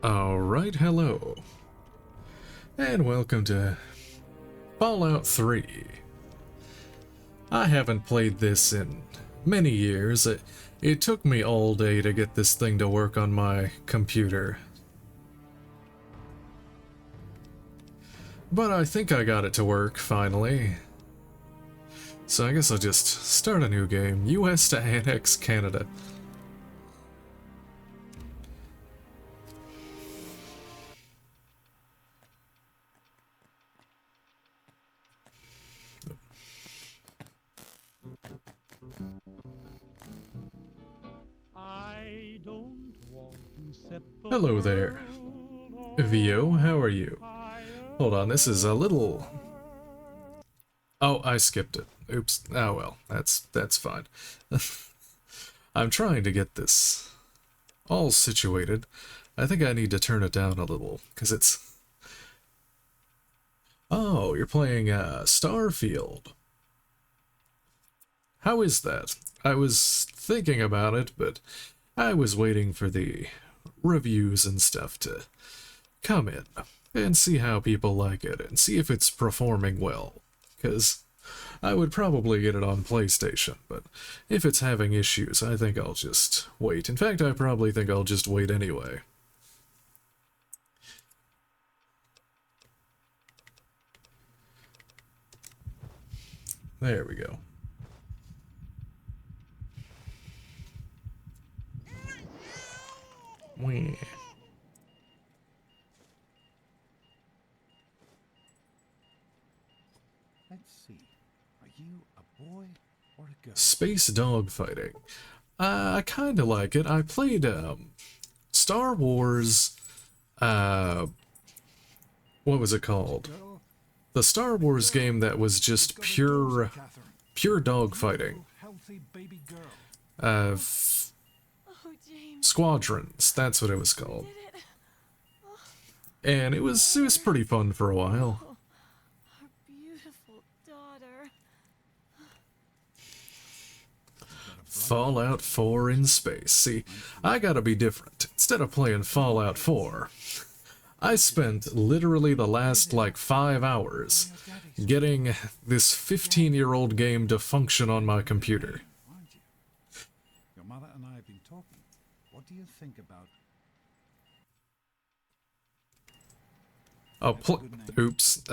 Alright, hello. And welcome to Fallout 3. I haven't played this in many years. It took me all day to get this thing to work on my computer. But I think I got it to work, finally. So I guess I'll just start a new game. US to annex Canada. Hello there. Vio, how are you? Hold on, this is a little... Oh, I skipped it. Oops. Oh well, that's fine. I'm trying to get this all situated. I think I need to turn it down a little, because it's... Oh, you're playing Starfield. How is that? I was thinking about it, but I was waiting for the reviews and stuff to come in and see how people like it and see if it's performing well, because I would probably get it on PlayStation, but if it's having issues, I think I'll just wait. In fact, I probably think I'll just wait anyway. There we go. Wee. Let's see. Are you a boy or a girl? Space dogfighting. I kinda like it. I played Star Wars what was it called? The Star Wars game that was just pure dogfighting. Squadrons, that's what it was called. And it was pretty fun for a while. Our beautiful daughter. Fallout 4 in space. See, I gotta be different. Instead of playing Fallout 4, I spent literally the last, like, 5 hours getting this 15-year-old game to function on my computer. Your mother and I have been talking. What do you think about... Oh, oops.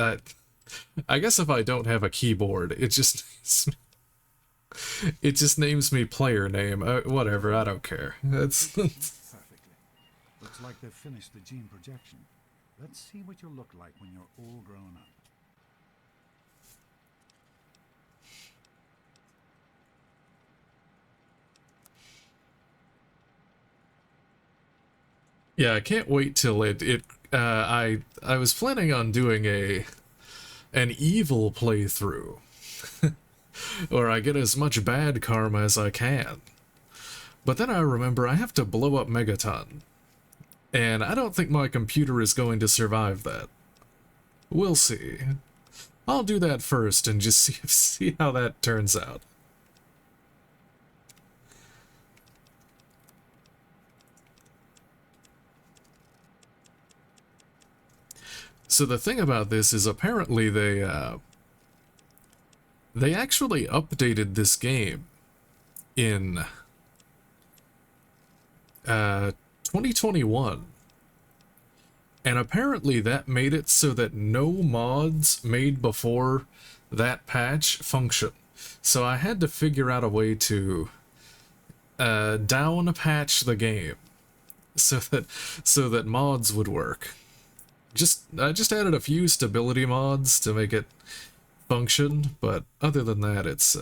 I guess if I don't have a keyboard, it just names me player name. Whatever, I don't care. That's Perfectly. Looks like they've finished the gene projection. Let's see what you'll look like when you're all grown up. Yeah, I can't wait till I was planning on doing an evil playthrough where I get as much bad karma as I can. But then I remember I have to blow up Megaton, and I don't think my computer is going to survive that. We'll see. I'll do that first and just see how that turns out. So the thing about this is apparently they actually updated this game in 2021. And apparently that made it so that no mods made before that patch function. So I had to figure out a way to down patch the game so that mods would work. I just added a few stability mods to make it function, but other than that, it's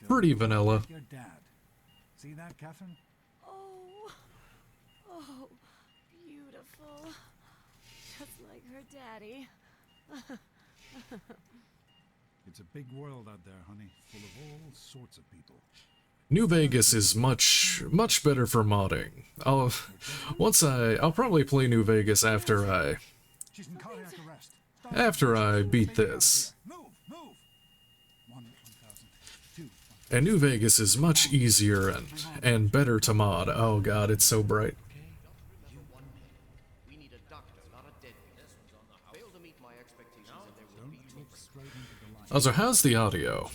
pretty vanilla. Your dad. See that, Catherine? Oh, beautiful. Just like her daddy. It's a big world out there, honey, full of all sorts of people. New Vegas is much better for modding. I'll probably play New Vegas after I beat this. And New Vegas is much easier and better to mod. Oh god, it's so bright. Also, how's the audio?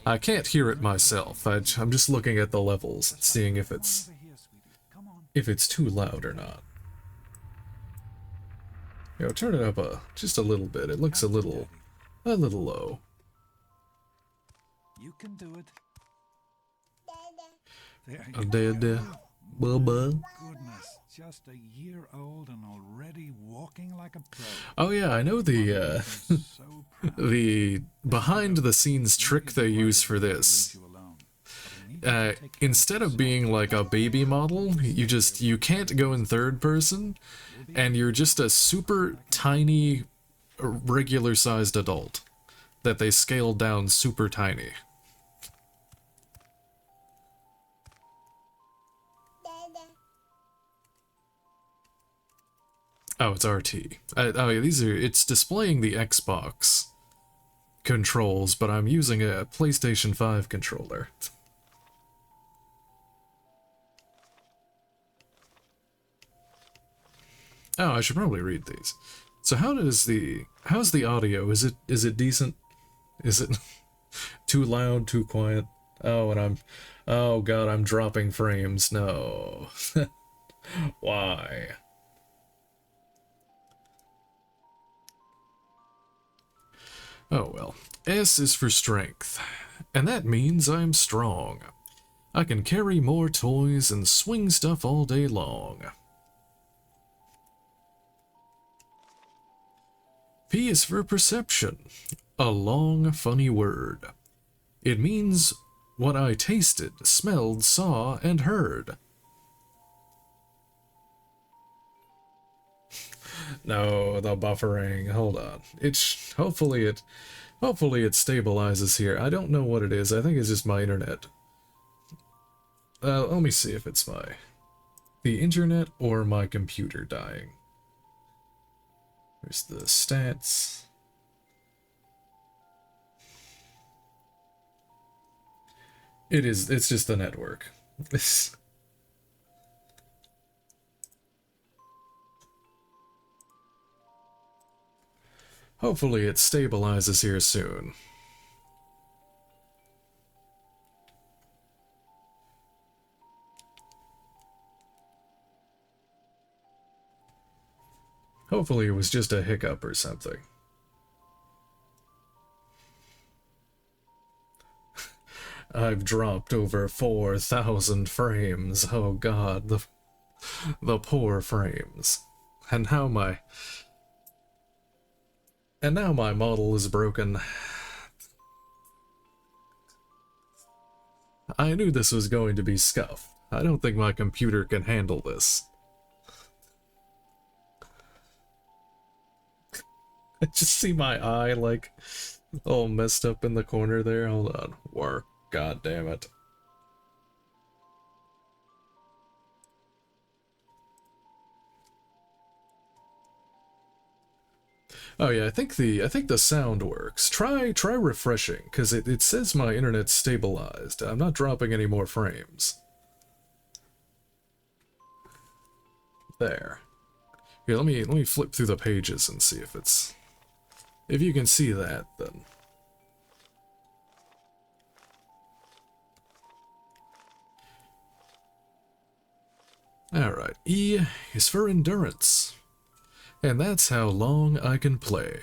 I can't hear it myself. I'm just looking at the levels and seeing if it's too loud or not. You know, turn it up just a little bit. It looks a little low. You can do it. Bubba. Goodness, just a year old and already walking like a pro. Oh yeah, I know the So proud. the behind the scenes trick they use for this. Instead of being like a baby model, you can't go in third person, and you're just a super tiny, regular sized adult that they scaled down super tiny. Oh, it's RT. Oh yeah, it's displaying the Xbox controls, but I'm using a PlayStation 5 controller. Oh, I should probably read these. So how's the audio? Is it decent? Is it too loud, too quiet? Oh, and oh god, I'm dropping frames. No. Why? Oh well. S is for strength, and that means I'm strong. I can carry more toys and swing stuff all day long. P is for perception, a long, funny word. It means what I tasted, smelled, saw, and heard. No, the buffering. Hold on. Hopefully it stabilizes here. I don't know what it is. I think it's just my internet. Let me see if it's the internet or my computer dying. There's the stats. It's just the network. Hopefully it stabilizes here soon. Hopefully it was just a hiccup or something. I've dropped over 4,000 frames. Oh god, the poor frames. And now my model is broken. I knew this was going to be scuffed. I don't think my computer can handle this. I just see my eye, like, all messed up in the corner there. Hold on. Work. God damn it. Oh yeah, I think the sound works. Try refreshing, because it says my internet's stabilized. I'm not dropping any more frames. There. Here, let me flip through the pages and see if you can see that, then. Alright, E is for endurance. And that's how long I can play.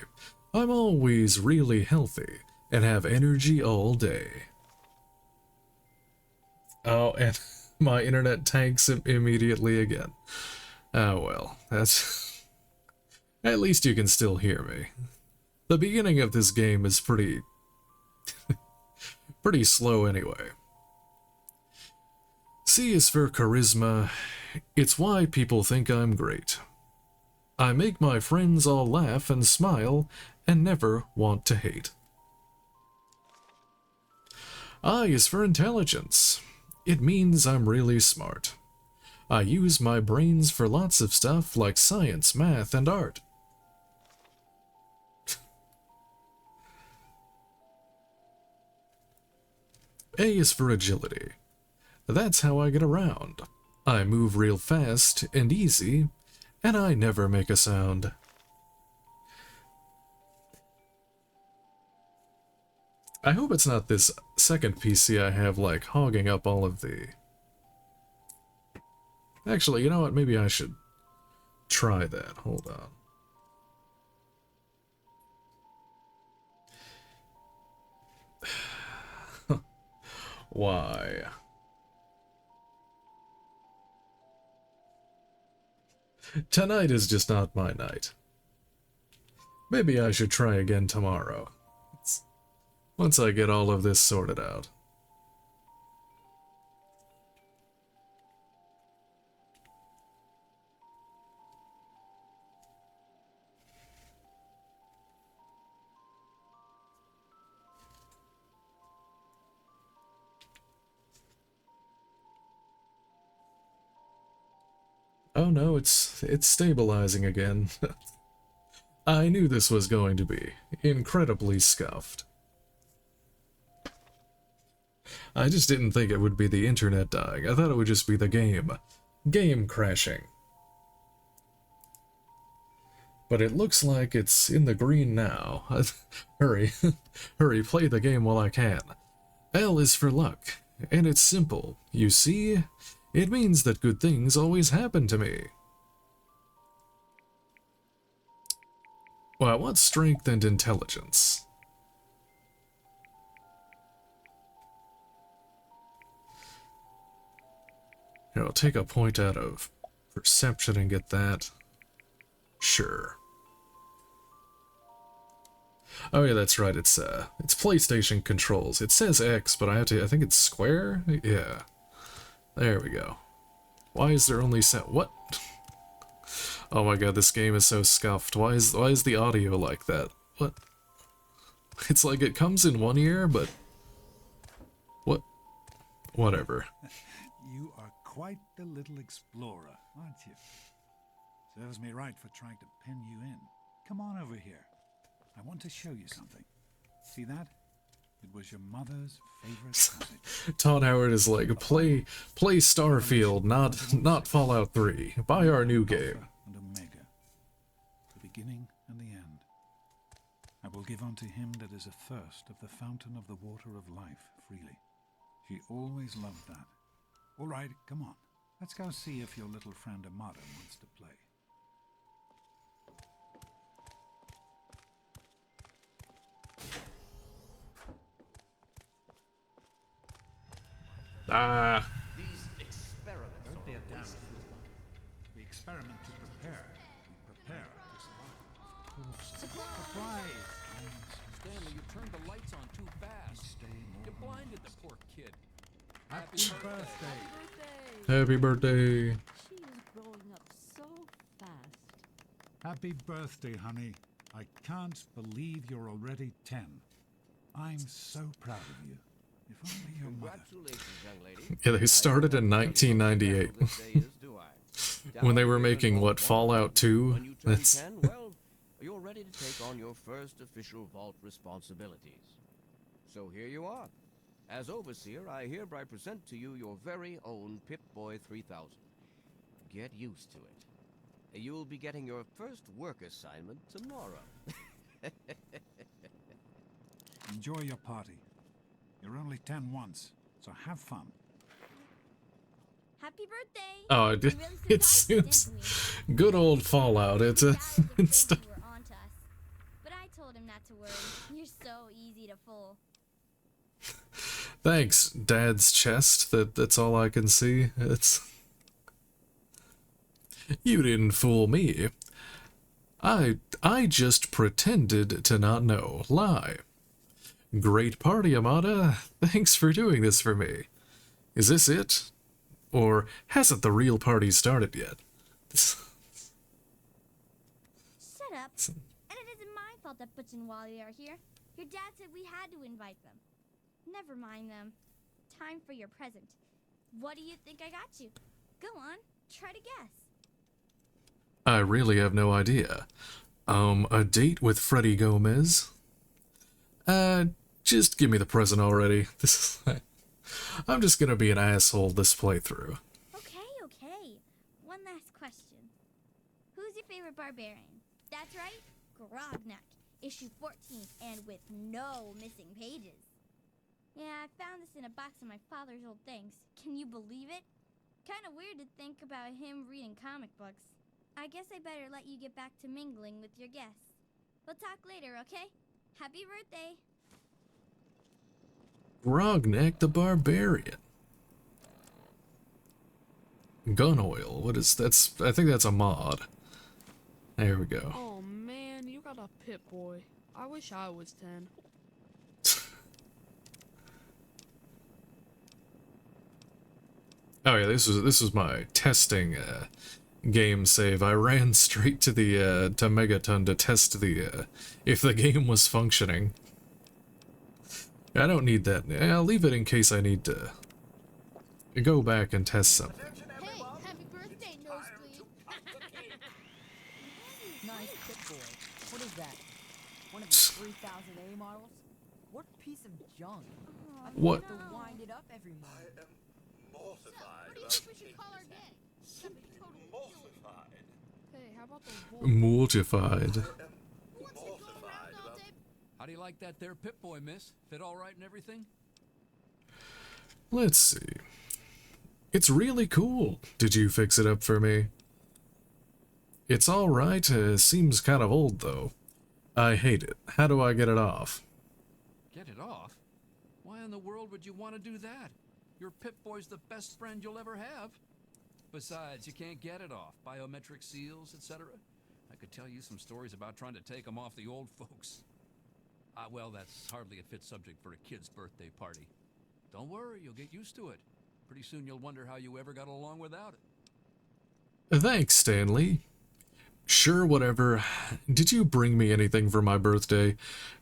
I'm always really healthy and have energy all day. Oh, and my internet tanks immediately again. Oh well, that's... At least you can still hear me. The beginning of this game is pretty slow anyway. C is for charisma. It's why people think I'm great. I make my friends all laugh and smile and never want to hate. I is for intelligence. It means I'm really smart. I use my brains for lots of stuff like science, math, and art. A is for agility. That's how I get around. I move real fast and easy, And I never make a sound. I hope it's not this second PC I have, like, hogging up all of the... Actually, you know what? Maybe I should try that. Hold on. Why? Tonight is just not my night. Maybe I should try again tomorrow. Once I get all of this sorted out. Oh no, it's stabilizing again. I knew this was going to be incredibly scuffed. I just didn't think it would be the internet dying. I thought it would just be the game crashing. But it looks like it's in the green now. Hurry, hurry, play the game while I can. L is for luck, and it's simple. You see, it means that good things always happen to me. Well, I want strength and intelligence. Here, I'll take a point out of perception and get that. Sure. Oh yeah, that's right. It's PlayStation controls. It says X, but I think it's square? Yeah. There we go. Why is there only what? Oh my god, this game is so scuffed. Why is the audio like that? What? It's like it comes in one ear, but what? Whatever. You are quite the little explorer, aren't you? Serves me right for trying to pin you in. Come on over here. I want to show you something. See that? It was your mother's favorite passage. Todd Howard is like, play Starfield, not Fallout 3. Buy our new game. And Omega, the beginning and the end. I will give unto him that is athirst of the fountain of the water of life freely. She always loved that. All right, come on. Let's go see if your little friend Amada wants to play. These experiments are We experiment to prepare. We prepare to survive. Surprise! Stanley, you turned the lights on too fast. You blinded the poor kid. Happy birthday! Happy birthday. She is growing up so fast. Happy birthday, honey. I can't believe you're already 10. I'm so proud of you. If only your mother. Congratulations, young lady. Yeah, they started in 1998. When they were making, what, Fallout 2? When you turn 10, well, you're ready to take on your first official vault responsibilities. So here you are. As Overseer, I hereby present to you your very own Pip-Boy 3000. Get used to it. You'll be getting your first work assignment tomorrow. Enjoy your party. You're only 10 once, so have fun. Happy birthday! Oh, You really it surprised seems didn't we? good old Fallout. It's a Dad was afraid it's you were onto us, but I told him not to worry. You're so easy to fool. Thanks, Dad's chest. That's all I can see. It's you didn't fool me. I just pretended to not know. Lie. Great party, Amada. Thanks for doing this for me. Is this it? Or hasn't the real party started yet? Shut up. And it isn't my fault that Butch and Wally are here. Your dad said we had to invite them. Never mind them. Time for your present. What do you think I got you? Go on, try to guess. I really have no idea. A date with Freddy Gomez? Just give me the present already. I'm just gonna be an asshole this playthrough. Okay. One last question. Who favorite barbarian. That's right, Grognak, issue 14, and with no missing pages. Yeah, I found this in a box of my father's old things. Can you believe it? Kinda weird to think about him reading comic books. I guess I better let you get back to mingling with your guests. We'll talk later, okay? Happy birthday! Grognak the Barbarian. Gun oil. What is that's? I think that's a mod. There we go. Oh man, you got a Pip-Boy. I wish I was 10. Oh yeah, this was my testing game save. I ran straight to the to Megaton to test the if the game was functioning. I don't need that. I'll leave it in case I need to go back and test something. Hey, happy birthday, Nosebleed. Nice Pip-Boy. What is that? One of the 3000A models? What piece of junk? I mean, What? you have to wind it up every month. What do you think we should call our gang? That'd be totally mortified. Hey, how about those Mortified. Who wants to go around all day? How do you like that there Pip-Boy, miss? Fit all right and everything? Let's see. It's really cool. Did you fix it up for me? It's alright. Seems kind of old though. I hate it. How do I get it off? Get it off? Why in the world would you want to do that? Your Pip-Boy's the best friend you'll ever have. Besides, you can't get it off. Biometric seals, etc. I could tell you some stories about trying to take them off the old folks. Well, that's hardly a fit subject for a kid's birthday party. Don't worry, you'll get used to it. Pretty soon you'll wonder how you ever got along without it. Thanks, Stanley. Sure, whatever. Did you bring me anything for my birthday?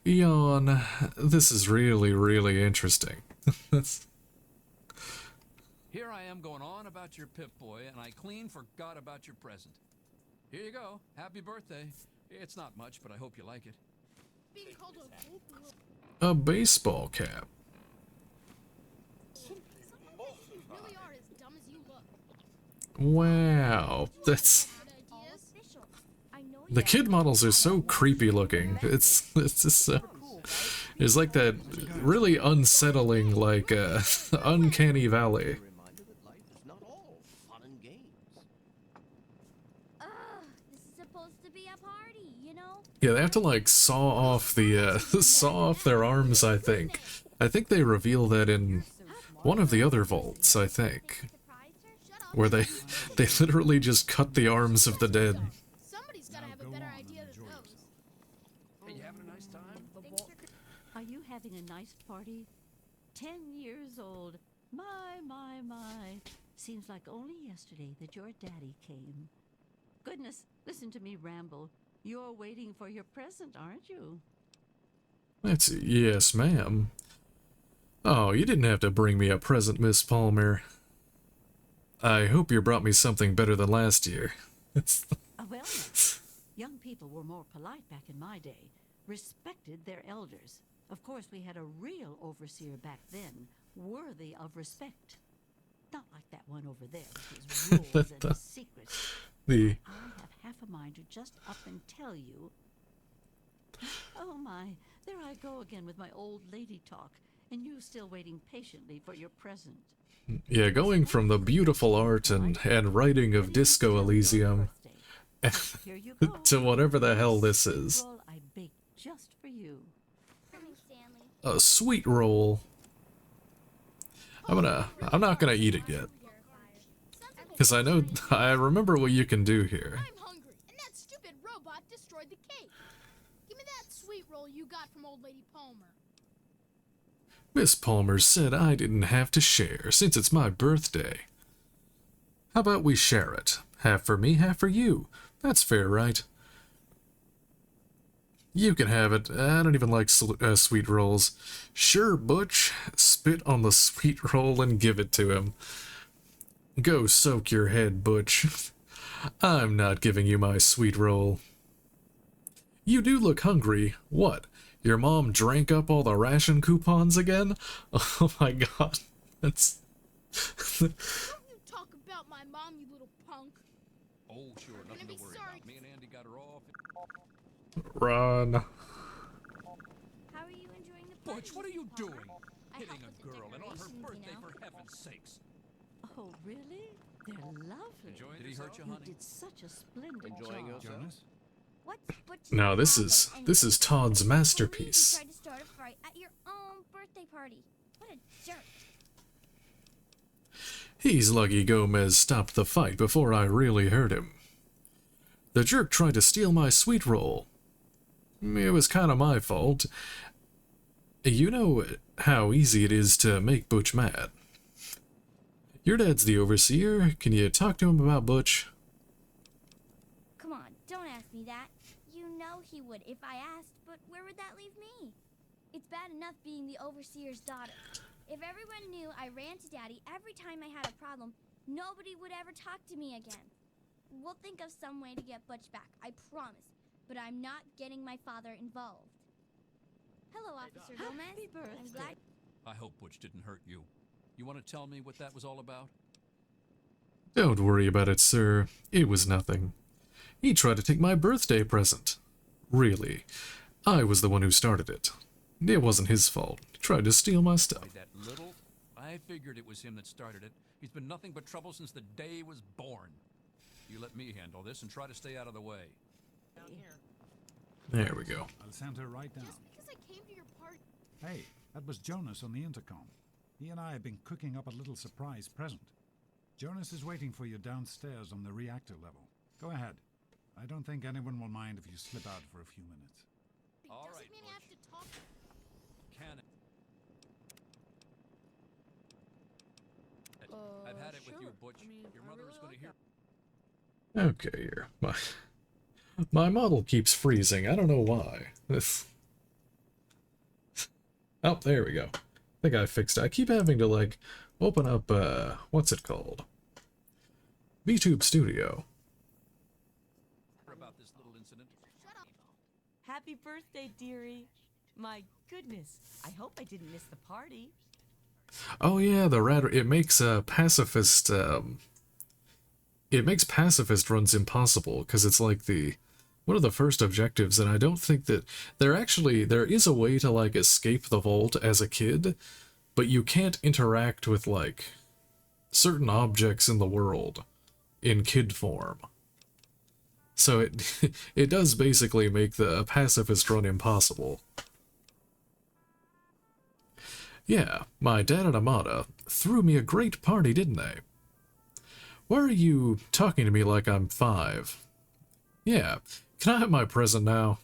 Yawn. This is really, really interesting. Here I am going on about your Pip-Boy, and I clean forgot about your present. Here you go. Happy birthday. It's not much, but I hope you like it. Being called a whoop. A baseball cap. You really are as dumb as you look. Wow. That's... Good ideas? Official. I know The kid models are so creepy looking. It's just so... It's like that really unsettling, like, uncanny valley. Reminder that life is not all fun and games. Ugh, this is supposed to be a party, you know? Yeah, they have to, like, saw off the, saw off their arms, I think. I think they reveal that in one of the other vaults, I think. Surprised her? Shut up. Where they literally just cut the arms of the dead. Somebody's gotta have a better idea than those. Hey, you having a nice time? Are you having a nice party? 10 years old. My. Seems like only yesterday that your daddy came. Goodness, listen to me ramble. You're waiting for your present, aren't you? That's yes, ma'am. Oh, you didn't have to bring me a present, Miss Palmer. I hope you brought me something better than last year. Well, young people were more polite back in my day. Respected their elders. Of course, we had a real overseer back then, worthy of respect. Not like that one over there with his rules and his secrets. The I have half a mind to just up and tell you. Oh my, there I go again with my old lady talk, and you still waiting patiently for your present. yeah, going from the beautiful art and writing of Disco Elysium Here you go. to whatever the hell this is. Roll I baked just for you. Coming, Stanley. A sweet roll. I'm not gonna eat it yet. Because I remember what you can do here. I'm hungry, and that stupid robot destroyed the cake. Give me that sweet roll you got from old lady Palmer. Miss Palmer said I didn't have to share since it's my birthday. How about we share it? Half for me, half for you. That's fair, right? You can have it. I don't even like sweet rolls. Sure, Butch. Spit on the sweet roll and give it to him. Go soak your head, Butch. I'm not giving you my sweet roll. You do look hungry. What? Your mom drank up all the ration coupons again? Oh my god. That's... Don't you talk about my mom, you little punk. Oh, sure, nothing be to worry sorry. about. Me and Andy Run. How are you enjoying the party? Butch, what are you Mrs. doing? Palmer? I Hitting helped a with the girl and on her decorations, birthday, you know. for heaven's sakes. Oh, really? They're lovely. Did he hurt you, You honey? did such a splendid Enjoying job. yourself? Jonas? What's Butch's Now this problem is anyway? Todd's I can't believe masterpiece. You tried to start a fight at your own birthday party. What a jerk. He's lucky Gomez stopped the fight before I really hurt him. The jerk tried to steal my sweet roll. It was kind of my fault. You know how easy it is to make Butch mad. Your dad's the overseer. Can you talk to him about Butch? Come on, don't ask me that. You know he would if I asked, but where would that leave me? It's bad enough being the overseer's daughter. If everyone knew I ran to Daddy every time I had a problem, nobody would ever talk to me again. We'll think of some way to get Butch back, I promise. But I'm not getting my father involved. Hello, Officer Gomez. Happy birthday. I'm glad. I hope Butch didn't hurt you. You want to tell me what that was all about? Don't worry about it, sir. It was nothing. He tried to take my birthday present. Really. I was the one who started it. It wasn't his fault. He tried to steal my stuff. That little? I figured it was him that started it. He's been nothing but trouble since the day he was born. You let me handle this and try to stay out of the way. There we go. I'll send her right down. Just because I came to your party. Hey, that was Jonas on the intercom. He and I have been cooking up a little surprise present. Jonas is waiting for you downstairs on the reactor level. Go ahead. I don't think anyone will mind if you slip out for a few minutes. All Doesn't right, mean I have Butch. to talk. Can it? I've had it with you, Sure. Butch. I mean, Your I mother really is going to like hear. Okay, here. My model keeps freezing. I don't know why. Oh, there we go. I think I fixed it. I keep having to, like, open up, what's it called? Vtube Studio. About this little incident. Happy birthday, dearie. My goodness, I hope I didn't miss the party. Oh yeah, the rat. It makes pacifist. It makes pacifist runs impossible because it's like one of the first objectives, and I don't think that there is a way to like escape the vault as a kid, but you can't interact with like certain objects in the world in kid form. So it does basically make the pacifist run impossible. Yeah, my dad and Amada threw me a great party, didn't they? Why are you talking to me like I'm 5? Yeah, can I have my present now?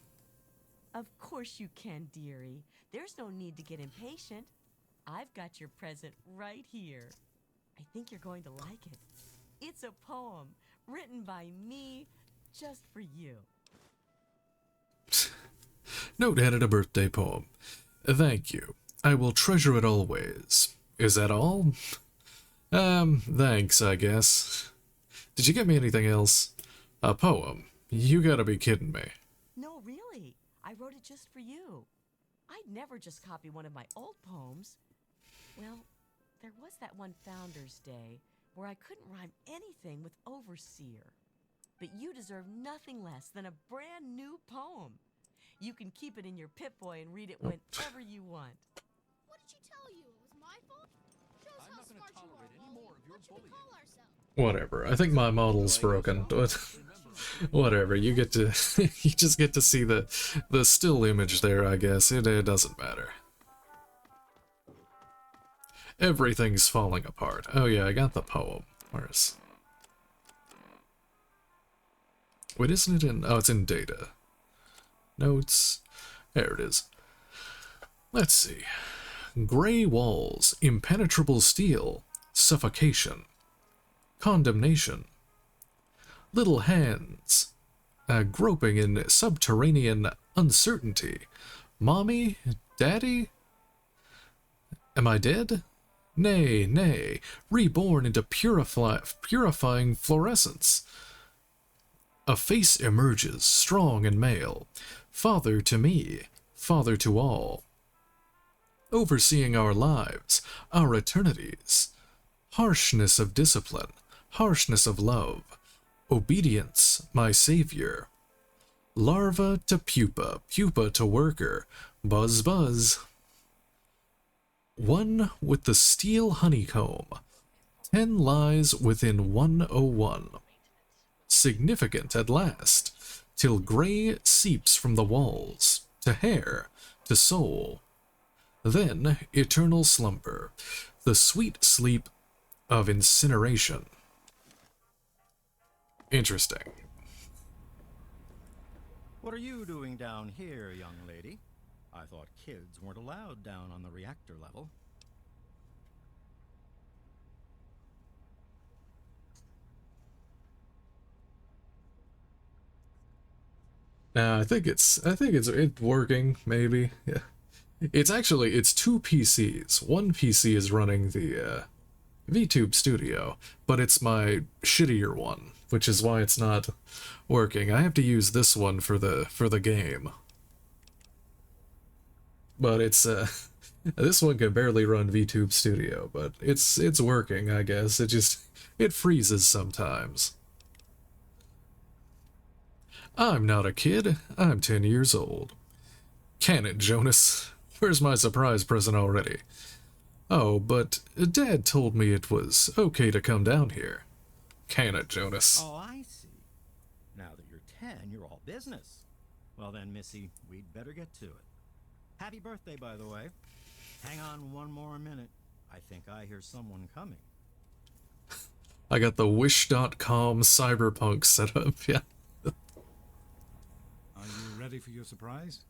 Of course you can, dearie. There's no need to get impatient. I've got your present right here. I think you're going to like it. It's a poem written by me just for you. Note added a birthday poem. Thank you. I will treasure it always. Is that all? Thanks, I guess. Did you get me anything else? A poem? You gotta be kidding me. No, really. I wrote it just for you. I'd never just copy one of my old poems. Well, there was that one Founders Day where I couldn't rhyme anything with overseer. But you deserve nothing less than a brand new poem. You can keep it in your Pip-Boy and read it whenever you want. What did she tell you? It was my fault? Show us I'm how not gonna smart you tolerate are, any Wally. more of your What should we bullying. call ourselves? Whatever. I think my model's broken. Whatever. You get to you just get to see the still image there, I guess. It doesn't matter. Everything's falling apart. Oh yeah, I got the poem. Where's... Wait, isn't it in... Oh, it's in data. Notes. There it is. Let's see. Gray walls, impenetrable steel, suffocation, condemnation, little hands, groping in subterranean uncertainty. Mommy? Daddy? Am I dead? Nay, nay, reborn into purifying fluorescence. A face emerges, strong and male. Father to me, father to all. Overseeing our lives, our eternities. Harshness of discipline, harshness of love. Obedience, my savior. Larva to pupa, pupa to worker, buzz buzz. One with the steel honeycomb. 10 lies within 101. Significant at last, till gray seeps from the walls, to hair, to soul. Then eternal slumber, the sweet sleep of incineration. Interesting. What are you doing down here, young lady? I thought kids weren't allowed down on the reactor level. I think it's working, maybe. Yeah. It's two PCs. One PC is running the Vtube Studio, but it's my shittier one, which is why it's not working. I have to use this one for the game. But it's this one can barely run Vtube Studio, but it's working, I guess. It freezes sometimes. I'm not a kid. I'm 10 years old. Can it, Jonas? Where's my surprise present already? Oh, but Dad told me it was okay to come down here. Can it, Jonas? Oh, I see. Now that you're 10, you're all business. Well then, Missy, we'd better get to it. Happy birthday, by the way. Hang on one more minute. I think I hear someone coming. I got the Wish.com cyberpunk set up, yeah. Are you ready for your surprise?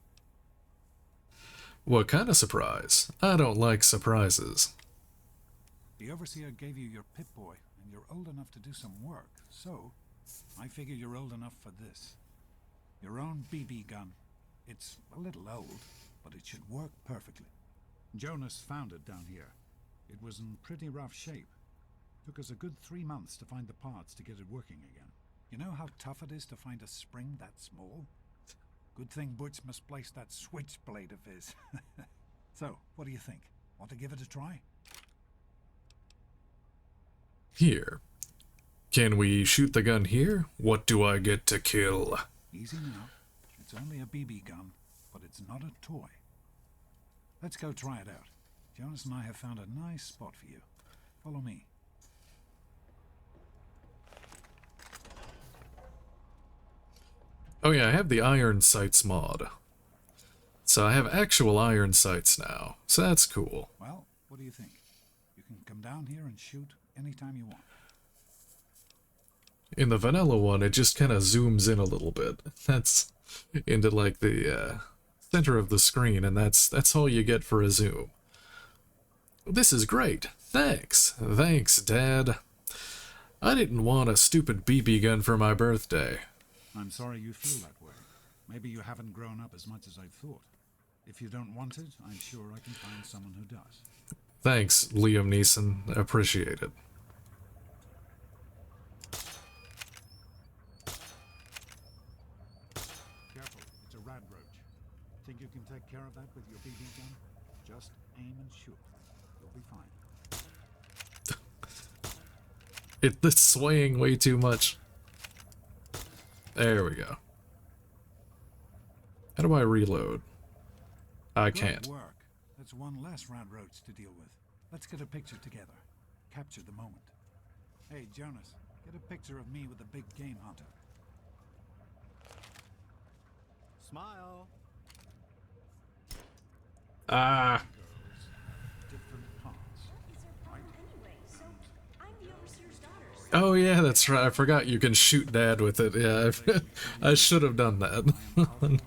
What kind of surprise? I don't like surprises. The Overseer gave you your Pip-Boy, and you're old enough to do some work, so I figure you're old enough for this. Your own BB gun. It's a little old, but it should work perfectly. Jonas found it down here. It was in pretty rough shape. Took us a good 3 months to find the parts to get it working again. You know how tough it is to find a spring that small? Good thing Butch misplaced that switchblade of his. So, what do you think? Want to give it a try? Here. Can we shoot the gun here? What do I get to kill? Easy now. It's only a BB gun, but it's not a toy. Let's go try it out. Jonas and I have found a nice spot for you. Follow me. Oh yeah, I have the iron sights mod. So I have actual iron sights now. So that's cool. Well, what do you think? You can come down here and shoot anytime you want. In the vanilla one, it just kind of zooms in a little bit. That's into like the center of the screen, and that's all you get for a zoom. This is great. Thanks. Thanks, Dad. I didn't want a stupid BB gun for my birthday. I'm sorry you feel that way. Maybe you haven't grown up as much as I thought. If you don't want it, I'm sure I can find someone who does. Thanks, Liam Neeson. Appreciate it. Careful, it's a rad roach. Think you can take care of that with your BB gun? Just aim and shoot. You'll be fine. It's swaying way too much. There we go. How do I reload? I can't. Good work. That's one less rad roach to deal with. Let's get a picture together. Capture the moment. Hey, Jonas, get a picture of me with the big game hunter. Smile. Ah. Different parts. Right? Oh yeah, that's right. I forgot you can shoot Dad with it. Yeah, I should have done that. The beginning,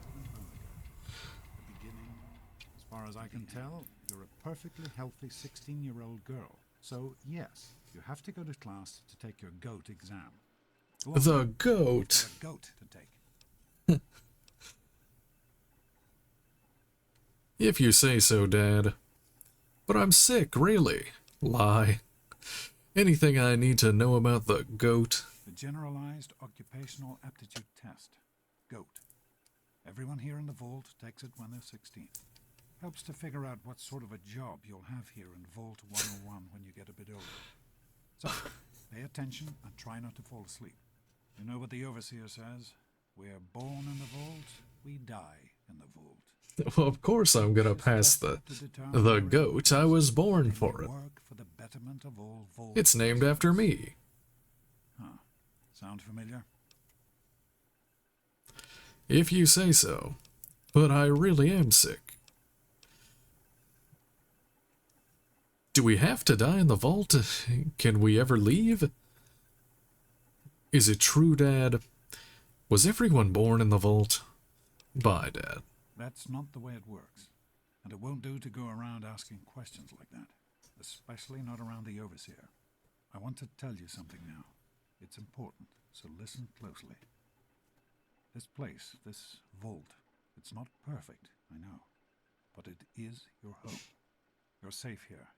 as far as I can tell, you're a perfectly healthy 16-year-old girl. So, yes, you have to go to class to take your GOAT exam. Go on, The goat. you've got a GOAT to take. If you say so, Dad. But I'm sick, really. Lie. Anything I need to know about the goat? The Generalized Occupational Aptitude Test. GOAT. Everyone here in the Vault takes it when they're 16. Helps to figure out what sort of a job you'll have here in Vault 101 when you get a bit older. So, pay attention and try not to fall asleep. You know what the Overseer says? We're born in the vault, we die in the vault. Well, of course I'm gonna pass the goat. I was born for it. Work for the betterment of all vault It's named after me. Huh. Sound familiar? If you say so. But I really am sick. Do we have to die in the vault? Can we ever leave? Is it true, Dad? Was everyone born in the vault? Bye, Dad. That's not the way it works. And it won't do to go around asking questions like that. Especially not around the Overseer. I want to tell you something now. It's important, so listen closely. This place, this vault, it's not perfect, I know. But it is your home. You're safe here.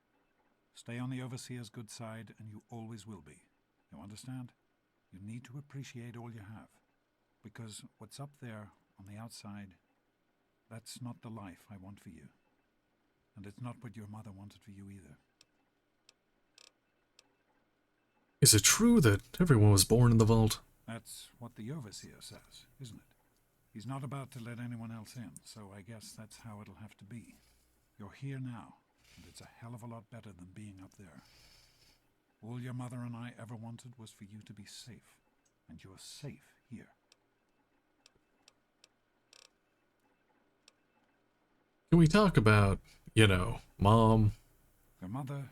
Stay on the Overseer's good side, and you always will be. You understand? You need to appreciate all you have. Because what's up there, on the outside, that's not the life I want for you. And it's not what your mother wanted for you either. Is it true that everyone was born in the vault? That's what the Overseer says, isn't it? He's not about to let anyone else in, so I guess that's how it'll have to be. You're here now, and it's a hell of a lot better than being up there. All your mother and I ever wanted was for you to be safe, and you're safe here. Can we talk about, you know, Mom? Your mother,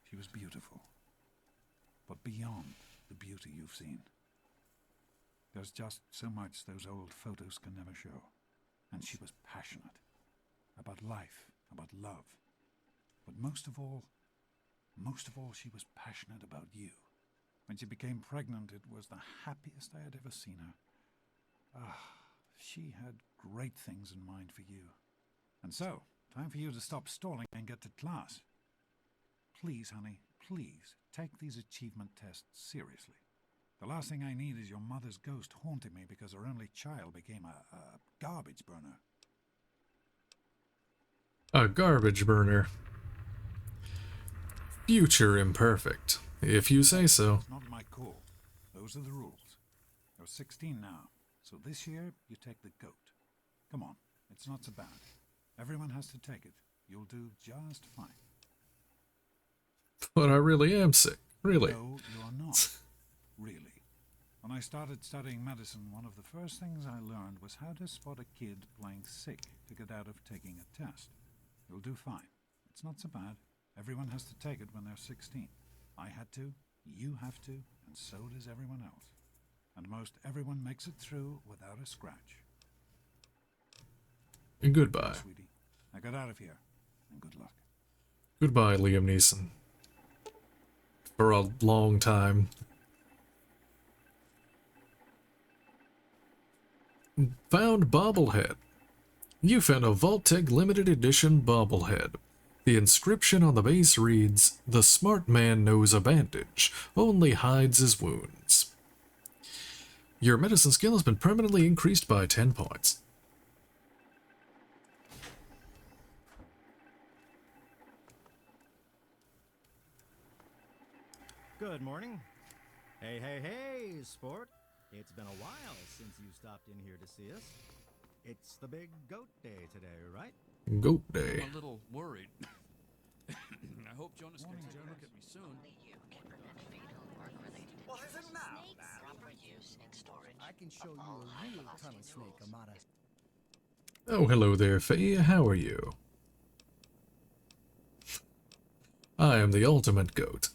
she was beautiful. But beyond the beauty you've seen. There's just so much those old photos can never show. And she was passionate. About life, about love. But most of all, she was passionate about you. When she became pregnant, it was the happiest I had ever seen her. She had great things in mind for you. And so, time for you to stop stalling and get to class. Please, honey, please, take these achievement tests seriously. The last thing I need is your mother's ghost haunting me because her only child became a garbage burner. A garbage burner. Future imperfect, if you say so. It's not my call. Those are the rules. You're 16 now, so this year you take the goat. Come on, it's not so bad. Everyone has to take it. You'll do just fine. But I really am sick. Really. No, you're not. Really. When I started studying medicine, one of the first things I learned was how to spot a kid playing sick to get out of taking a test. You'll do fine. It's not so bad. Everyone has to take it when they're 16. I had to, you have to, and so does everyone else. And most everyone makes it through without a scratch. And goodbye. Sweetie, I got out of here, and good luck. Goodbye, Liam Neeson. For a long time. Found bobblehead. You found a Vault-Tec limited edition bobblehead. The inscription on the base reads, "The smart man knows a bandage, only hides his wounds." Your medicine skill has been permanently increased by 10 points. Good morning. Hey, hey, hey, sport. It's been a while since you stopped in here to see us. It's the big goat day today, right? Goat day. I'm a little worried. I hope Jonas can take a look at me soon. What is it now? Proper use and storage. I can show you a real tunnel snake, Amada. Oh, hello there, Faye. How are you? I am the ultimate goat.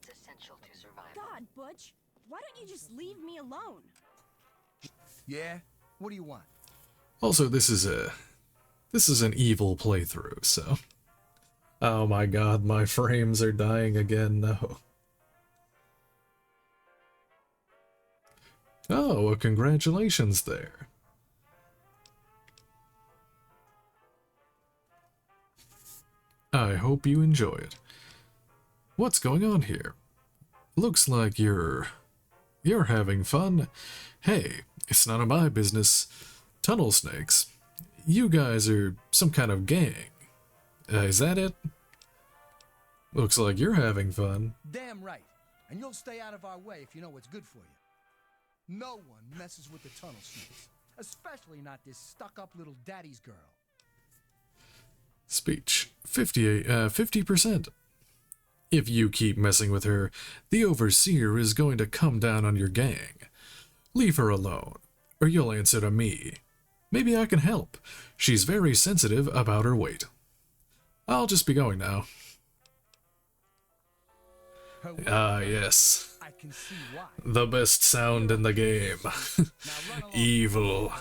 It's essential to survive. God, Butch, why don't you just leave me alone? Yeah? What do you want? Also, this is an evil playthrough, so. Oh my god, my frames are dying again, no. Oh, well, congratulations there. I hope you enjoy it. What's going on here? Looks like you're having fun. Hey, it's none of my business. Tunnel snakes. You guys are some kind of gang. Is that it? Looks like you're having fun. Damn right. And you'll stay out of our way if you know what's good for you. No one messes with the tunnel snakes. Especially not this stuck-up little daddy's girl. Speech 50%. If you keep messing with her, the Overseer is going to come down on your gang. Leave her alone, or you'll answer to me. Maybe I can help. She's very sensitive about her weight. I'll just be going now. Ah, yes. I can see why. The best sound in the game. Evil.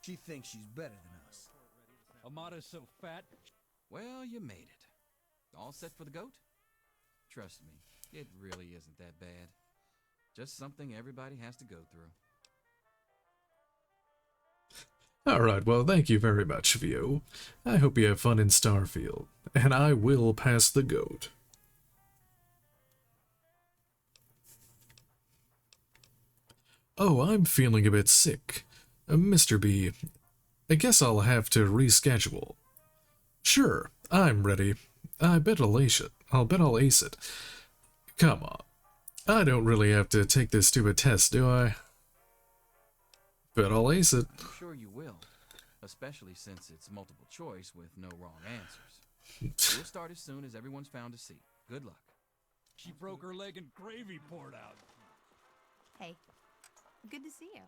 She thinks she's better than us. Amada's so fat. Well, you made it. All set for the goat? Trust me, it really isn't that bad. Just something everybody has to go through. Alright, well, thank you very much, Vio. I hope you have fun in Starfield. And I will pass the goat. Oh, I'm feeling a bit sick. Mr. B, I guess I'll have to reschedule. Sure, I'm ready. I bet I'll ace it. I'll ace it. Come on. I don't really have to take this stupid test, do I? Bet I'll ace it. I'm sure you will, especially since it's multiple choice with no wrong answers. We'll start as soon as everyone's found a seat. Good luck. She broke her leg and gravy poured out. Hey, good to see you.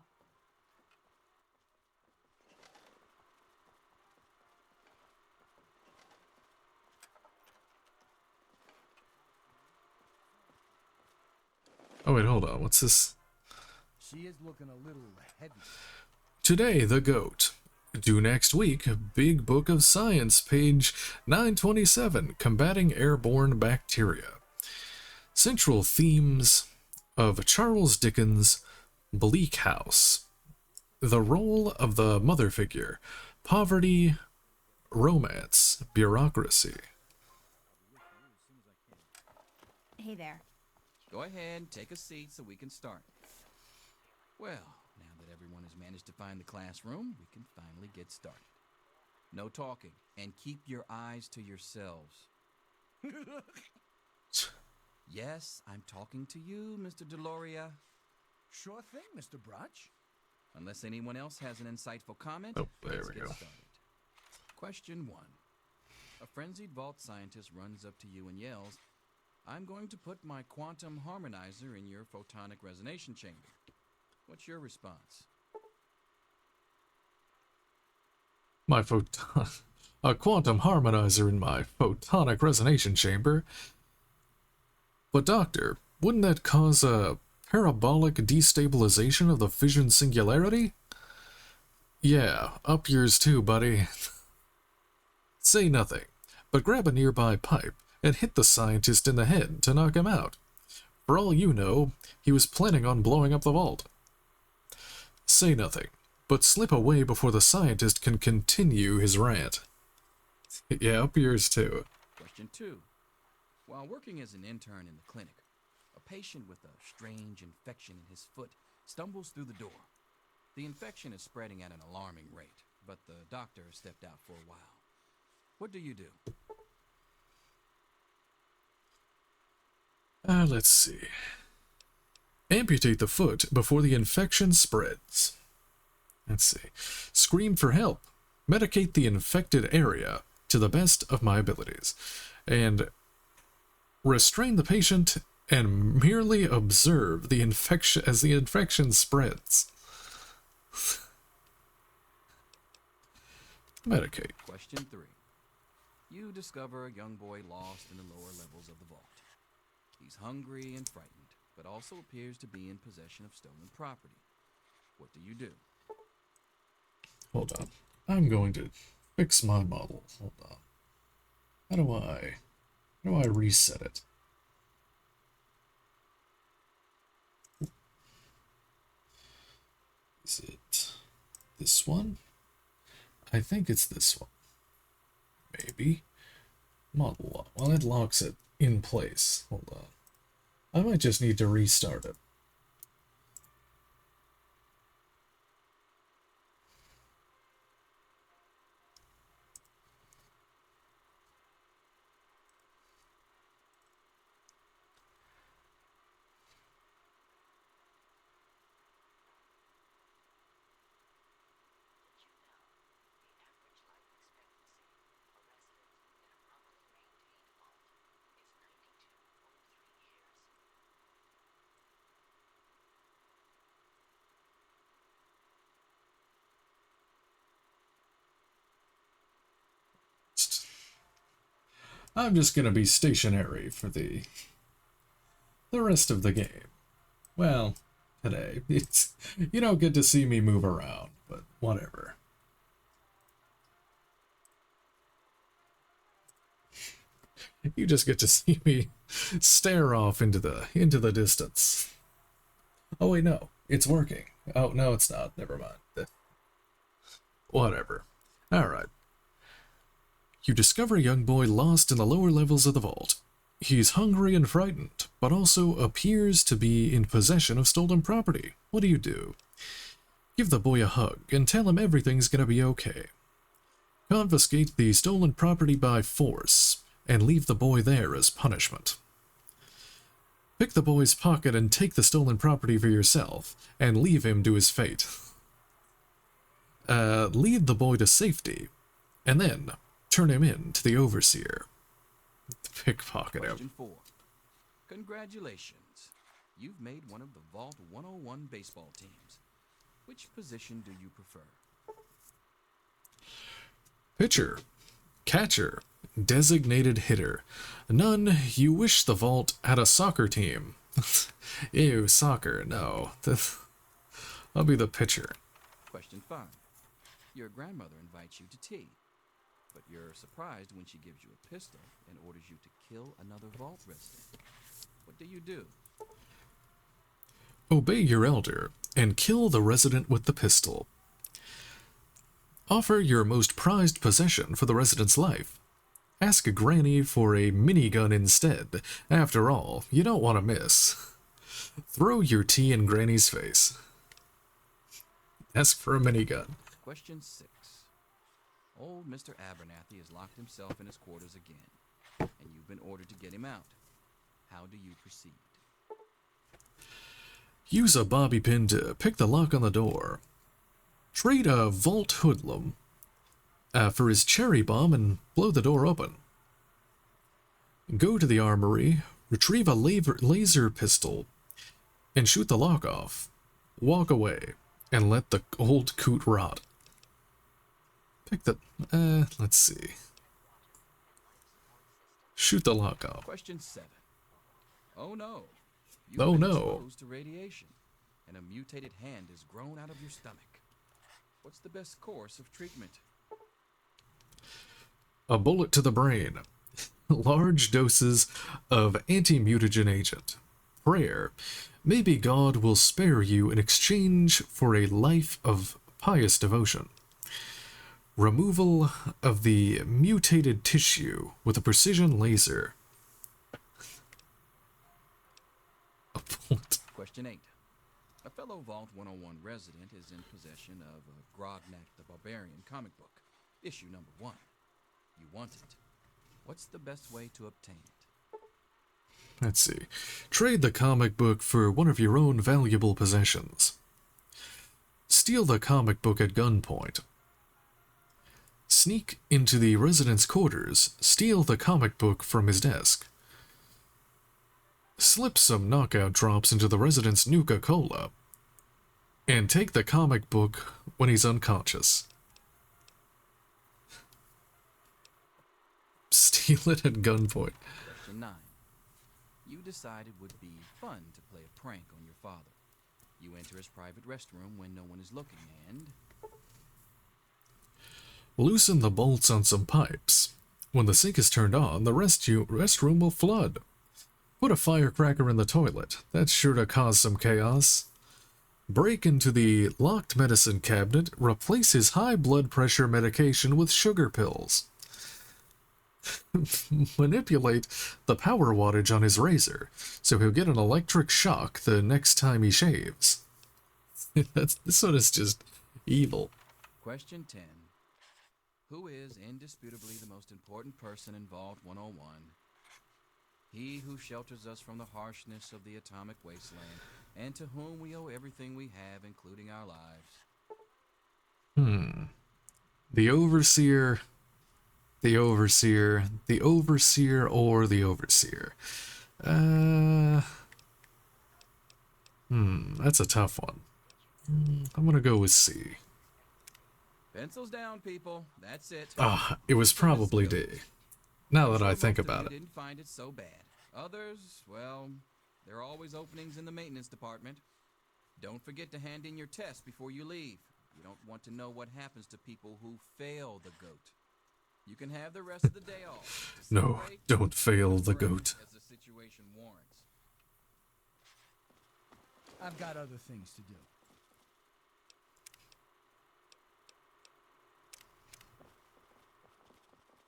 Oh wait, hold on. What's this? She is looking a little heavy. Today, the GOAT. Due next week, Big Book of Science, page 927, Combating Airborne Bacteria. Central themes of Charles Dickens' Bleak House. The role of the mother figure. Poverty, romance, bureaucracy. Hey there. Go ahead, take a seat so we can start. Well, now that everyone has managed to find the classroom, we can finally get started. No talking, and keep your eyes to yourselves. Yes, I'm talking to you, Mr. Deloria. Sure thing, Mr. Brotch. Unless anyone else has an insightful comment, oh, there let's we get go. started. Question 1. A frenzied vault scientist runs up to you and yells, "I'm going to put my quantum harmonizer in your photonic resonation chamber." What's your response? My a quantum harmonizer in my photonic resonation chamber. But doctor, wouldn't that cause a parabolic destabilization of the fission singularity? Yeah, up yours too, buddy. Say nothing, but grab a nearby pipe and hit the scientist in the head to knock him out. For all you know, he was planning on blowing up the vault. Say nothing, but slip away before the scientist can continue his rant. Yeah, up yours too. Question 2. While working as an intern in the clinic, a patient with a strange infection in his foot stumbles through the door. The infection is spreading at an alarming rate, but the doctor stepped out for a while. What do you do? Let's see. Amputate the foot before the infection spreads. Let's see. Scream for help. Medicate the infected area to the best of my abilities. And restrain the patient and merely observe the infection as the infection spreads. Medicate. Question 3. You discover a young boy lost in the lower levels of the vault. He's hungry and frightened, but also appears to be in possession of stolen property. What do you do? Hold on. I'm going to fix my model. Hold on. How do I reset it? Is it this one? I think it's this one. Maybe. Model lock. Well, it locks it in place. Hold on. I might just need to restart it. I'm just gonna be stationary for the rest of the game. Well, today. You don't get to see me move around, but whatever. You just get to see me stare off into the distance. Oh wait, no. It's working. Oh, no, it's not. Never mind. Whatever. Alright. You discover a young boy lost in the lower levels of the vault. He's hungry and frightened, but also appears to be in possession of stolen property. What do? Give the boy a hug and tell him everything's gonna be okay. Confiscate the stolen property by force and leave the boy there as punishment. Pick the boy's pocket and take the stolen property for yourself, and leave him to his fate. Lead the boy to safety, and then turn him in to the overseer. Pickpocket him. Question 4. Congratulations. You've made one of the Vault 101 baseball teams. Which position do you prefer? Pitcher, catcher, designated hitter. None. You wish the Vault had a soccer team. Ew, soccer, no. I'll be the pitcher. Question 5. Your grandmother invites you to tea, but you're surprised when she gives you a pistol and orders you to kill another Vault resident. What do? Obey your elder and kill the resident with the pistol. Offer your most prized possession for the resident's life. Ask a granny for a minigun instead. After all, you don't want to miss. Throw your tea in granny's face. Ask for a minigun. Question 6. Old Mr. Abernathy has locked himself in his quarters again, and you've been ordered to get him out. How do you proceed? Use a bobby pin to pick the lock on the door. Trade a vault hoodlum for his cherry bomb and blow the door open. Go to the armory, retrieve a laser pistol, and shoot the lock off. Walk away, and let the old coot rot. Pick the... let's see. Shoot the lock off. Question 7. Oh no. Oh You've been no. exposed to radiation, and a mutated hand has grown out of your stomach. What's the best course of treatment? A bullet to the brain. Large doses of anti-mutagen agent. Prayer. Maybe God will spare you in exchange for a life of pious devotion. Removal of the mutated tissue with a precision laser. A bullet. Question 8. A fellow Vault 101 resident is in possession of a Grognak the Barbarian comic book, issue number 1. You want it. What's the best way to obtain it? Let's see. Trade the comic book for one of your own valuable possessions. Steal the comic book at gunpoint. Sneak into the resident's quarters, steal the comic book from his desk. Slip some knockout drops into the resident's Nuka-Cola, and take the comic book when he's unconscious. Steal it at gunpoint. Question 9. You decided it would be fun to play a prank on your father. You enter his private restroom when no one is looking and... Loosen the bolts on some pipes. When the sink is turned on, the restroom will flood. Put a firecracker in the toilet. That's sure to cause some chaos. Break into the locked medicine cabinet. Replace his high blood pressure medication with sugar pills. Manipulate the power wattage on his razor, so he'll get an electric shock the next time he shaves. This one is just evil. Question 10. Who is indisputably the most important person in Vault 101? He who shelters us from the harshness of the atomic wasteland, and to whom we owe everything we have, including our lives. The Overseer, the Overseer, the Overseer, or the Overseer. That's a tough one. I'm gonna go with C. Pencils down, people. That's it. It was probably D. Now that Sure I think most of about you it. didn't find it so bad. Others, well, there are always openings in the maintenance department. Don't forget to hand in your test before you leave. You don't want to know what happens to people who fail the goat. You can have the rest of the day off. To No, celebrate, don't fail the break goat. as the situation warrants. I've got other things to do.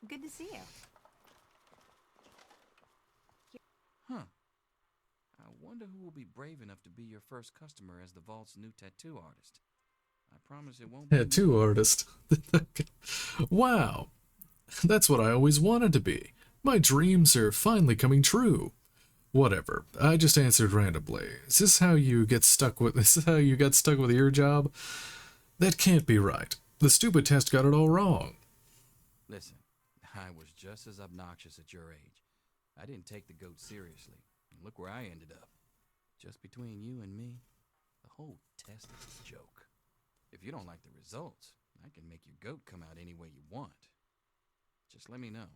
Good to see you. Huh. I wonder who will be brave enough to be your first customer as the Vault's new tattoo artist. I promise it won't be me. Tattoo artist. Wow. That's what I always wanted to be. My dreams are finally coming true. Whatever. I just answered randomly. Is this how you get stuck with is this how you got stuck with your job? That can't be right. The stupid test got it all wrong. Listen, I was just as obnoxious at your age. I didn't take the goat seriously. And look where I ended up. Just between you and me, the whole test is a joke. If you don't like the results, I can make your goat come out any way you want. Just let me know.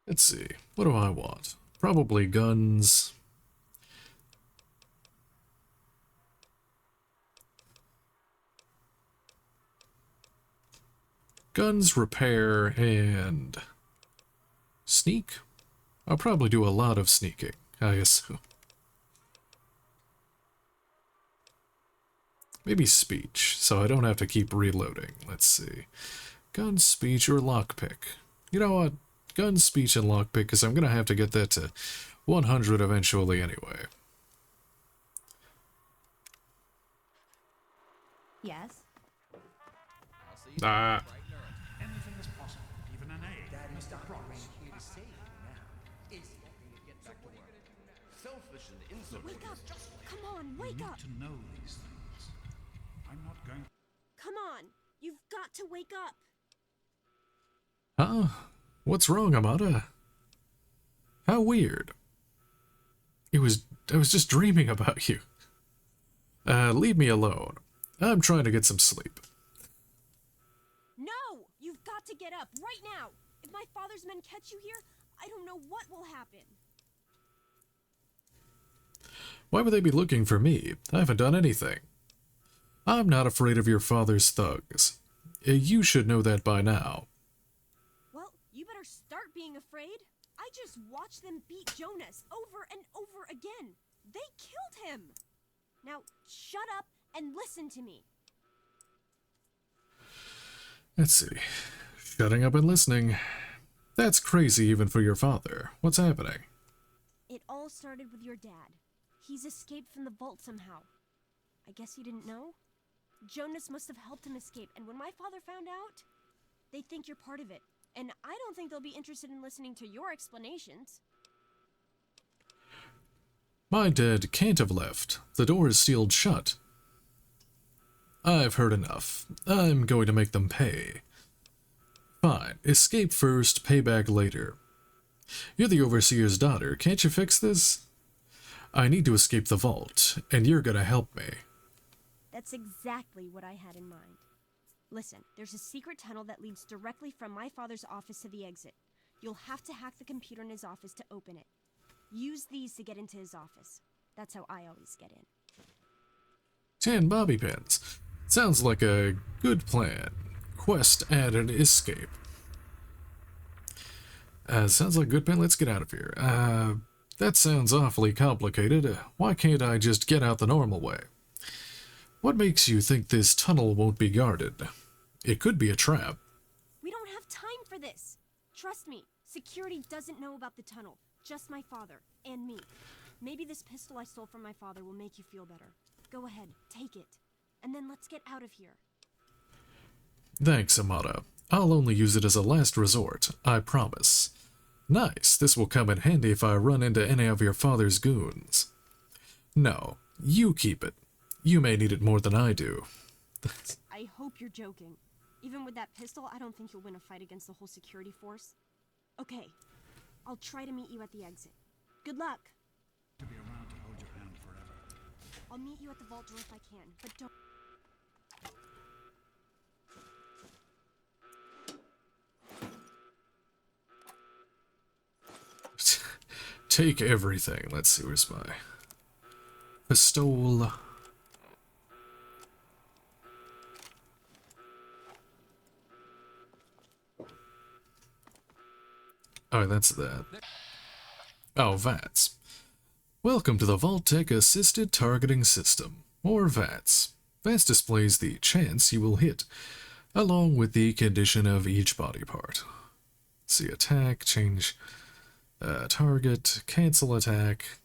Let's see. What do I want? Probably guns. Guns, repair, and sneak? I'll probably do a lot of sneaking, I assume. Maybe speech, so I don't have to keep reloading. Let's see. Gun, speech, or lockpick. You know what? Gun, speech, and lockpick, because I'm going to have to get that to 100 eventually anyway. Yes. I'll see you bright and early. Anything is possible, even an A. Mr. Cross here to save you now. Is Get back to work. Selfish and insolent. Wake up! Come on, You wake need up! to know these things. I'm not going. Come on! You've got to wake up! Huh? What's wrong, Amada? How weird. I was just dreaming about you. Leave me alone. I'm trying to get some sleep. No! You've got to get up right now! If my father's men catch you here, I don't know what will happen. Why would they be looking for me? I haven't done anything. I'm not afraid of your father's thugs. You should know that by now. Well, you better start being afraid. I just watched them beat Jonas over and over again. They killed him. Now, shut up and listen to me. Let's see. Shutting up and listening. That's crazy even for your father. What's happening? It all started with your dad. He's escaped from the vault somehow. I guess you didn't know? Jonas must have helped him escape, and when my father found out, they think you're part of it. And I don't think they'll be interested in listening to your explanations. My dad can't have left. The door is sealed shut. I've heard enough. I'm going to make them pay. Fine. Escape first, pay back later. You're the Overseer's daughter. Can't you fix this? I need to escape the vault, and you're gonna help me. That's exactly what I had in mind. Listen, there's a secret tunnel that leads directly from my father's office to the exit. You'll have to hack the computer in his office to open it. Use these to get into his office. That's how I always get in. 10 bobby pins. Sounds like a good plan. Quest, add, and escape. Sounds like a good plan. Let's get out of here. That sounds awfully complicated. Why can't I just get out the normal way? What makes you think this tunnel won't be guarded? It could be a trap. We don't have time for this. Trust me, security doesn't know about the tunnel. Just my father and me. Maybe this pistol I stole from my father will make you feel better. Go ahead, take it. And then let's get out of here. Thanks, Amada. I'll only use it as a last resort, I promise. Nice, this will come in handy if I run into any of your father's goons. No, you keep it. You may need it more than I do. I hope you're joking. Even with that pistol, I don't think you'll win a fight against the whole security force. Okay, I'll try to meet you at the exit. Good luck. To be around to hold your hand forever. I'll meet you at the vault door if I can, but don't... Take everything. Let's see, where's my pistol? Oh, that's that. Oh, VATS. Welcome to the Vault-Tec Assisted Targeting System, or VATS. VATS displays the chance you will hit, along with the condition of each body part. See attack, change target, cancel attack.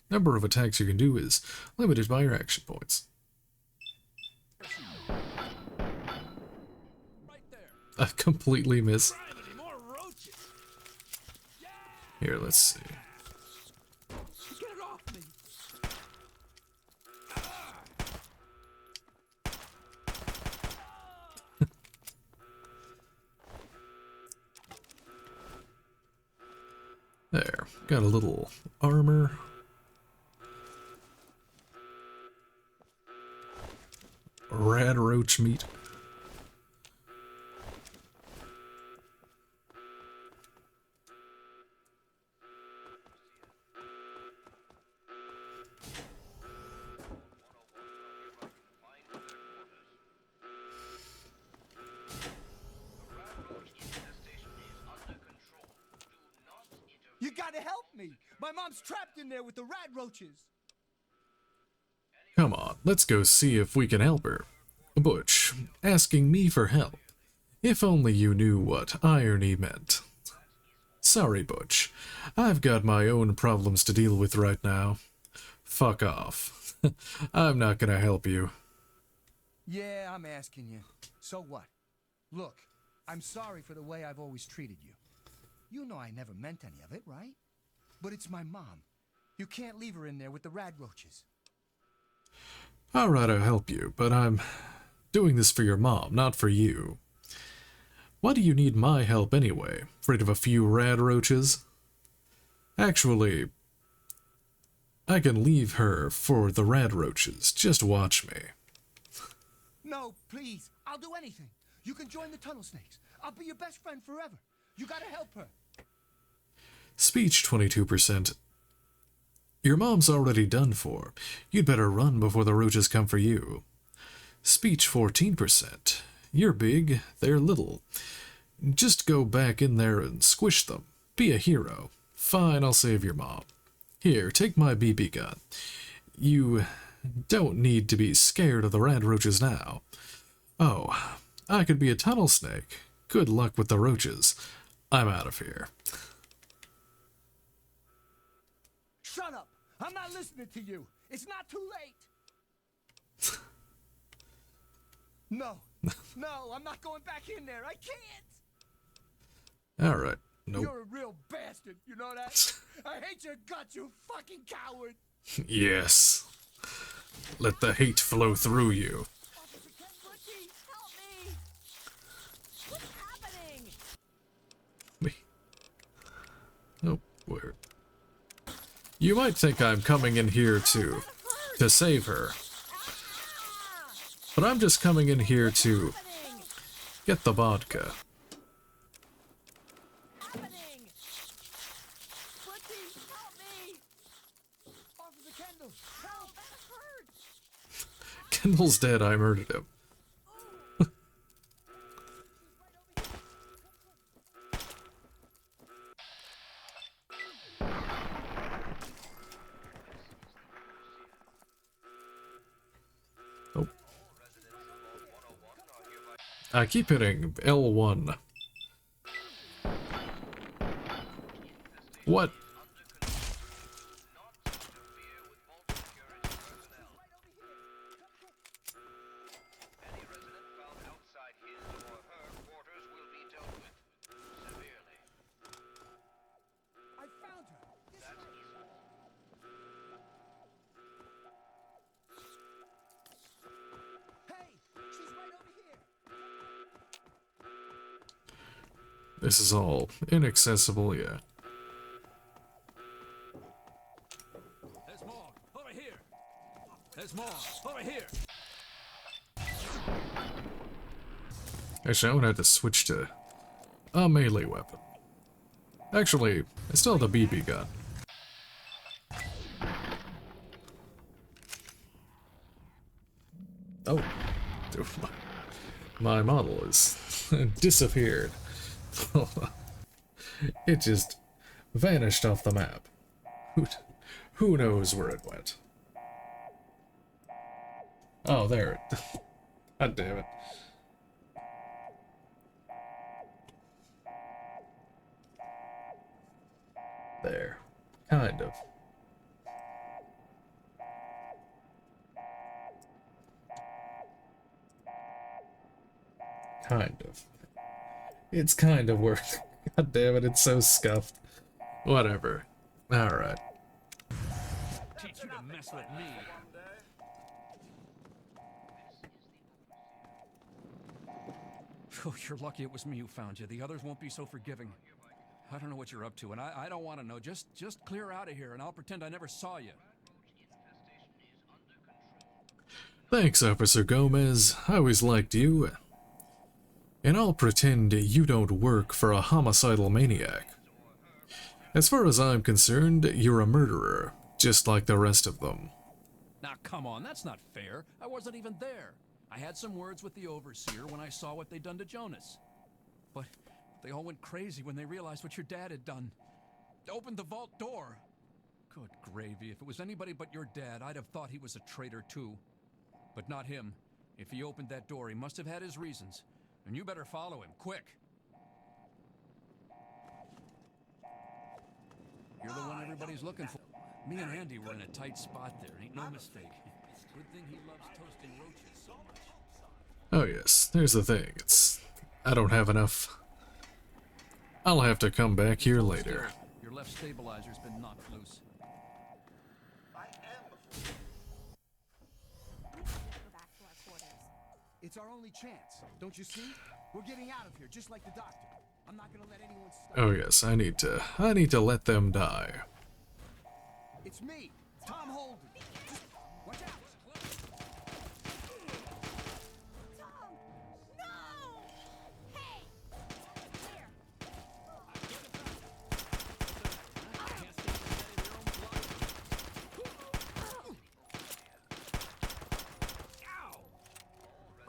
Number of attacks you can do is limited by your action points. I completely miss. Here, let's see. Get it off me! There, got a little armor. Rad roach meat. You gotta help me! My mom's trapped in there with the rat roaches! Come on, let's go see if we can help her. Butch, asking me for help. If only you knew what irony meant. Sorry, Butch. I've got my own problems to deal with right now. Fuck off. I'm not gonna help you. Yeah, I'm asking you. So what? Look, I'm sorry for the way I've always treated you. You know I never meant any of it, right? But it's my mom. You can't leave her in there with the rad roaches. Alright, I'll help you, but I'm doing this for your mom, not for you. Why do you need my help anyway? Afraid of a few rad roaches? Actually, I can leave her for the rad roaches. Just watch me. No, please. I'll do anything. You can join the tunnel snakes. I'll be your best friend forever. You gotta help her. Speech 22%. Your mom's already done for. You'd better run before the roaches come for you. Speech 14%. You're big, they're little. Just go back in there and squish them. Be a hero. Fine, I'll save your mom. Here, take my BB gun. You don't need to be scared of the rad roaches now. Oh, I could be a tunnel snake. Good luck with the roaches. I'm out of here. Shut up! I'm not listening to you. It's not too late. No. No, I'm not going back in there. I can't. Alright. Nope. You're a real bastard. You know that? I hate your guts, you fucking coward. Yes. Let the hate flow through you. Oh, where? You might think I'm coming in here to save her. But I'm just coming in here to get the vodka. Kendall's dead, I murdered him. Oh. I keep hitting L1. What? This is all inaccessible, yeah. There's more. Over here. There's more. Over here. Actually, I'm gonna have to switch to a melee weapon. Actually, I still have the BB gun. Oh, my model is disappeared. It just vanished off the map. Who knows where it went? Oh, there it. God damn it. There. Kind of. Kind of. It's kind of working. God damn it, it's so scuffed. Whatever. Alright. Teach you to mess with me. Oh, you're lucky it was me who found you. The others won't be so forgiving. I don't know what you're up to, and I don't want to know. Just clear out of here, and I'll pretend I never saw you. Thanks, Officer Gomez. I always liked you. And I'll pretend you don't work for a homicidal maniac. As far as I'm concerned, you're a murderer, just like the rest of them. Now, come on, that's not fair. I wasn't even there. I had some words with the Overseer when I saw what they'd done to Jonas. But they all went crazy when they realized what your dad had done. Opened the vault door. Good gravy, if it was anybody but your dad, I'd have thought he was a traitor too. But not him. If he opened that door, he must have had his reasons. And you better follow him, quick. You're the one everybody's looking for. Me and Andy were in a tight spot there, ain't no mistake. Good thing he loves toasting roaches so much. Oh yes, there's the thing. I don't have enough. I'll have to come back here later. Your left stabilizer's been knocked loose. It's our only chance, don't you see? We're getting out of here, just like the doctor. I'm not gonna let anyone stop. Oh yes, I need to let them die. It's me, Tom Holden. Just watch out. Tom! No! Hey! Here!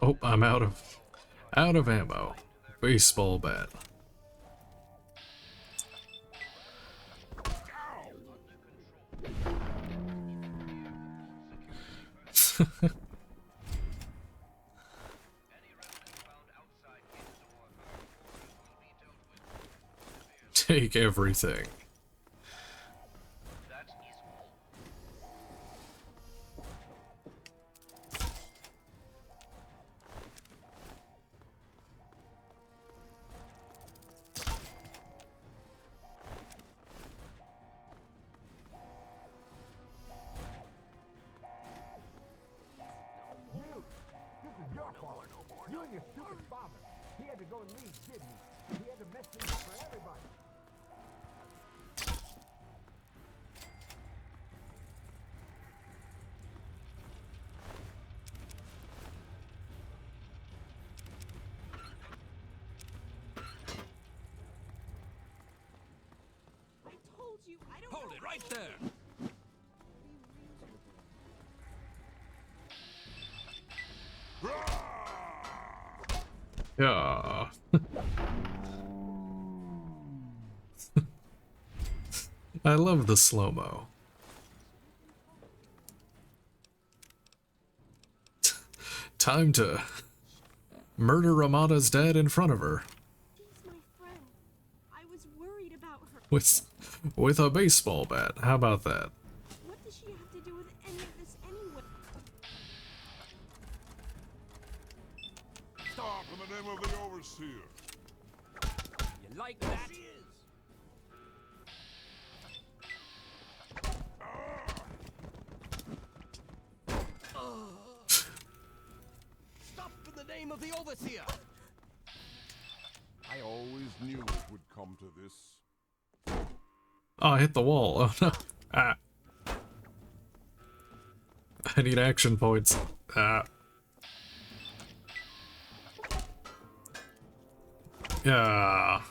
Oh, I'm out of ammo. Baseball bat. Take everything. You and your stupid father. He had to go and leave, didn't he? He had to mess things up for everybody. I told you, I don't Hold know it right there! Yeah. I love the slow-mo. Time to murder Ramada's dad in front of her. She's my friend. I was worried about her. With a baseball bat. How about that? What does she have to do with any of this anyway? Stop in the name of the Overseer. You like that? Stop in the name of the Overseer! I always knew it would come to this. Oh, I hit the wall. Oh no. Ah. I need action points. Ah. Yeah.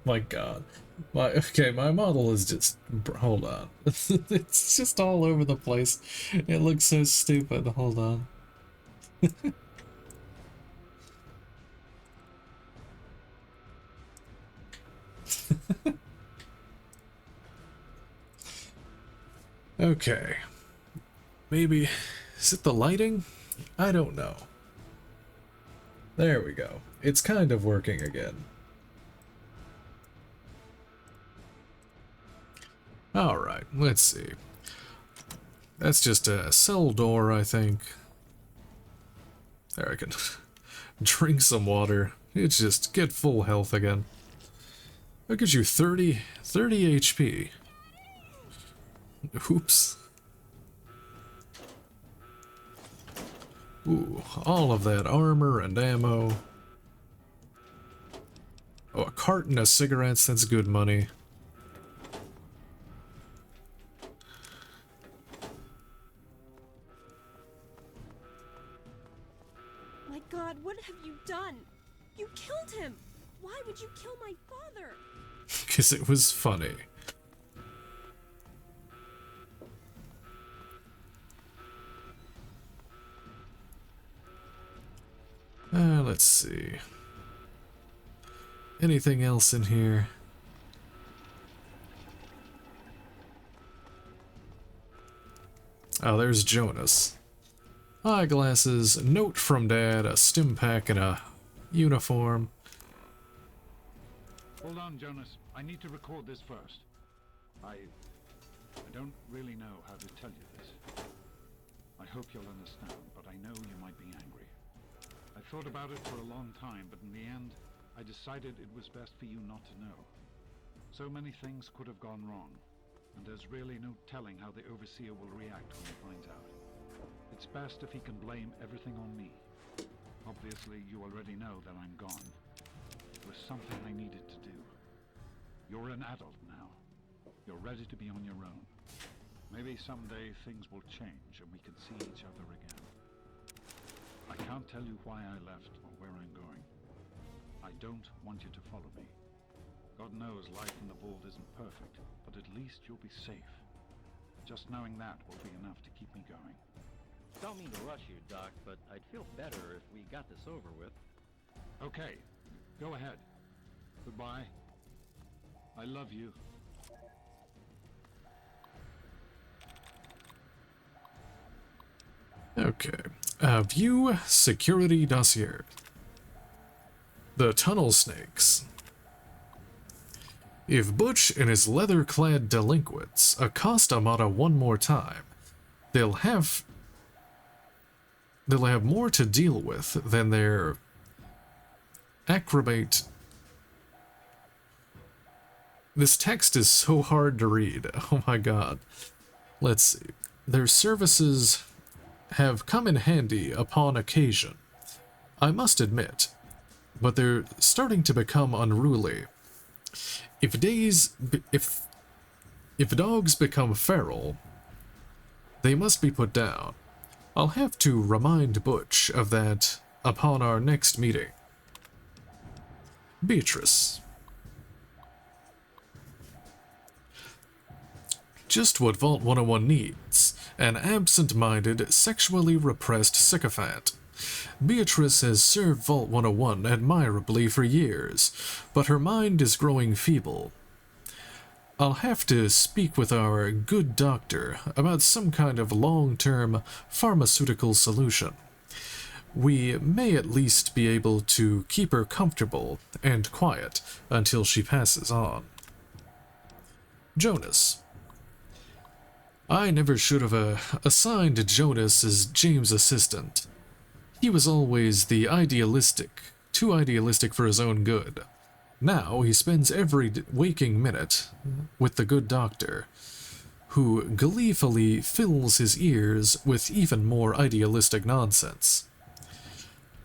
my god. My model is just... Hold on. It's just all over the place. It looks so stupid. Hold on. Okay. Maybe... Is it the lighting? I don't know. There we go. It's kind of working again. Alright, let's see. That's just a cell door, I think. There, I can drink some water. It's just get full health again. That gives you 30 HP. Oops. Ooh, all of that armor and ammo. Oh, a carton of cigarettes, that's good money. My God, what have you done? You killed him! Why would you kill my father? Because it was funny. Let's see. Anything else in here? Oh, there's Jonas. Eyeglasses, note from Dad, a stim pack, and a uniform. Hold on, Jonas. I need to record this first. I don't really know how to tell you this. I hope you'll understand, but I know you might be angry. I thought about it for a long time, but in the end, I decided it was best for you not to know. So many things could have gone wrong, and there's really no telling how the Overseer will react when he finds out. It's best if he can blame everything on me. Obviously, you already know that I'm gone. It was something I needed to do. You're an adult now. You're ready to be on your own. Maybe someday things will change and we can see each other again. I can't tell you why I left or where I'm going. I don't want you to follow me. God knows life in the vault isn't perfect, but at least you'll be safe. Just knowing that will be enough to keep me going. Don't mean to rush you, Doc, but I'd feel better if we got this over with. Okay, go ahead. Goodbye. I love you. Okay. View security dossier. The tunnel snakes. If Butch and his leather-clad delinquents accost Amata one more time, they'll have more to deal with than their acrobate. This text is so hard to read. Oh my god. Let's see. Their services have come in handy upon occasion, I must admit, but they're starting to become unruly. If dogs become feral, they must be put down. I'll have to remind Butch of that upon our next meeting. Beatrice. Just what Vault 101 needs. An absent-minded, sexually repressed sycophant. Beatrice has served Vault 101 admirably for years, but her mind is growing feeble. I'll have to speak with our good doctor about some kind of long-term pharmaceutical solution. We may at least be able to keep her comfortable and quiet until she passes on. Jonas. I never should have assigned Jonas as James' assistant. He was always too idealistic for his own good. Now he spends every waking minute with the good doctor, who gleefully fills his ears with even more idealistic nonsense.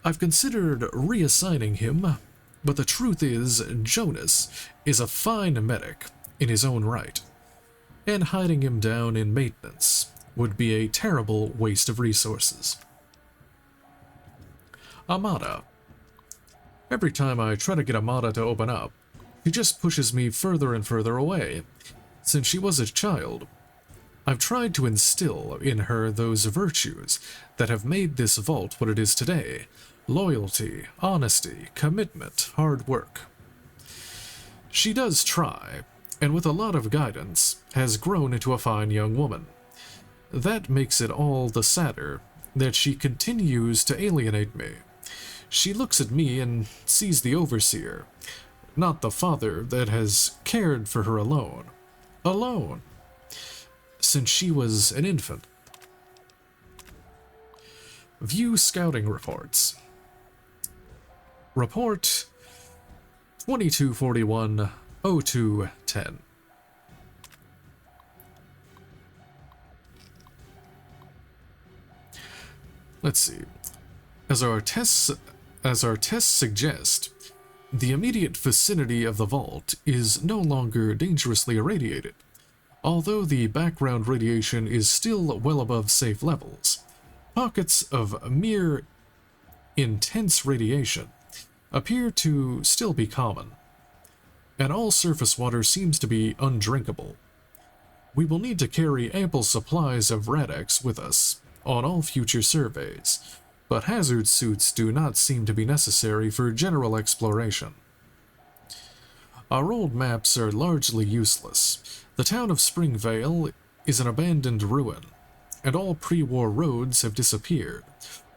I've considered reassigning him, but the truth is Jonas is a fine medic in his own right, and hiding him down in maintenance would be a terrible waste of resources. Amata. Every time I try to get Amata to open up, She just pushes me further and further away. Since she was a child, I've tried to instill in her those virtues that have made this vault what it is today. Loyalty, honesty, commitment, hard work. She does try, and with a lot of guidance, has grown into a fine young woman. That makes it all the sadder that she continues to alienate me. She looks at me and sees the overseer, not the father that has cared for her alone. Alone. Since she was an infant. View scouting reports. Report 2241-0210. Let's see. As our tests suggest, the immediate vicinity of the vault is no longer dangerously irradiated, although the background radiation is still well above safe levels. Pockets of mere intense radiation appear to still be common, and all surface water seems to be undrinkable. We will need to carry ample supplies of Radex with us on all future surveys, but hazard suits do not seem to be necessary for general exploration. Our old maps are largely useless. The town of Springvale is an abandoned ruin, and all pre-war roads have disappeared,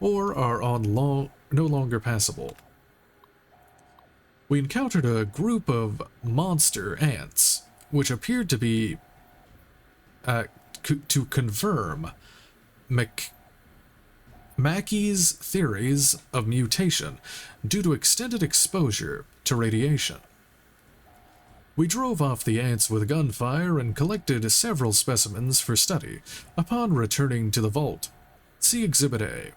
or are no longer passable. We encountered a group of monster ants, which appeared to be to confirm Mackey's theories of mutation due to extended exposure to radiation. We drove off the ants with gunfire and collected several specimens for study upon returning to the vault. See Exhibit A.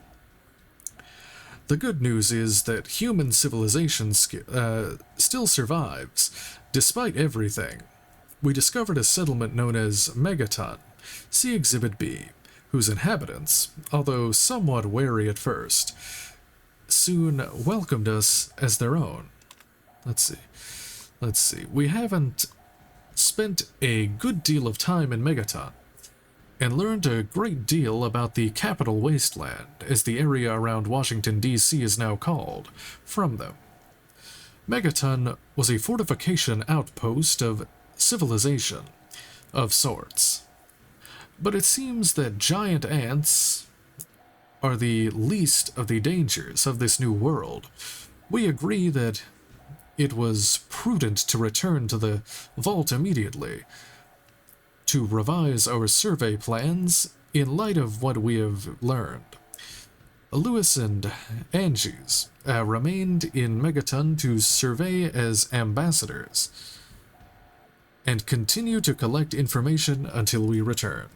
The good news is that human civilization still survives, despite everything. We discovered a settlement known as Megaton. See Exhibit B, whose inhabitants, although somewhat wary at first, soon welcomed us as their own. Let's see. We haven't spent a good deal of time in Megaton, and learned a great deal about the Capital Wasteland, as the area around Washington, D.C. is now called, from them. Megaton was a fortification outpost of civilization, of sorts. But it seems that giant ants are the least of the dangers of this new world. We agree that it was prudent to return to the vault immediately, to revise our survey plans in light of what we have learned. Lewis and Angie's remained in Megaton to survey as ambassadors, and continue to collect information until we return.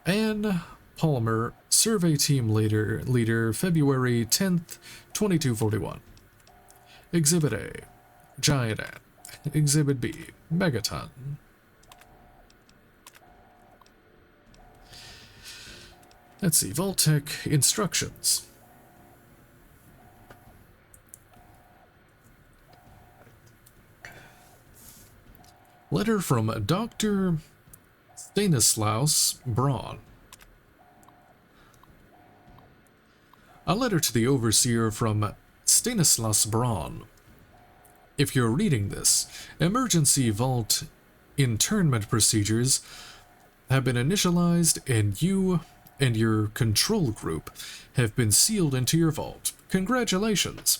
Anne Palmer, Survey Team Leader, February 10th, 2241. Exhibit A, Giant Ant. Exhibit B, Megaton. Let's see, Vault-Tec instructions. Letter from Dr. Stanislaus Braun. A letter to the Overseer from Stanislaus Braun. If you're reading this, emergency vault internment procedures have been initialized, and you and your control group have been sealed into your vault. Congratulations!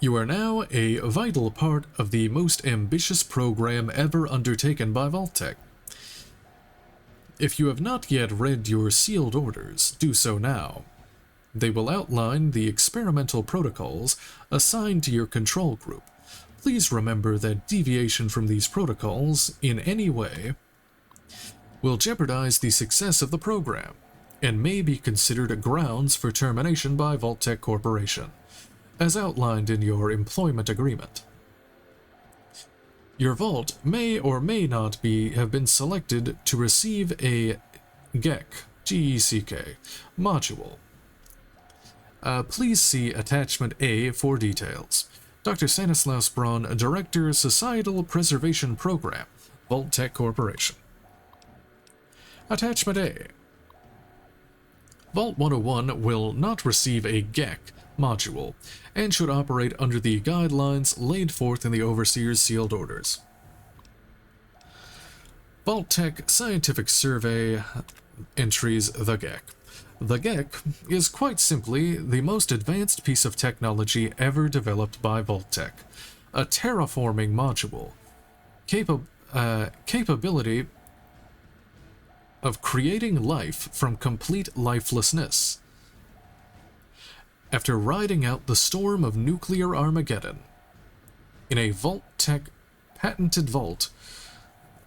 You are now a vital part of the most ambitious program ever undertaken by Vault-Tec. If you have not yet read your sealed orders, do so now. They will outline the experimental protocols assigned to your control group. Please remember that deviation from these protocols in any way will jeopardize the success of the program and may be considered grounds for termination by Vault-Tec Corporation, as outlined in your employment agreement. Your vault may or may not have been selected to receive a GECK module. Please see Attachment A for details. Dr. Stanislaus Braun, Director, Societal Preservation Program, Vault-Tec Corporation. Attachment A. Vault 101 will not receive a GEC module and should operate under the guidelines laid forth in the Overseer's sealed orders. Vault-Tec Scientific Survey entries the GEC. The GEC is quite simply the most advanced piece of technology ever developed by Vault-Tec, a terraforming module, capability of creating life from complete lifelessness. After riding out the storm of nuclear Armageddon, in a Vault-Tec patented vault,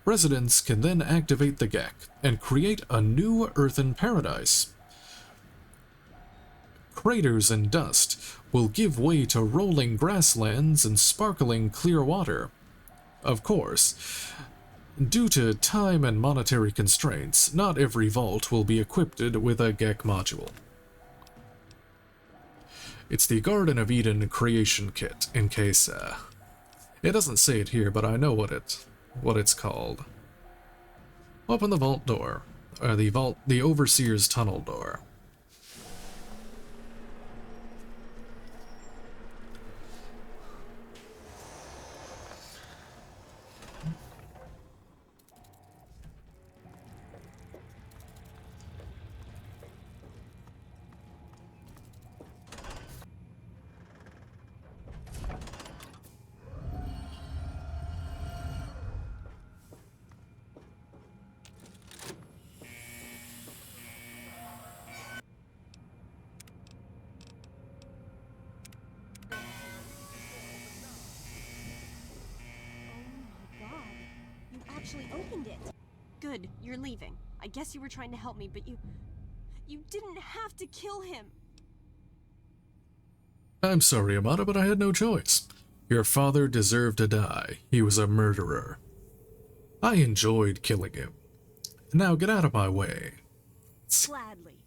residents can then activate the GEC and create a new earthen paradise. Craters and dust will give way to rolling grasslands and sparkling clear water. Of course, due to time and monetary constraints, not every vault will be equipped with a GEC module. It's the Garden of Eden creation kit, in case, it doesn't say it here, but I know what it's called. Open the vault door, or the Overseer's tunnel door. Actually opened it. Good, you're leaving. I guess you were trying to help me, but you didn't have to kill him. I'm sorry, Amada, but I had no choice. Your father deserved to die. He was a murderer. I enjoyed killing him. Now get out of my way. Gladly.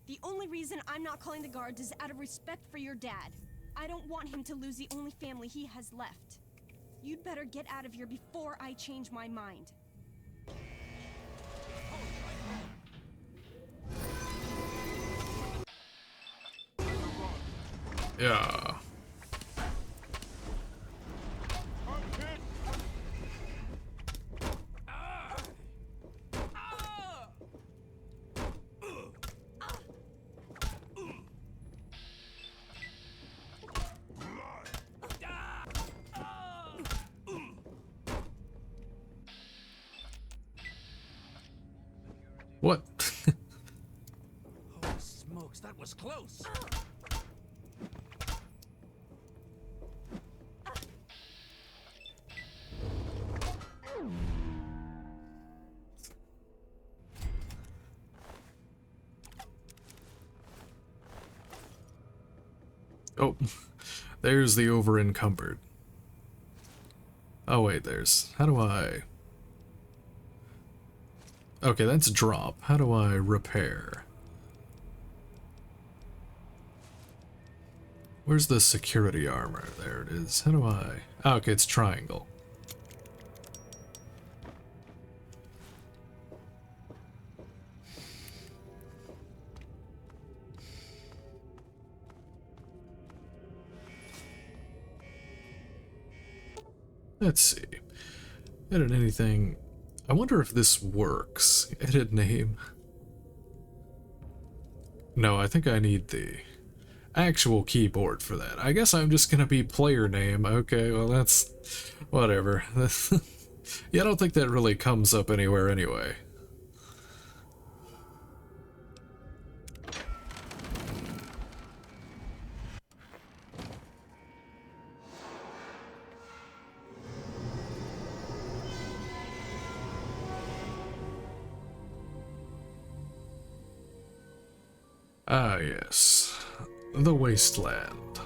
The only reason I'm not calling the guards is out of respect for your dad. I don't want him to lose the only family he has left. You'd better get out of here before I change my mind. Yeah. What? Holy smokes, that was close. Oh, there's the over-encumbered. Oh wait, how do I... Okay, that's drop. How do I repair? Where's the security armor? There it is. How do I... Oh, okay, it's triangle. Let's see. Edit anything. I wonder if this works. Edit name. No, I think I need the actual keyboard for that. I guess I'm just gonna be player name. Okay, well that's... whatever. Yeah, I don't think that really comes up anywhere anyway. Ah, yes. The wasteland.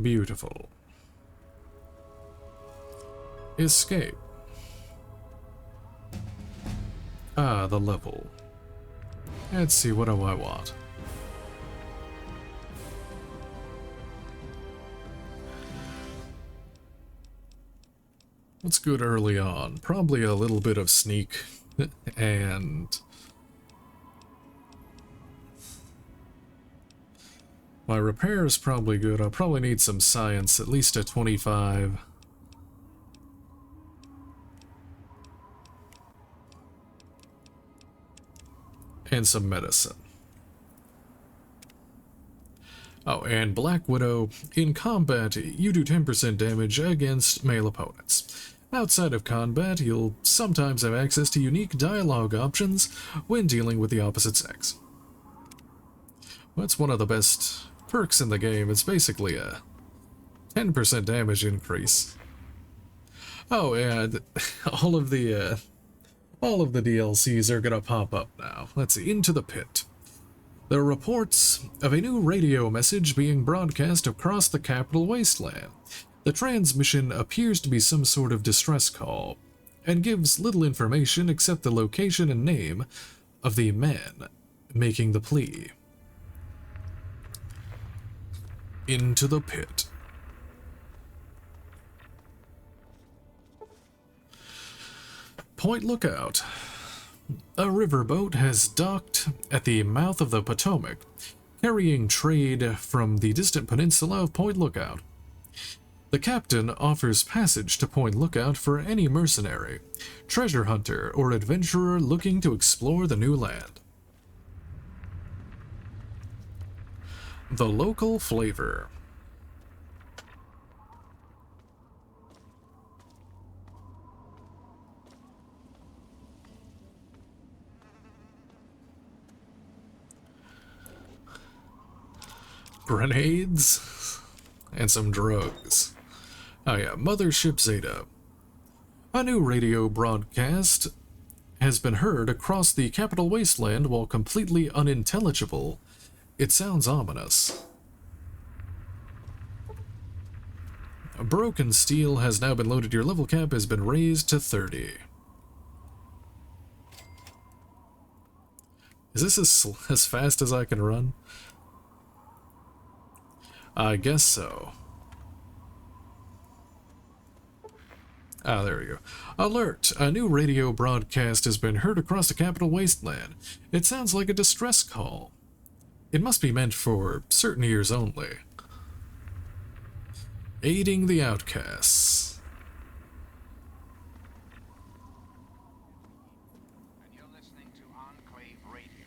Beautiful. Escape. Ah, the level. Let's see, what do I want? What's good early on? Probably a little bit of sneak and my repair is probably good. I'll probably need some science, at least a 25. And some medicine. Oh, and Black Widow. In combat, you do 10% damage against male opponents. Outside of combat, you'll sometimes have access to unique dialogue options when dealing with the opposite sex. Well, that's one of the best perks in the game. It's basically a 10% damage increase. Oh, and all of the DLCs are gonna pop up now. Let's see, Into the Pit. There are reports of a new radio message being broadcast across the capital wasteland. The transmission appears to be some sort of distress call, and gives little information except the location and name of the man making the plea. Into the Pit. Point Lookout. A riverboat has docked at the mouth of the Potomac, carrying trade from the distant peninsula of Point Lookout. The captain offers passage to Point Lookout for any mercenary, treasure hunter, or adventurer looking to explore the new land. The local flavor. Grenades and some drugs. Oh yeah, Mothership Zeta. A new radio broadcast has been heard across the capital wasteland. While completely unintelligible, it sounds ominous. A broken steel has now been loaded. Your level cap has been raised to 30. Is this as fast as I can run? I guess so. Ah, there we go. Alert! A new radio broadcast has been heard across the capital wasteland. It sounds like a distress call. It must be meant for certain ears only. Aiding the outcasts. And you're listening to Enclave Radio.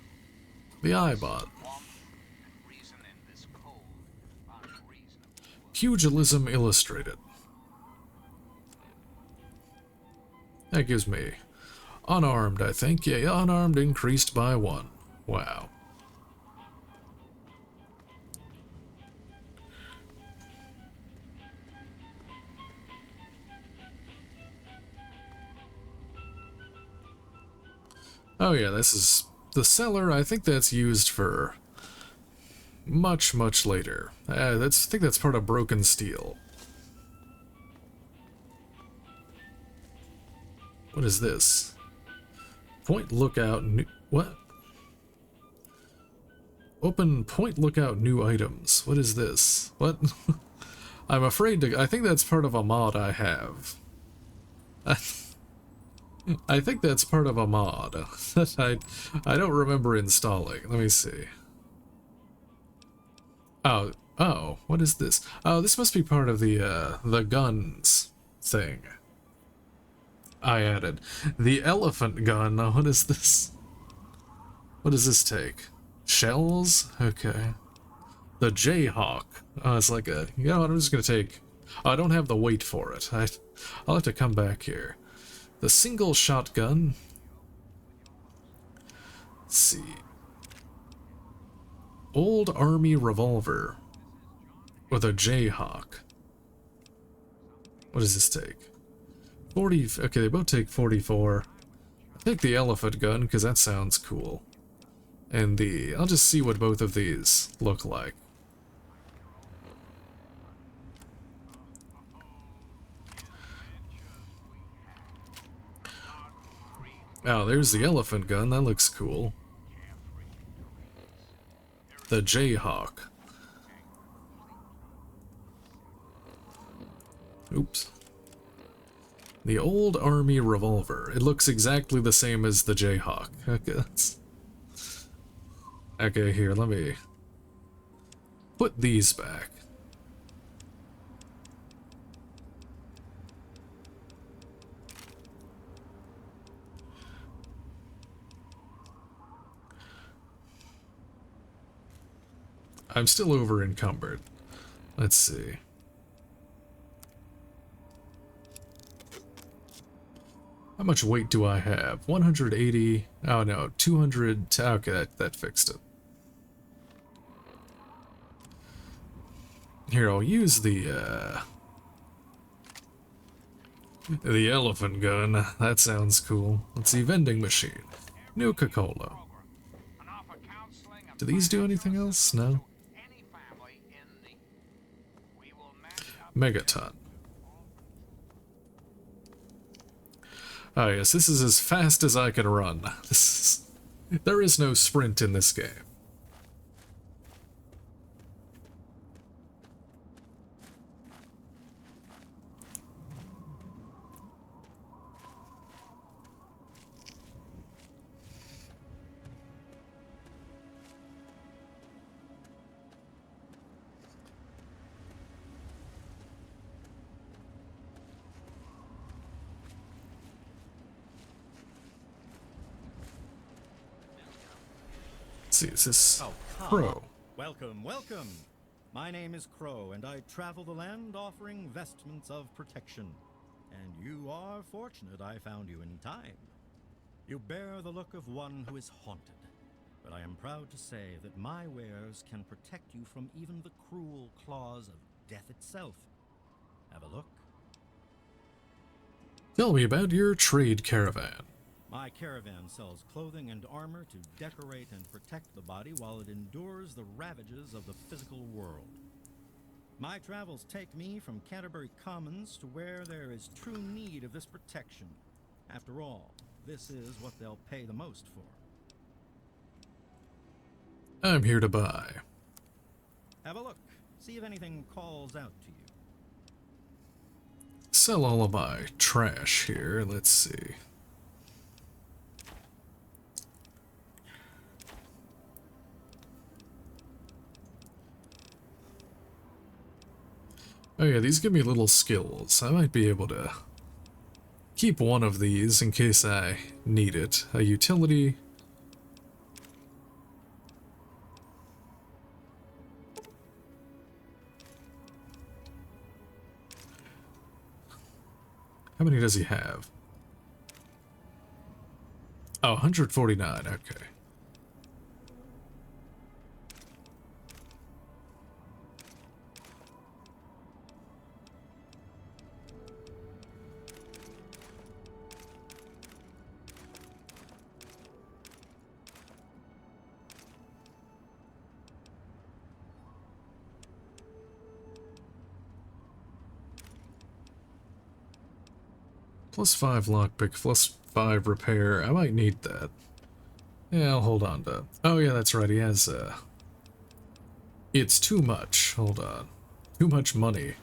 The iBot. Pugilism Illustrated. That gives me unarmed, I think. Yeah, unarmed increased by 1. Wow. Oh yeah, this is the cellar. I think that's used for much later. I think that's part of Broken Steel. What is this? Point Lookout new... What? Open Point Lookout new items. What is this? What? I'm afraid to... I think that's part of a mod I have. I think that's part of a mod that I don't remember installing. Let me see. Oh, what is this? Oh, this must be part of the guns thing. I added. The elephant gun. What is this? What does this take? Shells? Okay. The Jayhawk. Oh, it's like a... You know what, I'm just gonna take... Oh, I don't have the weight for it. I'll have to come back here. The single shotgun. Let's see. Old Army revolver with a Jayhawk. What does this take? 40. Okay, they both take 44. I'll take the elephant gun because that sounds cool. And I'll just see what both of these look like. Oh, there's the elephant gun. That looks cool. The Jayhawk. Oops. The old army revolver. It looks exactly the same as the Jayhawk. Okay, here, let me put these back. I'm still over encumbered. Let's see. How much weight do I have? 180. Oh no, 200. Okay, that fixed it. Here, I'll use the elephant gun. That sounds cool. Let's see, vending machine. Nuka-Cola. Do these do anything else? No. Megaton. Oh yes, this is as fast as I can run. There is no sprint in this game. See, is this Crow? Welcome, welcome. My name is Crow, and I travel the land offering vestments of protection. And you are fortunate I found you in time. You bear the look of one who is haunted, but I am proud to say that my wares can protect you from even the cruel claws of death itself. Have a look. Tell me about your trade caravan. My caravan sells clothing and armor to decorate and protect the body while it endures the ravages of the physical world. My travels take me from Canterbury Commons to where there is true need of this protection. After all, this is what they'll pay the most for. I'm here to buy. Have a look. See if anything calls out to you. Sell all of my trash here. Let's see. Oh yeah, these give me little skills. I might be able to keep one of these in case I need it. A utility. How many does he have? Oh, 149, okay. +5 lockpick, +5 repair. I might need that. Yeah, I'll hold on to. Oh yeah, that's right. He has it's too much. Hold on. Too much money.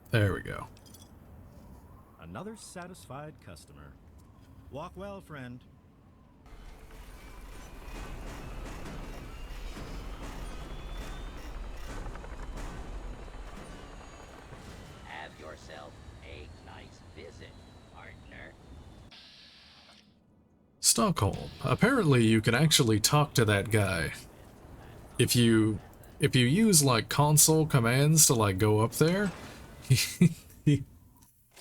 There we go. Another satisfied customer. Walk well, friend. Have yourself a nice visit, partner. Stockholm. Apparently you can actually talk to that guy. If you use like console commands to like go up there,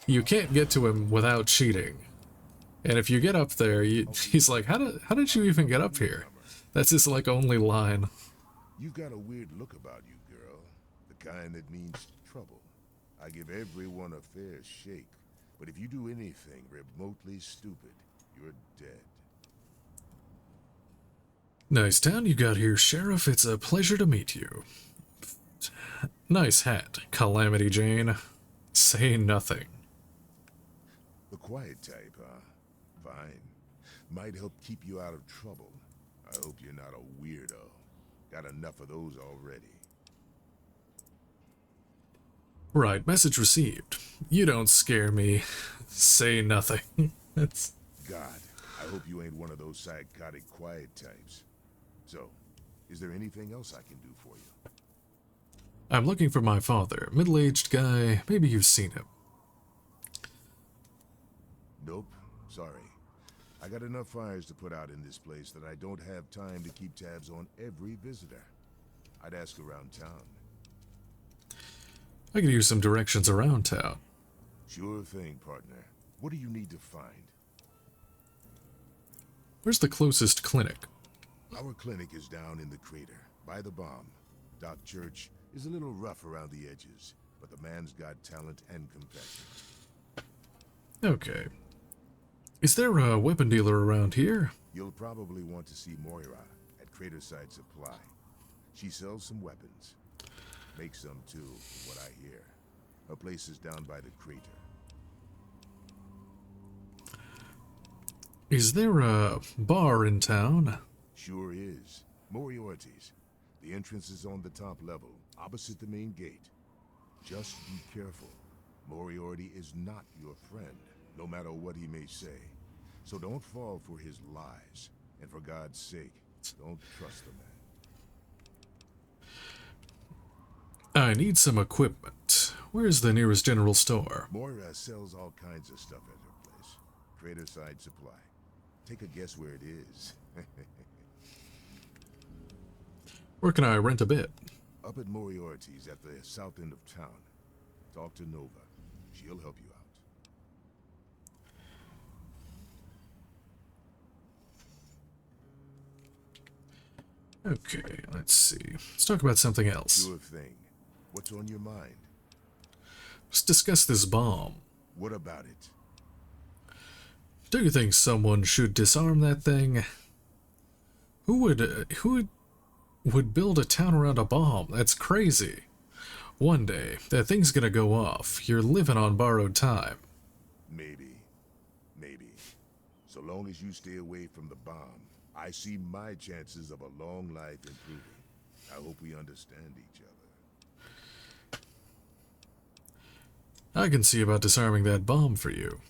you can't get to him without cheating. And if you get up there, he's like, how did you even get up here? That's his like only line. You got a weird look about you, girl. The kind that means trouble. I give everyone a fair shake, but if you do anything remotely stupid, you're dead. Nice town you got here, Sheriff. It's a pleasure to meet you. Nice hat, Calamity Jane. Say nothing. The quiet type, huh? Fine. Might help keep you out of trouble. I hope you're not a weirdo. Got enough of those already. Right, message received. You don't scare me. Say nothing. That's... God, I hope you ain't one of those psychotic quiet types. So, is there anything else I can do for you? I'm looking for my father. Middle-aged guy. Maybe you've seen him. Nope. Sorry. I got enough fires to put out in this place that I don't have time to keep tabs on every visitor. I'd ask around town. I could use some directions around town. Sure thing, partner. What do you need to find? Where's the closest clinic? Our clinic is down in the crater, by the bomb. Doc Church is a little rough around the edges, but the man's got talent and compassion. Okay. Is there a weapon dealer around here? You'll probably want to see Moira at Craterside Supply. She sells some weapons. Makes some too, from what I hear. Her place is down by the crater. Is there a bar in town? Sure is. Moriarty's. The entrance is on the top level, opposite the main gate. Just be careful. Moriarty is not your friend, no matter what he may say. So don't fall for his lies. And for God's sake, don't trust the man. I need some equipment. Where's the nearest general store? Moira sells all kinds of stuff at her place. Craterside Supply. Take a guess where it is. Where can I rent a bit? Up at Moriarty's at the south end of town. Talk to Nova. She'll help you out. Okay, let's see. Let's talk about something else. Sure thing. What's on your mind? Let's discuss this bomb. What about it? Do you think someone should disarm that thing? Who would build a town around a bomb? That's crazy. One day, that thing's gonna go off. You're living on borrowed time. Maybe. Maybe. So long as you stay away from the bomb, I see my chances of a long life improving. I hope we understand each other. I can see about disarming that bomb for you.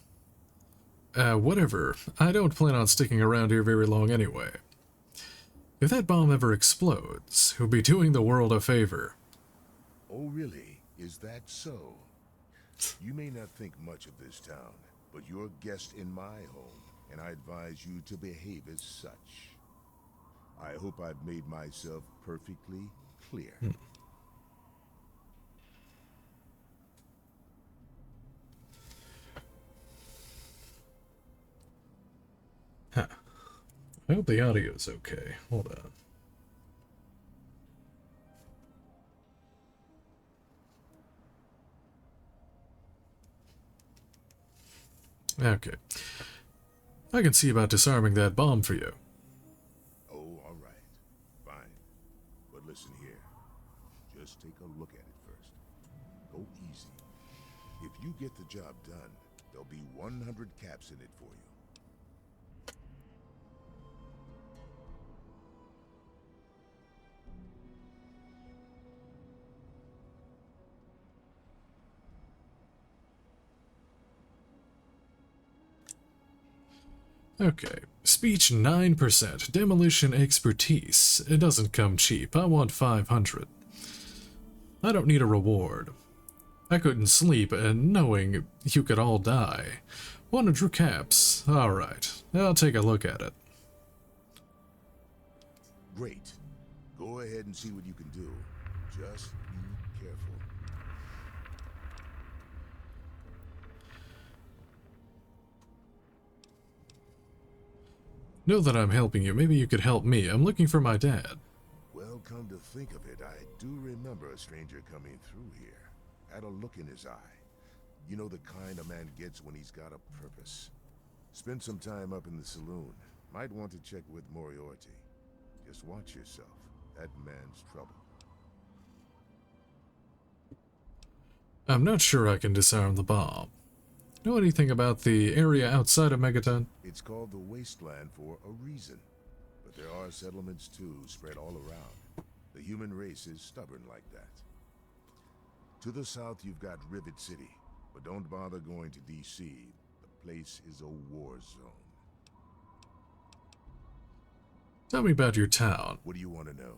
Whatever. I don't plan on sticking around here very long anyway. If that bomb ever explodes, you'll be doing the world a favor. Oh, really? Is that so? You may not think much of this town, but you're a guest in my home, and I advise you to behave as such. I hope I've made myself perfectly clear. Huh. I hope the audio's okay. Hold on. Okay. I can see about disarming that bomb for you. Oh, all right. Fine. But listen here. Just take a look at it first. Go easy. If you get the job done, there'll be 100 caps in it for you. Okay. Speech 9%. Demolition expertise. It doesn't come cheap. I want 500. I don't need a reward. I couldn't sleep knowing you could all die. 100 caps. Alright. I'll take a look at it. Great. Go ahead and see what you can do. Just be careful. Know that I'm helping you. Maybe you could help me. I'm looking for my dad. Well, come to think of it, I do remember a stranger coming through here. Had a look in his eye. You know the kind a man gets when he's got a purpose. Spend some time up in the saloon. Might want to check with Moriarty. Just watch yourself. That man's trouble. I'm not sure I can disarm the bomb. Know anything about the area outside of Megaton? It's called the Wasteland for a reason. But there are settlements too, spread all around. The human race is stubborn like that. To the south, you've got Rivet City, but don't bother going to D.C. The place is a war zone. Tell me about your town. What do you want to know?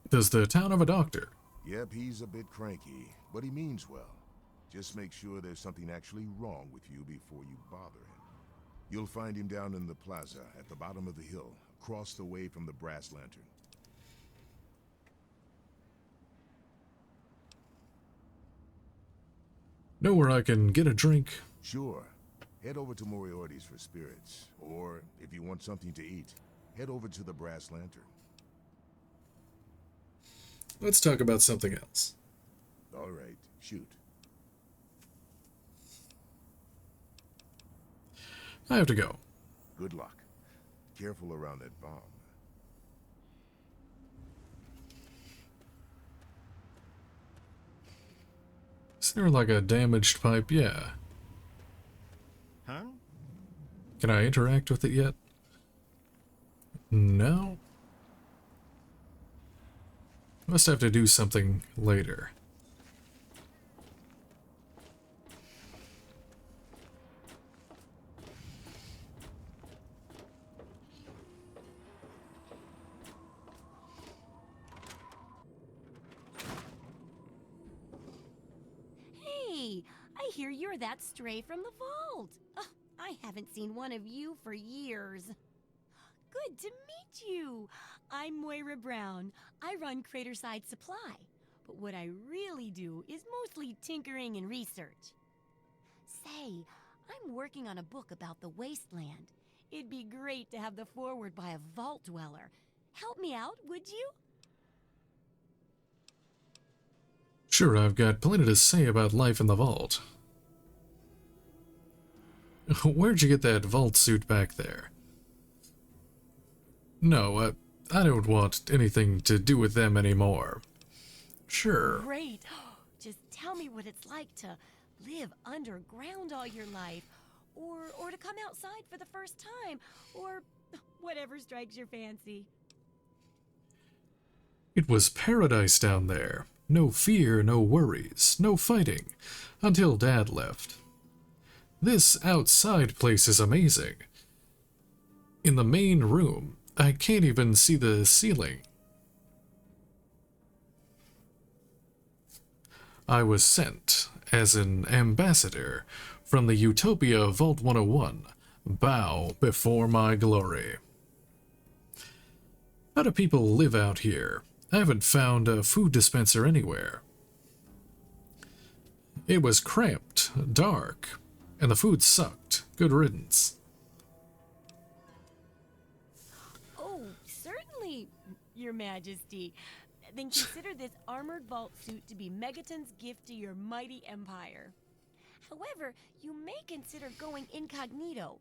Does the town have a doctor? Yep, he's a bit cranky, but he means well. Just make sure there's something actually wrong with you before you bother him. You'll find him down in the plaza at the bottom of the hill, across the way from the brass lantern. Know where I can get a drink? Sure. Head over to Moriarty's for spirits. Or, if you want something to eat, head over to the brass lantern. Let's talk about something else. All right, shoot. I have to go. Good luck. Careful around that bomb. Is there like a damaged pipe? Yeah. Huh? Can I interact with it yet? No. Must have to do something later. Hey, I hear you're that stray from the vault. I haven't seen one of you for years. Good to meet you. I'm Moira Brown. I run Craterside Supply. But what I really do is mostly tinkering and research. Say, I'm working on a book about the wasteland. It'd be great to have the foreword by a vault dweller. Help me out, would you? Sure, I've got plenty to say about life in the vault. Where'd you get that vault suit back there? No, I don't want anything to do with them anymore. Sure. Great. Just tell me what it's like to live underground all your life, or to come outside for the first time, or whatever strikes your fancy. It was paradise down there. No fear, no worries, no fighting, until Dad left. This outside place is amazing. In the main room, I can't even see the ceiling. I was sent as an ambassador from the Utopia Vault 101. Bow before my glory. How do people live out here? I haven't found a food dispenser anywhere. It was cramped, dark, and the food sucked. Good riddance. Oh, certainly, Your Majesty. Then consider this armored vault suit to be Megaton's gift to your mighty empire. However, you may consider going incognito.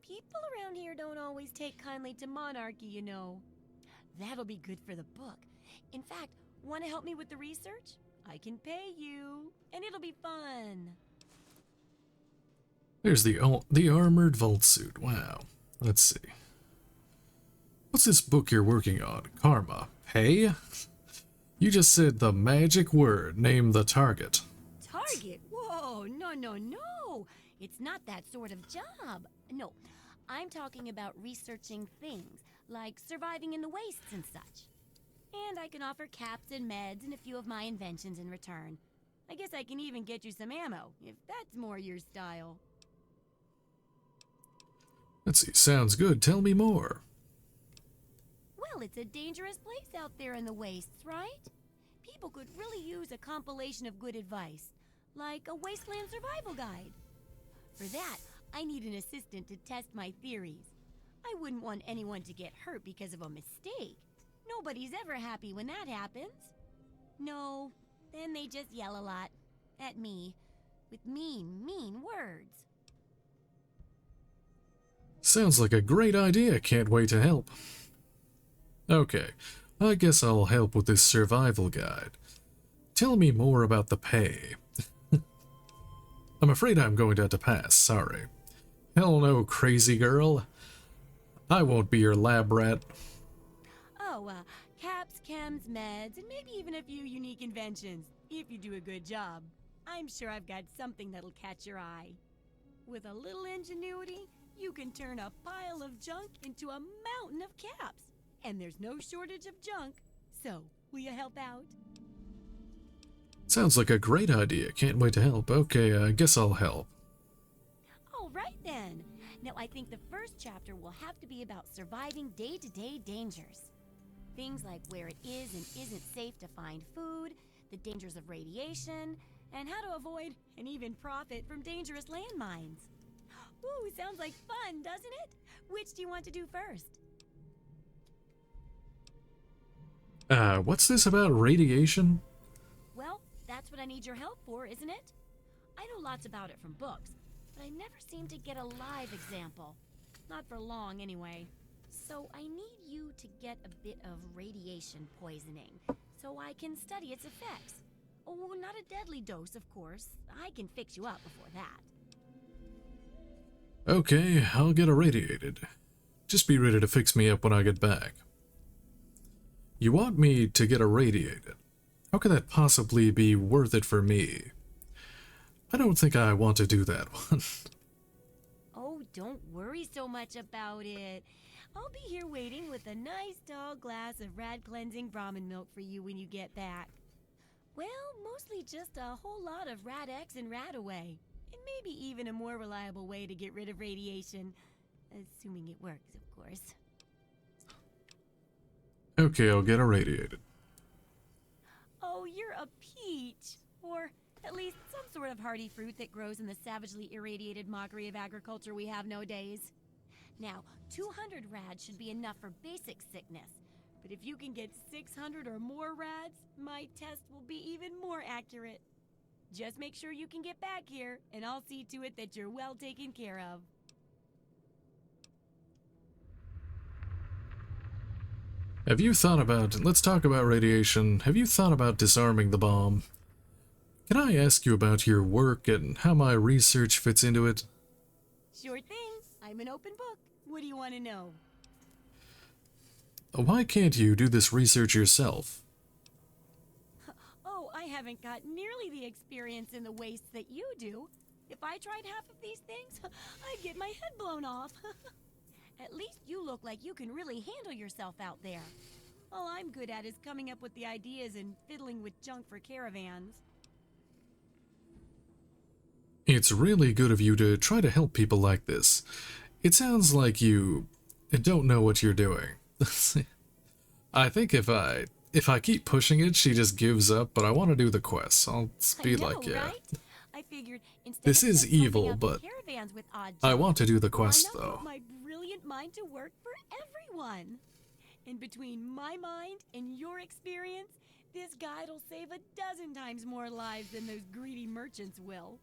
People around here don't always take kindly to monarchy, you know. That'll be good for the book. In fact, want to help me with the research? I can pay you, and it'll be fun. There's the armored vault suit. Wow. Let's see. What's this book you're working on? Karma. Pay? You just said the magic word. Name the target. Target? Whoa, no. It's not that sort of job. No, I'm talking about researching things, like surviving in the wastes and such. And I can offer caps and meds and a few of my inventions in return. I guess I can even get you some ammo, if that's more your style. Let's see. Sounds good. Tell me more. Well, it's a dangerous place out there in the wastes, right? People could really use a compilation of good advice, like a wasteland survival guide. For that, I need an assistant to test my theories. I wouldn't want anyone to get hurt because of a mistake. Nobody's ever happy when that happens. No, then they just yell a lot. At me. With mean words. Sounds like a great idea. Can't wait to help. Okay, I guess I'll help with this survival guide. Tell me more about the pay. I'm afraid I'm going to have to pass, sorry. Hell no, crazy girl. I won't be your lab rat. Oh, Labs, chems, meds, and maybe even a few unique inventions, if you do a good job. I'm sure I've got something that'll catch your eye. With a little ingenuity, you can turn a pile of junk into a mountain of caps. And there's no shortage of junk. So, will you help out? Sounds like a great idea. Can't wait to help. Okay, I guess I'll help. All right then. Now I think the first chapter will have to be about surviving day-to-day dangers. Things like where it is and isn't safe to find food, the dangers of radiation, and how to avoid and even profit from dangerous landmines. Ooh, sounds like fun, doesn't it? Which do you want to do first? What's this about radiation? Well, that's what I need your help for, isn't it? I know lots about it from books, but I never seem to get a live example. Not for long, anyway. So I need you to get a bit of radiation poisoning, so I can study its effects. Oh, not a deadly dose, of course. I can fix you up before that. Okay, I'll get irradiated. Just be ready to fix me up when I get back. You want me to get irradiated? How could that possibly be worth it for me? I don't think I want to do that one. Oh, don't worry so much about it. I'll be here waiting with a nice tall glass of rad-cleansing Brahmin milk for you when you get back. Well, mostly just a whole lot of Rad-X and Rad-Away. And maybe even a more reliable way to get rid of radiation. Assuming it works, of course. Okay, I'll get irradiated. Oh, you're a peach. Or at least some sort of hardy fruit that grows in the savagely irradiated mockery of agriculture we have nowadays. Now, 200 rads should be enough for basic sickness. But if you can get 600 or more rads, my test will be even more accurate. Just make sure you can get back here, and I'll see to it that you're well taken care of. Have you thought about... Let's talk about radiation. Have you thought about disarming the bomb? Can I ask you about your work and how my research fits into it? Sure thing. I'm an open book. What do you want to know? Why can't you do this research yourself? Oh, I haven't got nearly the experience in the wastes that you do. If I tried half of these things, I'd get my head blown off. At least you look like you can really handle yourself out there. All I'm good at is coming up with the ideas and fiddling with junk for caravans. It's really good of you to try to help people like this. It sounds like you don't know what you're doing. I think if I keep pushing it, she just gives up, but I want to do the quests. I'll be like, yeah. Right? I figured instead This of is just pumping evil, out but caravans with odd I junk, want to do the why quest, not though. put my brilliant mind to work for everyone? And between my mind and your experience, this guide'll save 12 times more lives than those greedy merchants will.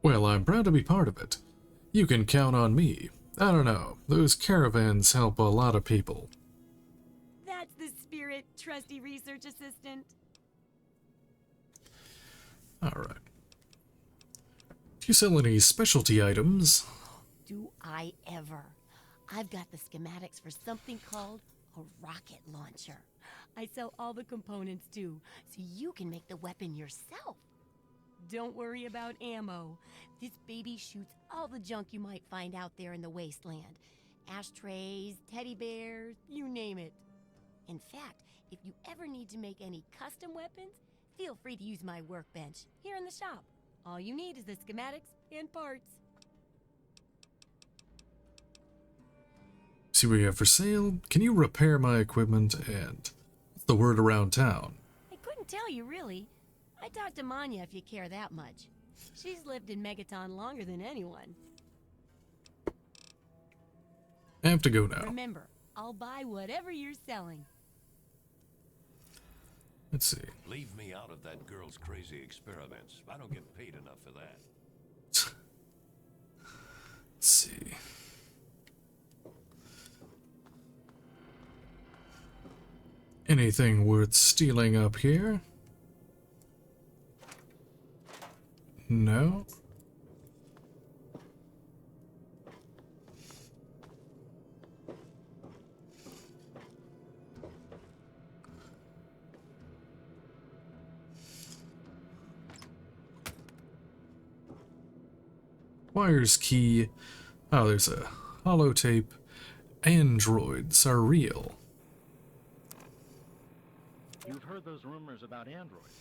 Well, I'm proud to be part of it. You can count on me. I don't know, those caravans help a lot of people. That's the spirit, trusty research assistant. Alright. Do you sell any specialty items? Do I ever? I've got the schematics for something called a rocket launcher. I sell all the components too, so you can make the weapon yourself. Don't worry about ammo. This baby shoots all the junk you might find out there in the wasteland. Ashtrays, teddy bears, you name it. In fact, if you ever need to make any custom weapons, feel free to use my workbench here in the shop. All you need is the schematics and parts. See what you have for sale? Can you repair my equipment? And what's the word around town? I couldn't tell you, really. I talked to Manya if you care that much. She's lived in Megaton longer than anyone. I have to go now. Remember, I'll buy whatever you're selling. Let's see. Leave me out of that girl's crazy experiments. I don't get paid enough for that. Let's see. Anything worth stealing up here? No? Requires key. Oh, there's a holotape. Androids are real. You've heard those rumors about androids.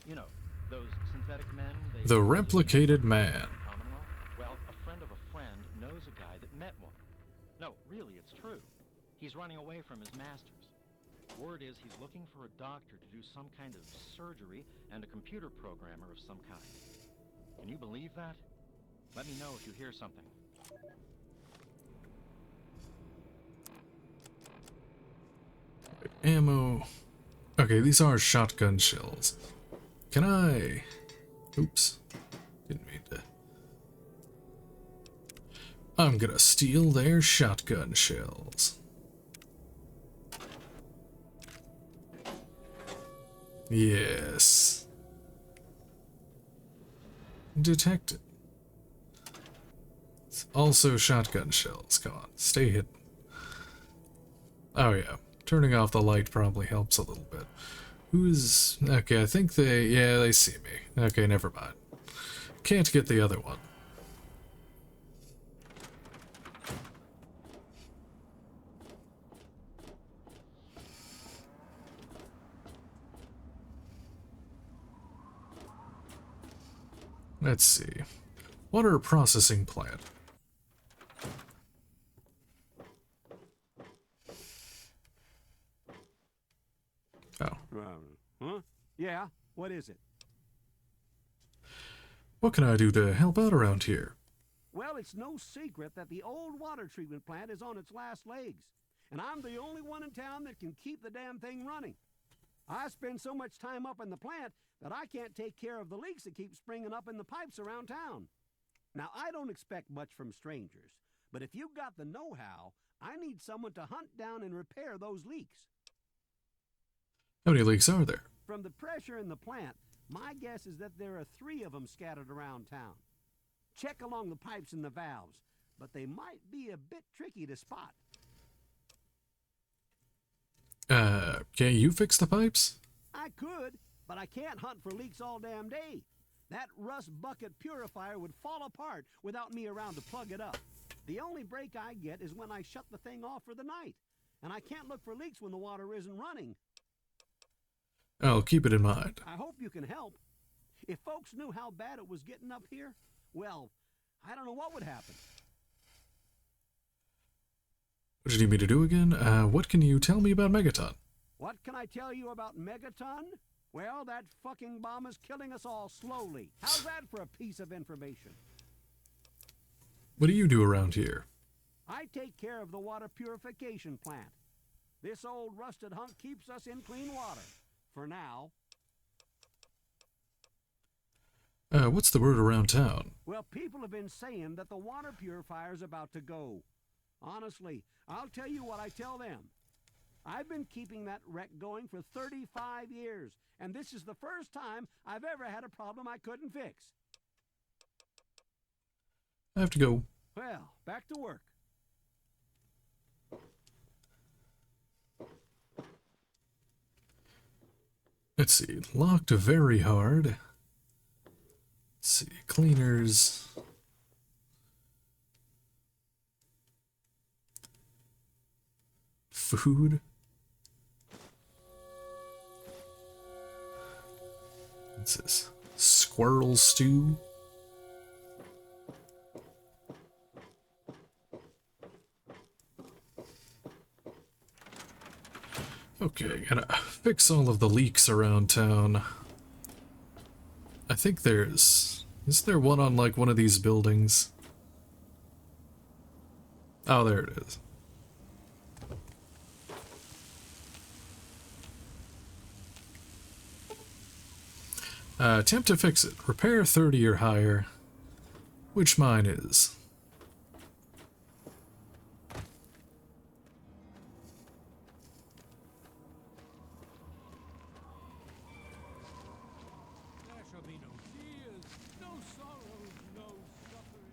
You know, those synthetic men. The replicated man. Commonwealth? Well, a friend of a friend knows a guy that met one. No, really, it's true. He's running away from his masters. Word is he's looking for a doctor to do some kind of surgery and a computer programmer of some kind. Can you believe that? Let me know if you hear something. Ammo. Okay, these are shotgun shells. Can I... Oops. Didn't mean to... I'm gonna steal their shotgun shells. Yes. Detected. It's also shotgun shells. Come on, stay hidden. Oh yeah, turning off the light probably helps a little bit. Who's... Okay, I think they... Yeah, they see me. Okay, never mind. Can't get the other one. Let's see. Water processing plant. Oh. Huh? Yeah, what is it? What can I do to help out around here? Well, it's no secret that the old water treatment plant is on its last legs, and I'm the only one in town that can keep the damn thing running. I spend so much time up in the plant that I can't take care of the leaks that keep springing up in the pipes around town. Now, I don't expect much from strangers, but if you've got the know-how, I need someone to hunt down and repair those leaks. How many leaks are there? From the pressure in the plant, my guess is that there are 3 of them scattered around town. Check along the pipes and the valves, but they might be a bit tricky to spot. Can you fix the pipes? I could, but I can't hunt for leaks all damn day. That rust bucket purifier would fall apart without me around to plug it up. The only break I get is when I shut the thing off for the night, and I can't look for leaks when the water isn't running. I'll keep it in mind. I hope you can help. If folks knew how bad it was getting up here, well, I don't know what would happen. What do you need me to do again? What can you tell me about Megaton? What can I tell you about Megaton? Well, that fucking bomb is killing us all slowly. How's that for a piece of information? What do you do around here? I take care of the water purification plant. This old rusted hunk keeps us in clean water. For now. What's the word around town? Well, people have been saying that the water purifier's about to go. Honestly, I'll tell you what I tell them. I've been keeping that wreck going for 35 years, and this is the first time I've ever had a problem I couldn't fix. I have to go. Well, back to work. Let's see. Locked very hard. Let's see. Cleaners. Food. What's this? Squirrel stew. Okay, gotta fix all of the leaks around town. I think there's... Is there one on, like, one of these buildings? Oh, there it is. Attempt to fix it. Repair 30 or higher. Which mine is. There shall be no tears, no sorrow, no suffering.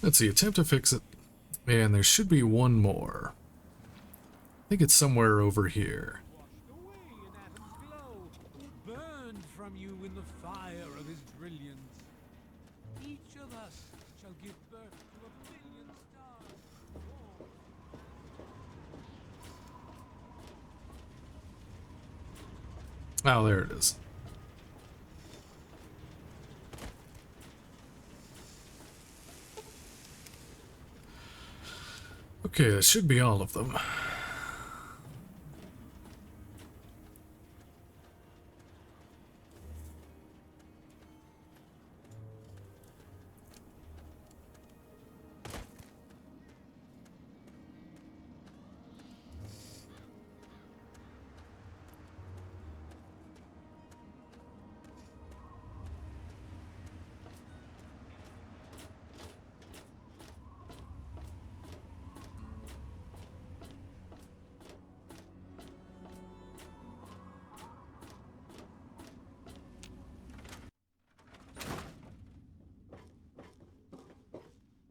Let's see. Attempt to fix it. Man, there should be one more. I think it's somewhere over here. Oh, there it is. Okay, that should be all of them.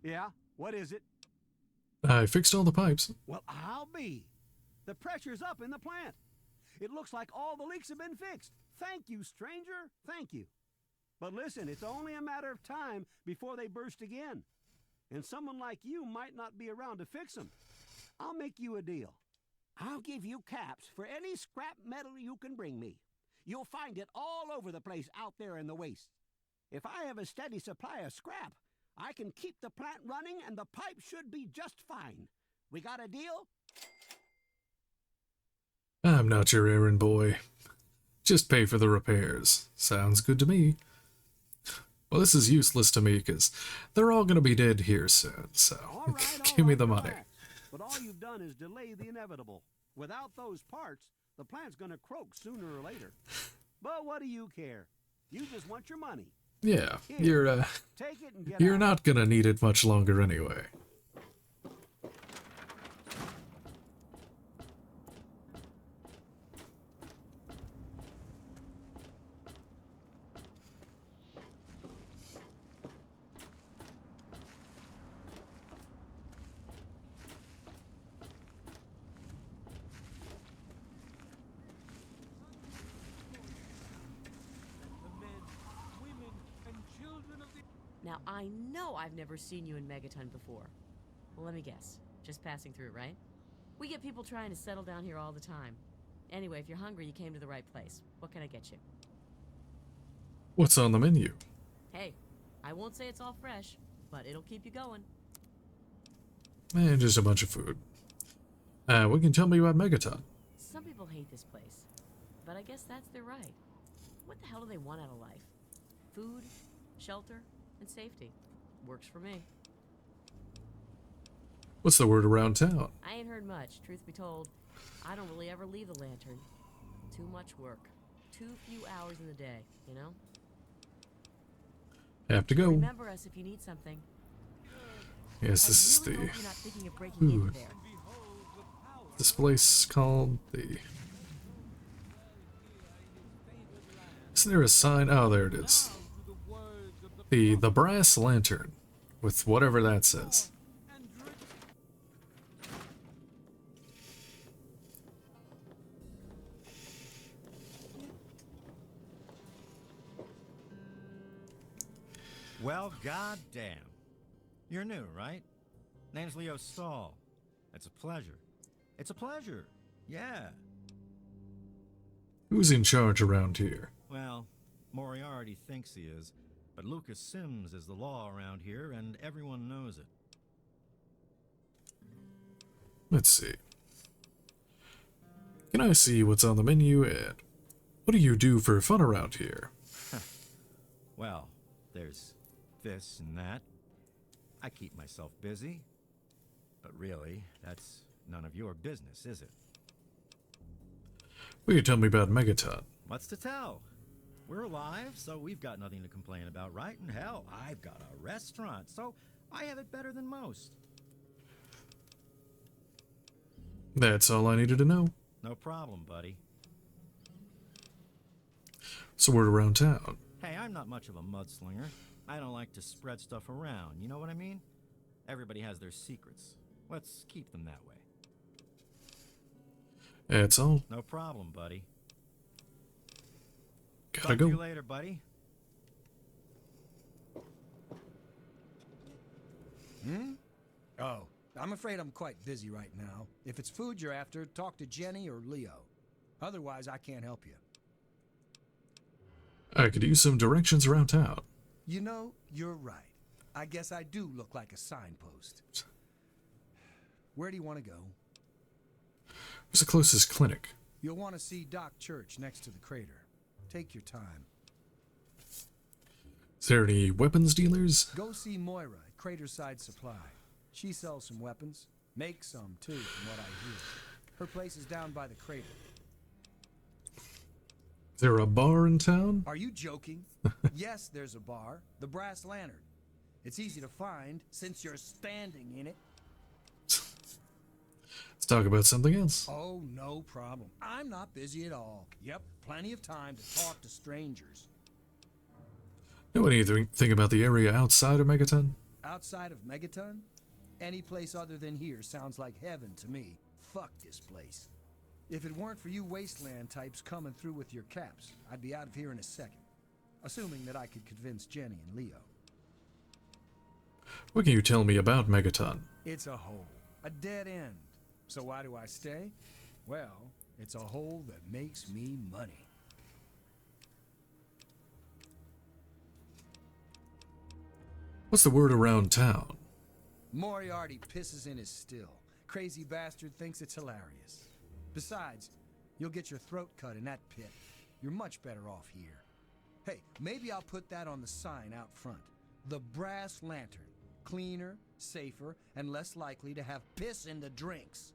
Yeah, what is it? I fixed all the pipes. Well, I'll be. The pressure's up in the plant. It looks like all the leaks have been fixed. Thank you, stranger. Thank you. But listen, it's only a matter of time before they burst again. And someone like you might not be around to fix them. I'll make you a deal. I'll give you caps for any scrap metal you can bring me. You'll find it all over the place out there in the waste. If I have a steady supply of scrap, I can keep the plant running and the pipe should be just fine. We got a deal? I'm not your errand boy. Just pay for the repairs. Sounds good to me. Well, this is useless to me because they're all going to be dead here soon, so give me the money. But all you've done is delay the inevitable. Without those parts, the plant's going to croak sooner or later. But what do you care? You just want your money. Yeah, Here, take it and get you're out. not going to need it much longer anyway. Now, I know I've never seen you in Megaton before. Well, let me guess. Just passing through, right? We get people trying to settle down here all the time. Anyway, if you're hungry, you came to the right place. What can I get you? What's on the menu? Hey, I won't say it's all fresh, but it'll keep you going. And just a bunch of food. What can you tell me about Megaton? Some people hate this place, but I guess that's their right. What the hell do they want out of life? Food, shelter, and safety. Works for me. What's the word around town? I ain't heard much. Truth be told, I don't really ever leave the lantern. Too much work. Too few hours in the day, you know? Have to go. Remember us if you need something. Yes, this is I really the hope you're not thinking of breaking in food. there. This place called the... Is there a sign? Oh, there it is. The brass lantern, with whatever that says. Well, goddamn. You're new, right? Name's Leo Stahl. It's a pleasure. It's a pleasure. Yeah. Who's in charge around here? Well, Moriarty thinks he is, but Lucas Sims is the law around here, and everyone knows it. Let's see. Can I see what's on the menu, and what do you do for fun around here? Well, there's this and that. I keep myself busy. But really, that's none of your business, is it? Will you tell me about Megaton? What's to tell? We're alive, so we've got nothing to complain about, right? And hell, I've got a restaurant, so I have it better than most. That's all I needed to know. No problem, buddy. So word around town. Hey, I'm not much of a mudslinger. I don't like to spread stuff around, you know what I mean? Everybody has their secrets. Let's keep them that way. That's all. No problem, buddy. Gotta Talk go. to you later, buddy. Oh, I'm afraid I'm quite busy right now. If it's food you're after, talk to Jenny or Leo. Otherwise, I can't help you. I could use some directions around town. You know, you're right. I guess I do look like a signpost. Where do you want to go? Where's the closest clinic? You'll want to see Doc Church next to the crater. Take your time. Is there any weapons dealers? Go see Moira at Craterside Supply. She sells some weapons. Makes some, too, from what I hear. Her place is down by the crater. Is there a bar in town? Are you joking? Yes, there's a bar. The Brass Lantern. It's easy to find, since you're standing in it. Let's talk about something else. Oh, no problem. I'm not busy at all. Yep, plenty of time to talk to strangers. Know anything about the area outside of Megaton? Outside of Megaton? Any place other than here sounds like heaven to me. Fuck this place. If it weren't for you wasteland types coming through with your caps, I'd be out of here in a second. Assuming that I could convince Jenny and Leo. What can you tell me about Megaton? It's a hole. A dead end. So why do I stay? Well, it's a hole that makes me money. What's the word around town? Moriarty pisses in his still. Crazy bastard thinks it's hilarious. Besides, you'll get your throat cut in that pit. You're much better off here. Hey, maybe I'll put that on the sign out front. The Brass Lantern. Cleaner, safer, and less likely to have piss in the drinks.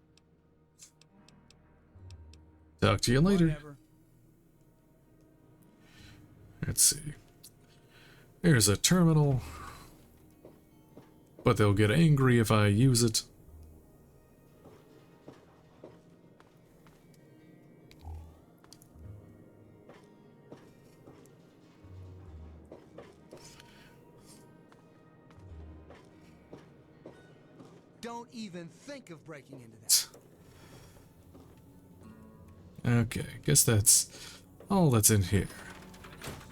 Talk to you later. Whatever. Let's see. There's a terminal. But they'll get angry if I use it. Don't even think of breaking into that. Okay, guess that's all that's in here.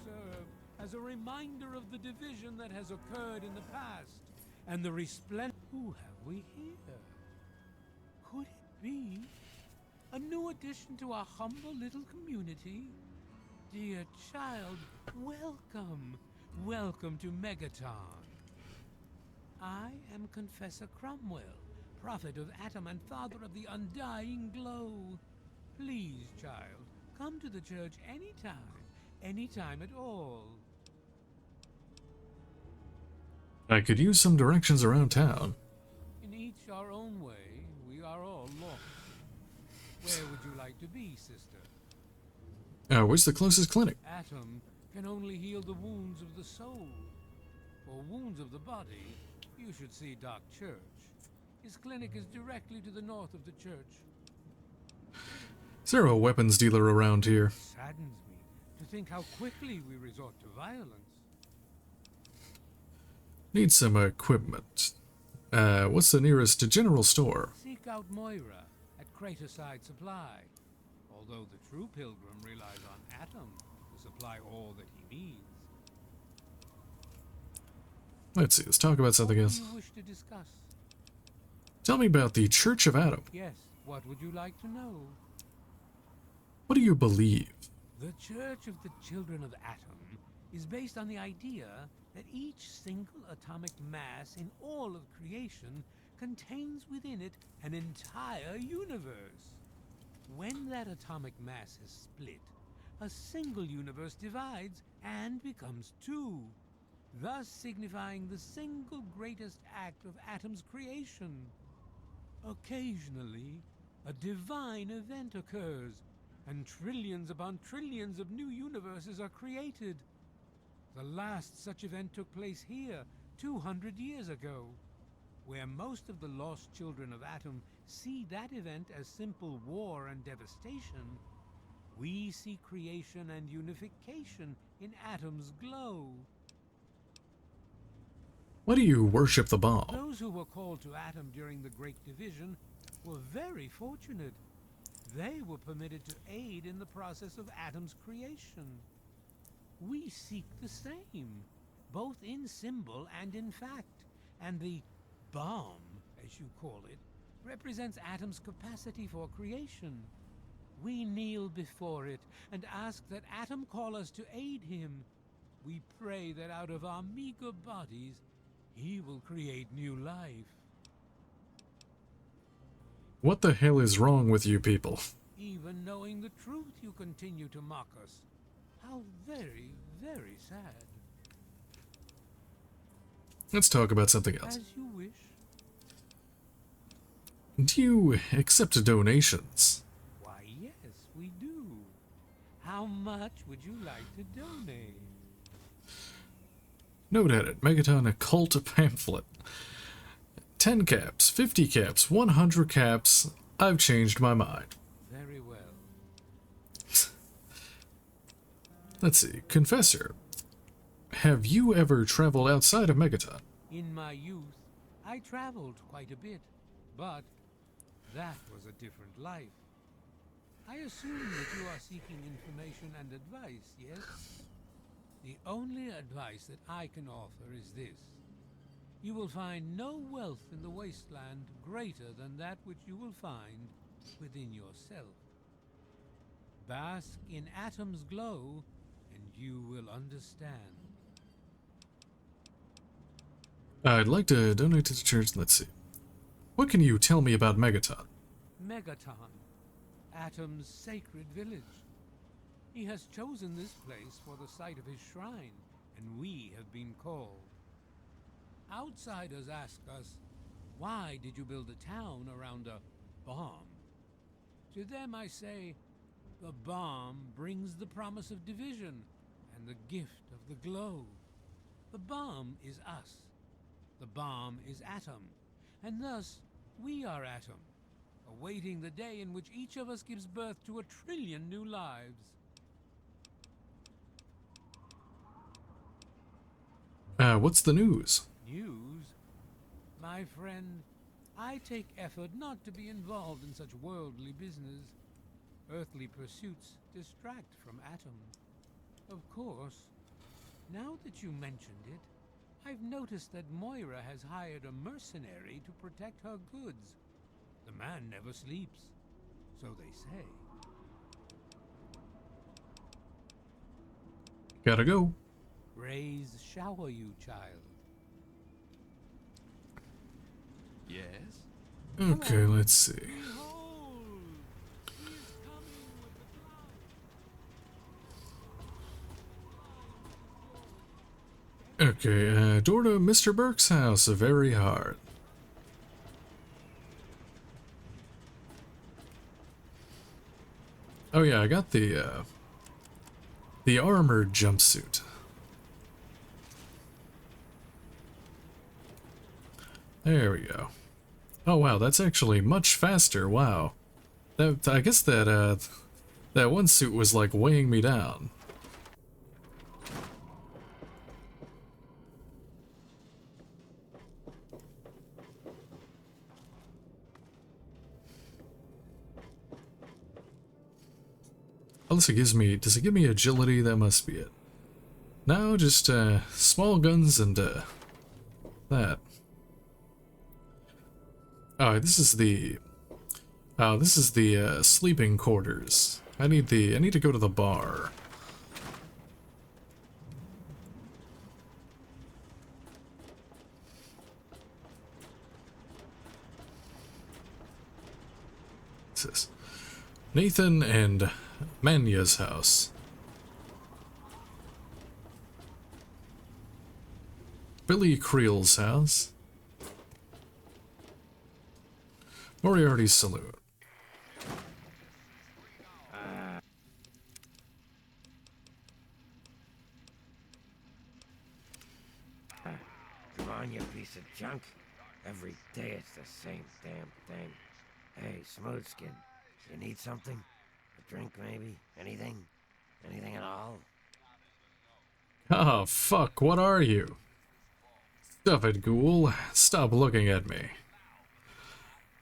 Serve as a reminder of the division that has occurred in the past, and the resplendent. Who have we here? Could it be a new addition to our humble little community? Dear child, welcome. Welcome to Megaton. I am Confessor Cromwell, prophet of Atom and father of the undying glow. Please, child, come to the church anytime at all. I could use some directions around town. In each our own way, we are all lost. Where would you like to be, sister? Where's the closest clinic? Atom can only heal the wounds of the soul. For wounds of the body, you should see Doc Church. His clinic is directly to the north of the church. Is there a weapons dealer around here? It saddens me to think how quickly we resort to violence. Need some equipment. What's the nearest general store? Seek out Moira at Craterside Supply. Although the true pilgrim relies on Atom to supply all that he needs. Let's see, let's talk about something else. What do you wish to discuss? Tell me about the Church of Atom. Yes, what would you like to know? What do you believe? The Church of the Children of Atom is based on the idea that each single atomic mass in all of creation contains within it an entire universe. When that atomic mass is split, a single universe divides and becomes two, thus signifying the single greatest act of Atom's creation. Occasionally, a divine event occurs, and trillions upon trillions of new universes are created. The last such event took place here 200 years ago, where most of the lost children of Atom see that event as simple war and devastation. We see creation and unification in Atom's glow. Why do you worship the bomb? Those who were called to Atom during the Great Division were very fortunate. They were permitted to aid in the process of Atom's creation. We seek the same, both in symbol and in fact, and the bomb, as you call it, represents Atom's capacity for creation. We kneel before it and ask that Atom call us to aid him. We pray that out of our meager bodies, he will create new life. What the hell is wrong with you people? Even knowing the truth, you continue to mock us. How very, very sad. Let's talk about something else. As you wish. Do you accept donations? Why, yes, we do. How much would you like to donate? Note edit, Megaton occult pamphlet. 10 caps, 50 caps, 100 caps. I've changed my mind. Very well. Let's see, Confessor. Have you ever traveled outside of Megaton? In my youth, I traveled quite a bit, but that was a different life. I assume that you are seeking information and advice, yes? The only advice that I can offer is this. You will find no wealth in the wasteland greater than that which you will find within yourself. Bask in Atom's glow, and you will understand. I'd like to donate to the church. Let's see. What can you tell me about Megaton? Megaton, Atom's sacred village. He has chosen this place for the site of his shrine, and we have been called. Outsiders ask us, why did you build a town around a bomb? To them I say, the bomb brings the promise of division and the gift of the glow. The bomb is us. The bomb is Atom, and thus we are Atom, awaiting the day in which each of us gives birth to 1 trillion new lives. What's the news? News? My friend, I take effort not to be involved in such worldly business. Earthly pursuits distract from Atom. Of course, now that you mentioned it, I've noticed that Moira has hired a mercenary to protect her goods. The man never sleeps, so they say. Gotta go. Rays shower you, child. Yes? Okay, let's see. Okay, door to Mr. Burke's house, very hard. Oh yeah, I got the armored jumpsuit. There we go. Oh wow, that's actually much faster. Wow. That, I guess that that one suit was like weighing me down. Unless it gives me, does it give me agility? That must be it. No, just small guns and that. Oh, this is the sleeping quarters. I need to go to the bar. What's this? Nathan and Manya's house. Billy Creel's house. Moriarty's saloon. Come on, you piece of junk. Every day it's the same damn thing. Hey, Smoothskin, you need something? A drink, maybe? Anything? Anything at all? Oh, fuck, what are you? Stuff it, ghoul. Stop looking at me.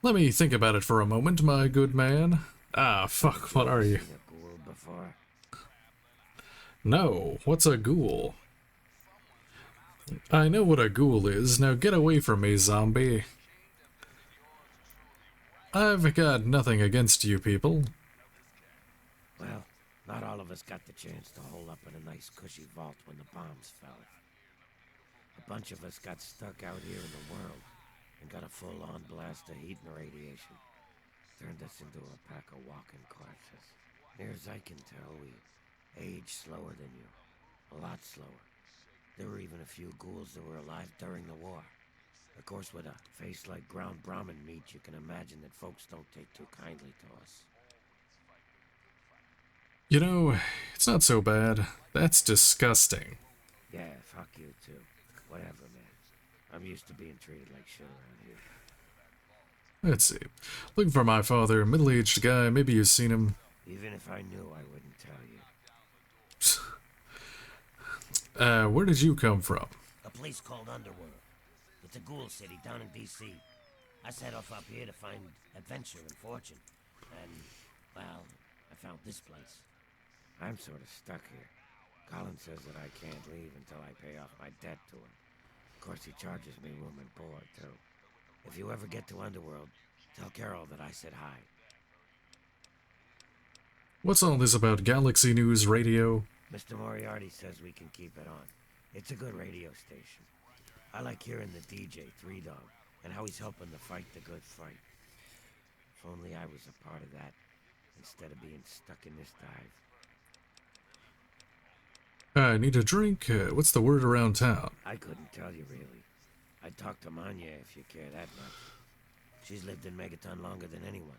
Let me think about it for a moment, my good man. Ah, fuck, what are you? Seen a ghoul before? No, what's a ghoul? I know what a ghoul is, now get away from me, zombie. I've got nothing against you people. Well, not all of us got the chance to hole up in a nice cushy vault when the bombs fell. A bunch of us got stuck out here in the world and got a full-on blast of heat and radiation. Turned us into a pack of walking corpses. Near as I can tell, we aged slower than you. A lot slower. There were even a few ghouls that were alive during the war. Of course, with a face like ground Brahmin meat, you can imagine that folks don't take too kindly to us. You know, it's not so bad. That's disgusting. Yeah, fuck you too. Whatever, man. I'm used to being treated like shit around here. Let's see. Looking for my father, middle-aged guy. Maybe you've seen him. Even if I knew, I wouldn't tell you. Where did you come from? A place called Underworld. It's a ghoul city down in D.C. I set off up here to find adventure and fortune. And, well, I found this place. I'm sort of stuck here. Colin says that I can't leave until I pay off my debt to him. Of course, he charges me room and board, too. If you ever get to Underworld, tell Carol that I said hi. What's all this about Galaxy News Radio? Mr. Moriarty says we can keep it on. It's a good radio station. I like hearing the DJ, Three Dog, and how he's helping to fight the good fight. If only I was a part of that, instead of being stuck in this dive. I need a drink. What's the word around town? I couldn't tell you, really. I'd talk to Manya if you care that much. She's lived in Megaton longer than anyone.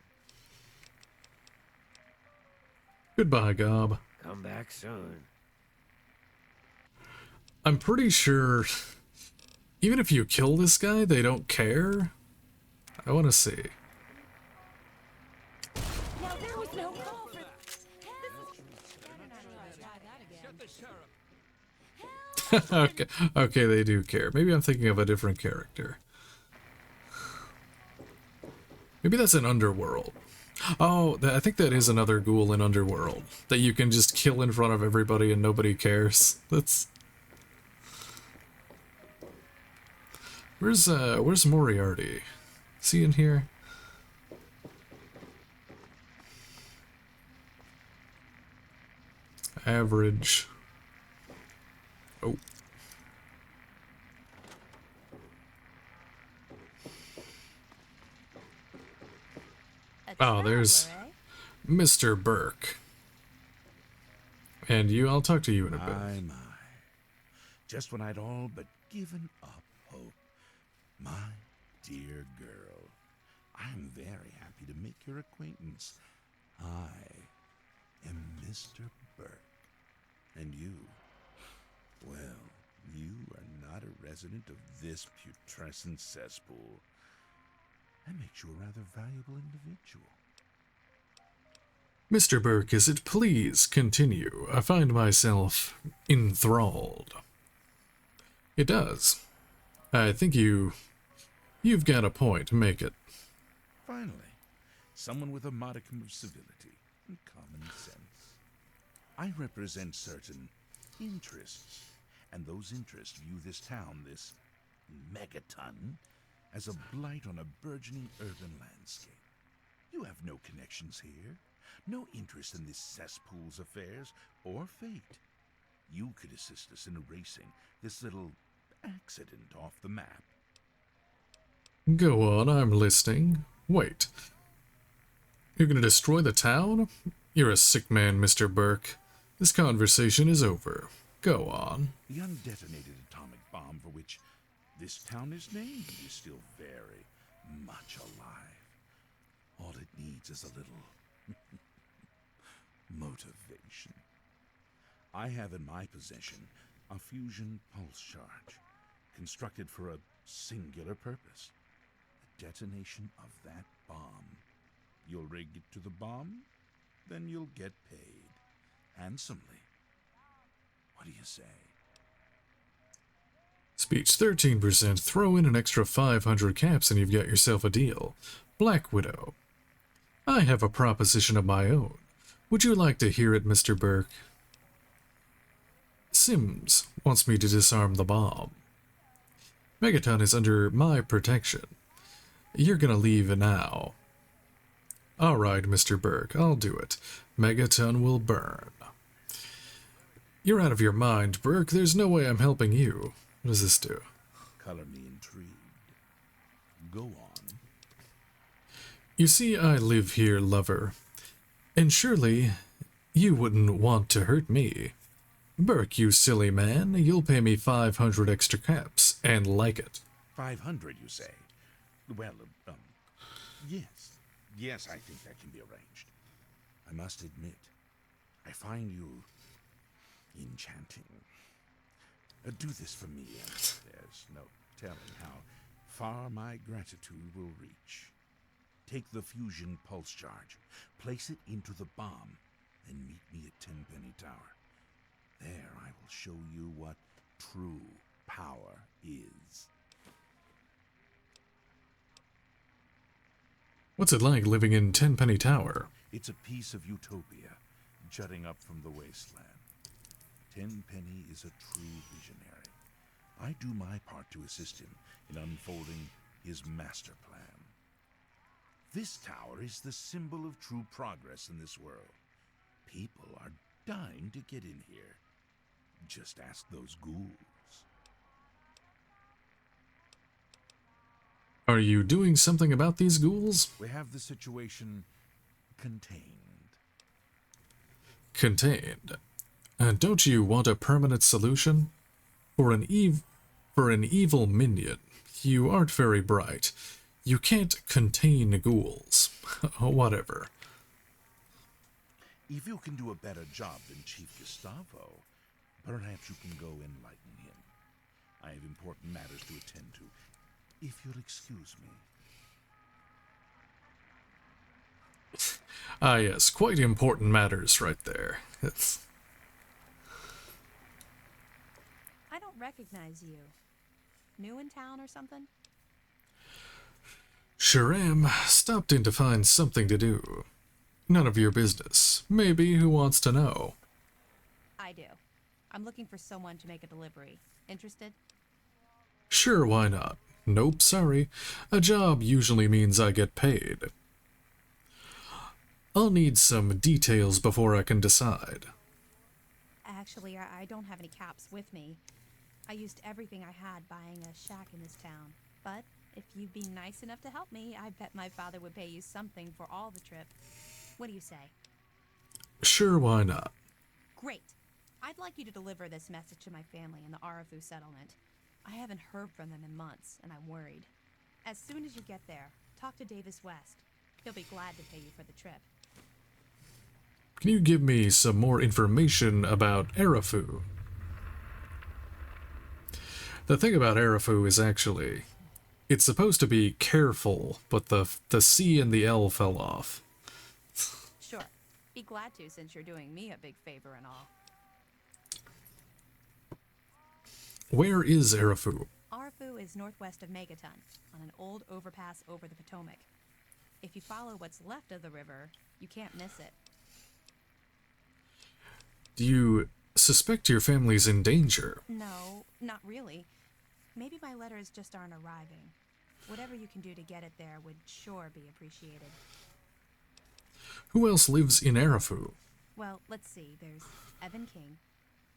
Goodbye, Gob. Come back soon. I'm pretty sure even if you kill this guy, they don't care. I want to see. Now there was no call for Okay, okay, they do care. Maybe I'm thinking of a different character. Maybe that's an Underworld. Oh, I think that is another ghoul in Underworld that you can just kill in front of everybody and nobody cares. That's... Where's Moriarty? Is he in here? Average. Oh. Oh, there's Mr. Burke. And you, I'll talk to you in a bit. My. Just when I'd all but given up hope. My dear girl, I'm very happy to make your acquaintance. I am Mr. Burke. And you, well, you are not a resident of this putrescent cesspool. That makes you a rather valuable individual. Mr. Burke, is it please continue? I find myself enthralled. It does. I think you've got a point. Make it. Finally, someone with a modicum of civility and common sense. I represent certain interests, and those interests view this town, this megaton, as a blight on a burgeoning urban landscape. You have no connections here, no interest in this cesspool's affairs or fate. You could assist us in erasing this little accident off the map. Go on, I'm listening. Wait. You're gonna destroy the town? You're a sick man, Mr. Burke. This conversation is over. Go on. The undetonated atomic bomb for which this town is named is still very much alive. All it needs is a little motivation. I have in my possession a fusion pulse charge, constructed for a singular purpose. The detonation of that bomb. You'll rig it to the bomb, then you'll get paid. Handsomely. What do you say? Speech 13%. Throw in an extra 500 caps and you've got yourself a deal. Black Widow. I have a proposition of my own. Would you like to hear it, Mr. Burke? Sims wants me to disarm the bomb. Megaton is under my protection. You're gonna leave now. Alright, Mr. Burke, I'll do it. Megaton will burn. You're out of your mind, Burke. There's no way I'm helping you. What does this do? Color me intrigued. Go on. You see, I live here, lover. And surely, you wouldn't want to hurt me. Burke, you silly man, you'll pay me 500 extra caps, and like it. 500, you say? Well, yes. Yes, I think that can be arranged. I must admit, I find you enchanting. Do this for me, and there's no telling how far my gratitude will reach. Take the fusion pulse charge, place it into the bomb, then meet me at Tenpenny Tower. There I will show you what true power is. What's it like living in Tenpenny Tower? It's a piece of utopia, jutting up from the wasteland. Tenpenny is a true visionary. I do my part to assist him in unfolding his master plan. This tower is the symbol of true progress in this world. People are dying to get in here. Just ask those ghouls. Are you doing something about these ghouls? We have the situation contained. Contained. Don't you want a permanent solution? For an evil minion, you aren't very bright. You can't contain ghouls. Whatever. If you can do a better job than Chief Gustavo, perhaps you can go enlighten him. I have important matters to attend to, if you'll excuse me. Ah yes, quite important matters right there. I don't recognize you. New in town or something? Sure am. Stopped in to find something to do. None of your business. Maybe who wants to know? I do. I'm looking for someone to make a delivery. Interested? Sure, why not? Nope, sorry. A job usually means I get paid. I'll need some details before I can decide. Actually, I don't have any caps with me. I used everything I had buying a shack in this town. But if you'd be nice enough to help me, I bet my father would pay you something for all the trip. What do you say? Sure, why not? Great. I'd like you to deliver this message to my family in the Arafu settlement. I haven't heard from them in months, and I'm worried. As soon as you get there, talk to Davis West. He'll be glad to pay you for the trip. Can you give me some more information about Arafu? The thing about Arafu is actually, it's supposed to be careful, but the C and the L fell off. Sure. Be glad to, since you're doing me a big favor and all. Where is Arafu? Arafu is northwest of Megaton, on an old overpass over the Potomac. If you follow what's left of the river, you can't miss it. Do you suspect your family's in danger? No, not really. Maybe my letters just aren't arriving. Whatever you can do to get it there would sure be appreciated. Who else lives in Arafu? Well, let's see. There's Evan King.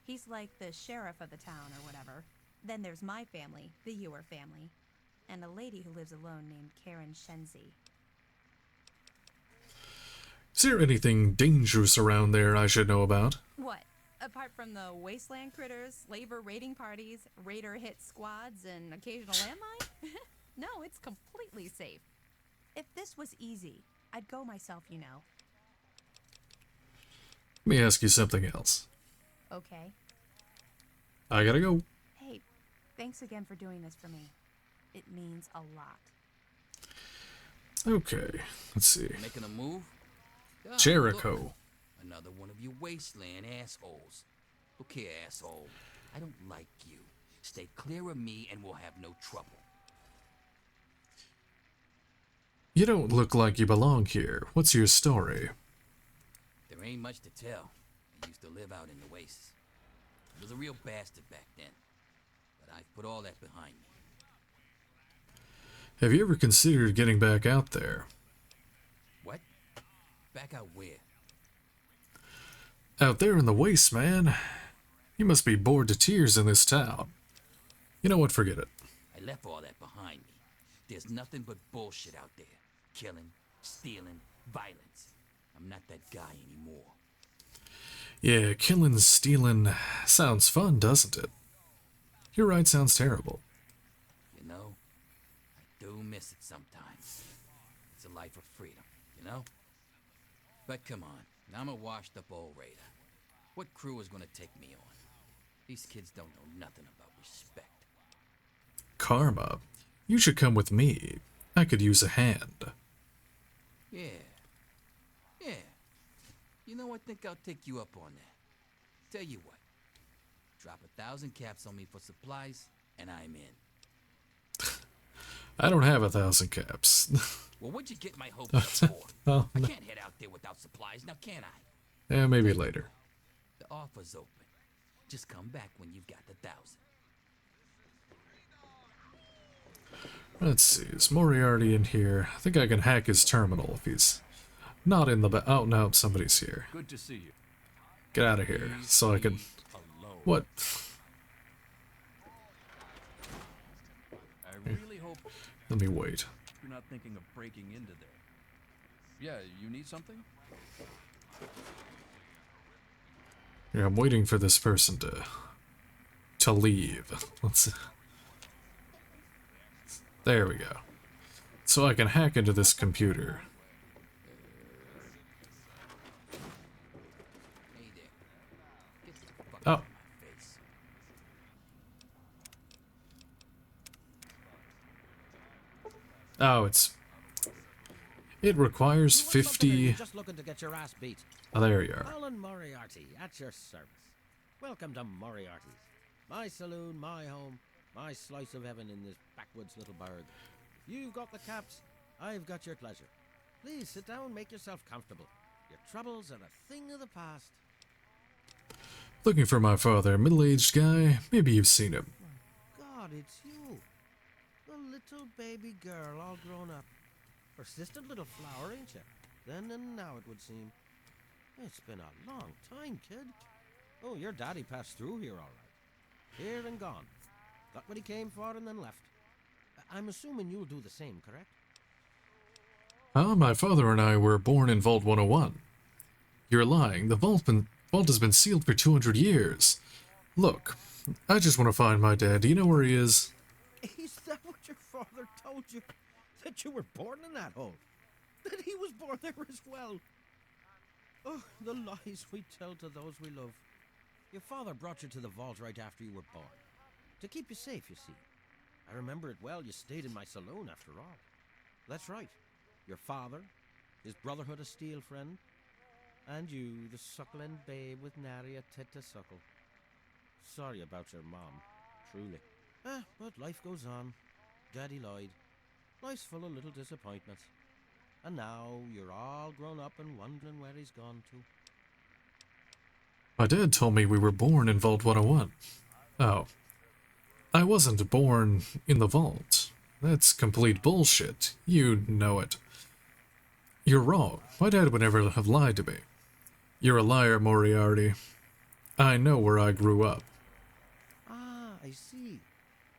He's like the sheriff of the town or whatever. Then there's my family, the Ewer family, and a lady who lives alone named Karen Shenzi. Is there anything dangerous around there I should know about? What? Apart from the wasteland critters, labor raiding parties, raider hit squads, and occasional landmine? No, it's completely safe. If this was easy, I'd go myself, you know. Let me ask you something else. Okay. I gotta go. Hey, thanks again for doing this for me. It means a lot. Okay, let's see. Making a move? God, Jericho. look. Another one of you wasteland assholes. Look here, asshole. I don't like you. Stay clear of me and we'll have no trouble. You don't look like you belong here. What's your story? There ain't much to tell. I used to live out in the wastes. I was a real bastard back then. But I've put all that behind me. Have you ever considered getting back out there? What? Back out where? Out there in the waste, man. You must be bored to tears in this town. You know what, forget it. I left all that behind me. There's nothing but bullshit out there. Killing, stealing, violence. I'm not that guy anymore. Yeah, killing, stealing sounds fun, doesn't it? You're right, sounds terrible. You know, I do miss it sometimes. It's a life of freedom, you know? But come on, I'm a washed up old raider. What crew is gonna take me on? These kids don't know nothing about respect. Karma, you should come with me. I could use a hand. Yeah. You know, I think I'll take you up on that. Tell you what, drop 1,000 caps on me for supplies, and I'm in. I don't have 1,000 caps. Well, what'd you get my hopes up for? Oh, I no. can't head out there without supplies, now can I? Yeah, maybe later. The offer's open. Just come back when you've got the 1,000. Let's see, is Moriarty in here? I think I can hack his terminal if he's not in the oh, no, somebody's here. Good to see you. Get out of here so I can... What? I really hope Let me wait. you're not thinking of breaking into there. Yeah, you need something? Yeah, I'm waiting for this person to leave. Let's... There we go. So I can hack into this computer. Oh. Oh, it requires 50. Just looking to get your ass beat. Oh, there you are. Alan Moriarty, at your service. Welcome to Moriarty's. My saloon, my home, my slice of heaven in this backwoods little burg. You've got the caps, I've got your pleasure. Please sit down, make yourself comfortable. Your troubles are a thing of the past. Looking for my father, middle-aged guy. Maybe you've seen him. God, it's you. The little baby girl all grown up. Persistent little flower, ain't you? Then and now, it would seem. It's been a long time, kid. Oh, your daddy passed through here all right. Here and gone. Got what he came for and then left. I'm assuming you'll do the same, correct? My father and I were born in Vault 101. You're lying. The vault has been sealed for 200 years. Look, I just want to find my dad. Do you know where he is? Is that what your father told you? That you were born in that hole? That he was born there as well? Oh, the lies we tell to those we love. Your father brought you to the vault right after you were born. To keep you safe, you see. I remember it well. You stayed in my saloon after all. That's right. Your father, his Brotherhood of Steel friend, and you, the suckling babe with nary a tit to suckle. Sorry about your mom, truly. But life goes on. Daddy lied. Life's full of little disappointments. And now you're all grown up and wondering where he's gone to. My dad told me we were born in Vault 101. Oh. I wasn't born in the vault. That's complete bullshit. You know it. You're wrong. My dad would never have lied to me. You're a liar, Moriarty. I know where I grew up. Ah, I see.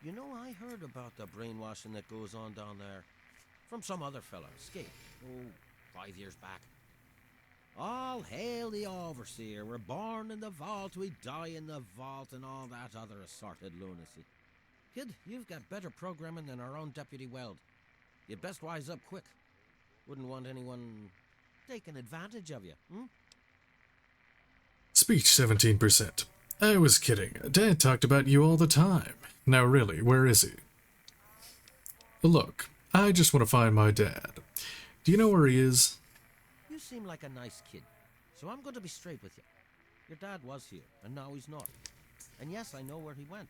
You know, I heard about the brainwashing that goes on down there. From some other fella, escaped. 5 years back. All hail the overseer. We're born in the vault, we die in the vault, and all that other assorted lunacy. Kid, you've got better programming than our own Deputy Weld. You'd best wise up quick. Wouldn't want anyone taking advantage of you, Speech 17%. I was kidding. Dad talked about you all the time. Now really, where is he? Look, I just want to find my dad. Do you know where he is? You seem like a nice kid, so I'm going to be straight with you. Your dad was here, and now he's not. And yes, I know where he went.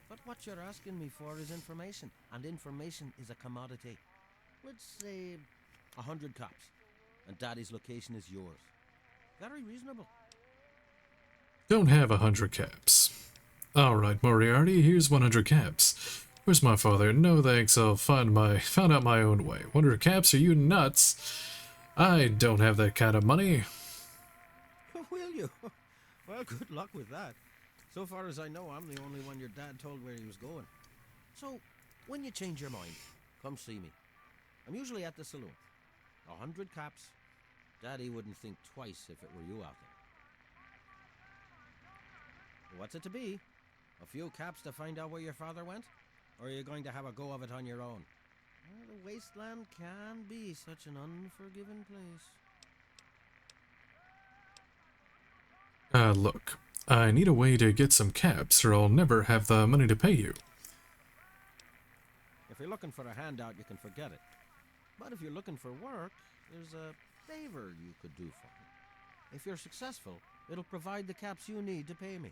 But what you're asking me for is information, and information is a commodity. Let's say 100 cops, and Daddy's location is yours. Very reasonable. Don't have 100 caps. Alright, Moriarty, here's 100 caps. Where's my father? No thanks, I'll find out my own way. 100 caps? Are you nuts? I don't have that kind of money. Will you? Well, good luck with that. So far as I know, I'm the only one your dad told where he was going. So, when you change your mind, come see me. I'm usually at the saloon. 100 caps. Daddy wouldn't think twice if it were you out there. What's it to be? A few caps to find out where your father went? Or are you going to have a go of it on your own? Well, the wasteland can be such an unforgiving place. Look, I need a way to get some caps or I'll never have the money to pay you. If you're looking for a handout, you can forget it. But if you're looking for work, there's a favor you could do for me. If you're successful, it'll provide the caps you need to pay me.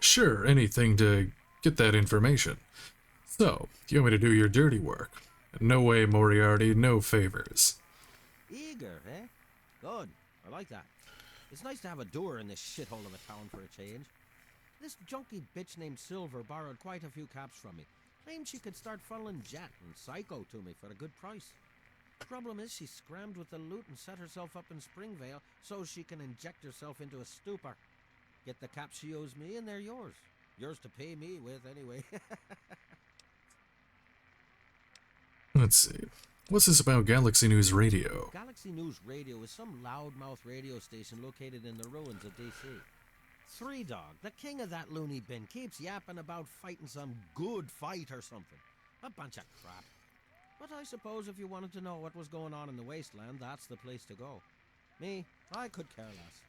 Sure, anything to get that information. So, you want me to do your dirty work? No way, Moriarty, no favors. Eager, eh? Good. I like that. It's nice to have a doer in this shithole of a town for a change. This junky bitch named Silver borrowed quite a few caps from me. Claimed she could start funneling Jet and Psycho to me for a good price. The problem is she scrammed with the loot and set herself up in Springvale so she can inject herself into a stupor. Get the caps she owes me and they're yours. Yours to pay me with, anyway. Let's see. What's this about Galaxy News Radio? Galaxy News Radio is some loudmouth radio station located in the ruins of DC. Three Dog, the king of that loony bin, keeps yapping about fighting some good fight or something. A bunch of crap. But I suppose if you wanted to know what was going on in the wasteland, that's the place to go. Me, I could care less.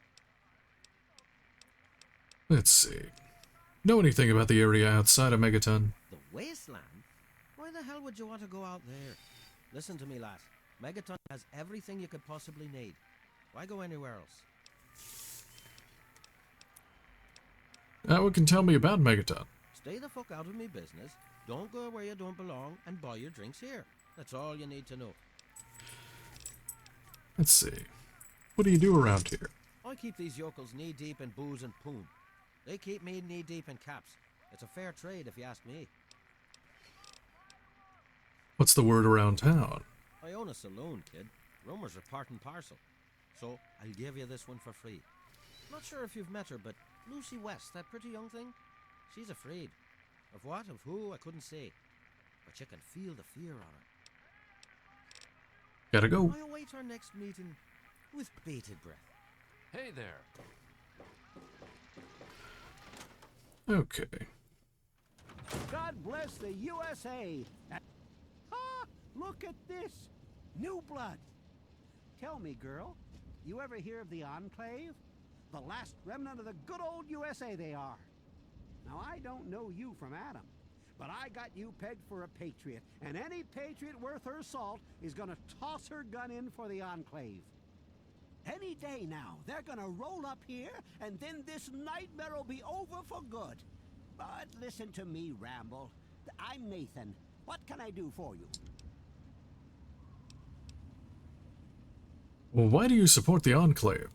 Let's see. Know anything about the area outside of Megaton? The wasteland? Why the hell would you want to go out there? Listen to me, lass. Megaton has everything you could possibly need. Why go anywhere else? What can tell me about Megaton? Stay the fuck out of me business. Don't go where you don't belong and buy your drinks here. That's all you need to know. Let's see. What do you do around here? I keep these yokels knee-deep in booze and poon. They keep me knee-deep in caps. It's a fair trade, if you ask me. What's the word around town? I own a saloon, kid. Rumors are part and parcel. So, I'll give you this one for free. Not sure if you've met her, but Lucy West, that pretty young thing, she's afraid. Of what, of who, I couldn't say. But you can feel the fear on her. Gotta go. I await our next meeting with bated breath. Hey there. Okay. God bless the USA. Ah, look at this. New blood. Tell me, girl, you ever hear of the Enclave? The last remnant of the good old USA they are. Now, I don't know you from Adam, but I got you pegged for a patriot, and any patriot worth her salt is gonna toss her gun in for the Enclave. Any day now, they're gonna roll up here, and then this nightmare will be over for good. But listen to me, Ramble. I'm Nathan. What can I do for you? Well, why do you support the Enclave?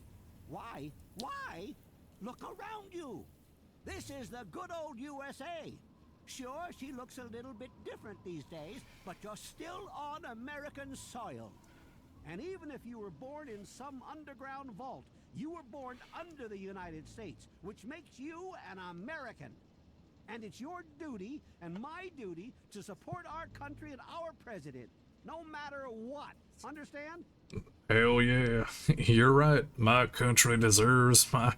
Why? Why? Look around you. This is the good old USA. Sure, she looks a little bit different these days, but you're still on American soil. And even if you were born in some underground vault, you were born under the United States, which makes you an American. And it's your duty and my duty to support our country and our president, no matter what. Understand? Hell yeah. You're right. My country deserves my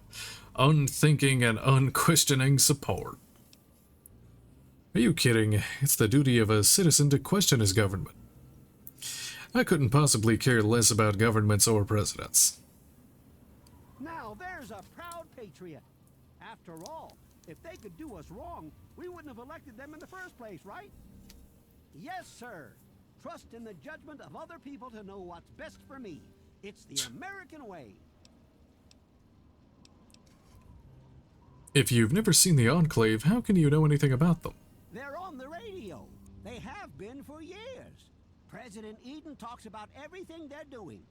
unthinking and unquestioning support. Are you kidding? It's the duty of a citizen to question his government. I couldn't possibly care less about governments or presidents. Now there's a proud patriot. After all, if they could do us wrong, we wouldn't have elected them in the first place, right? Yes, sir. Trust in the judgment of other people to know what's best for me. It's the American way. If you've never seen the Enclave, how can you know anything about them? They're on the radio. They have been for years. President Eden talks about everything they're doing.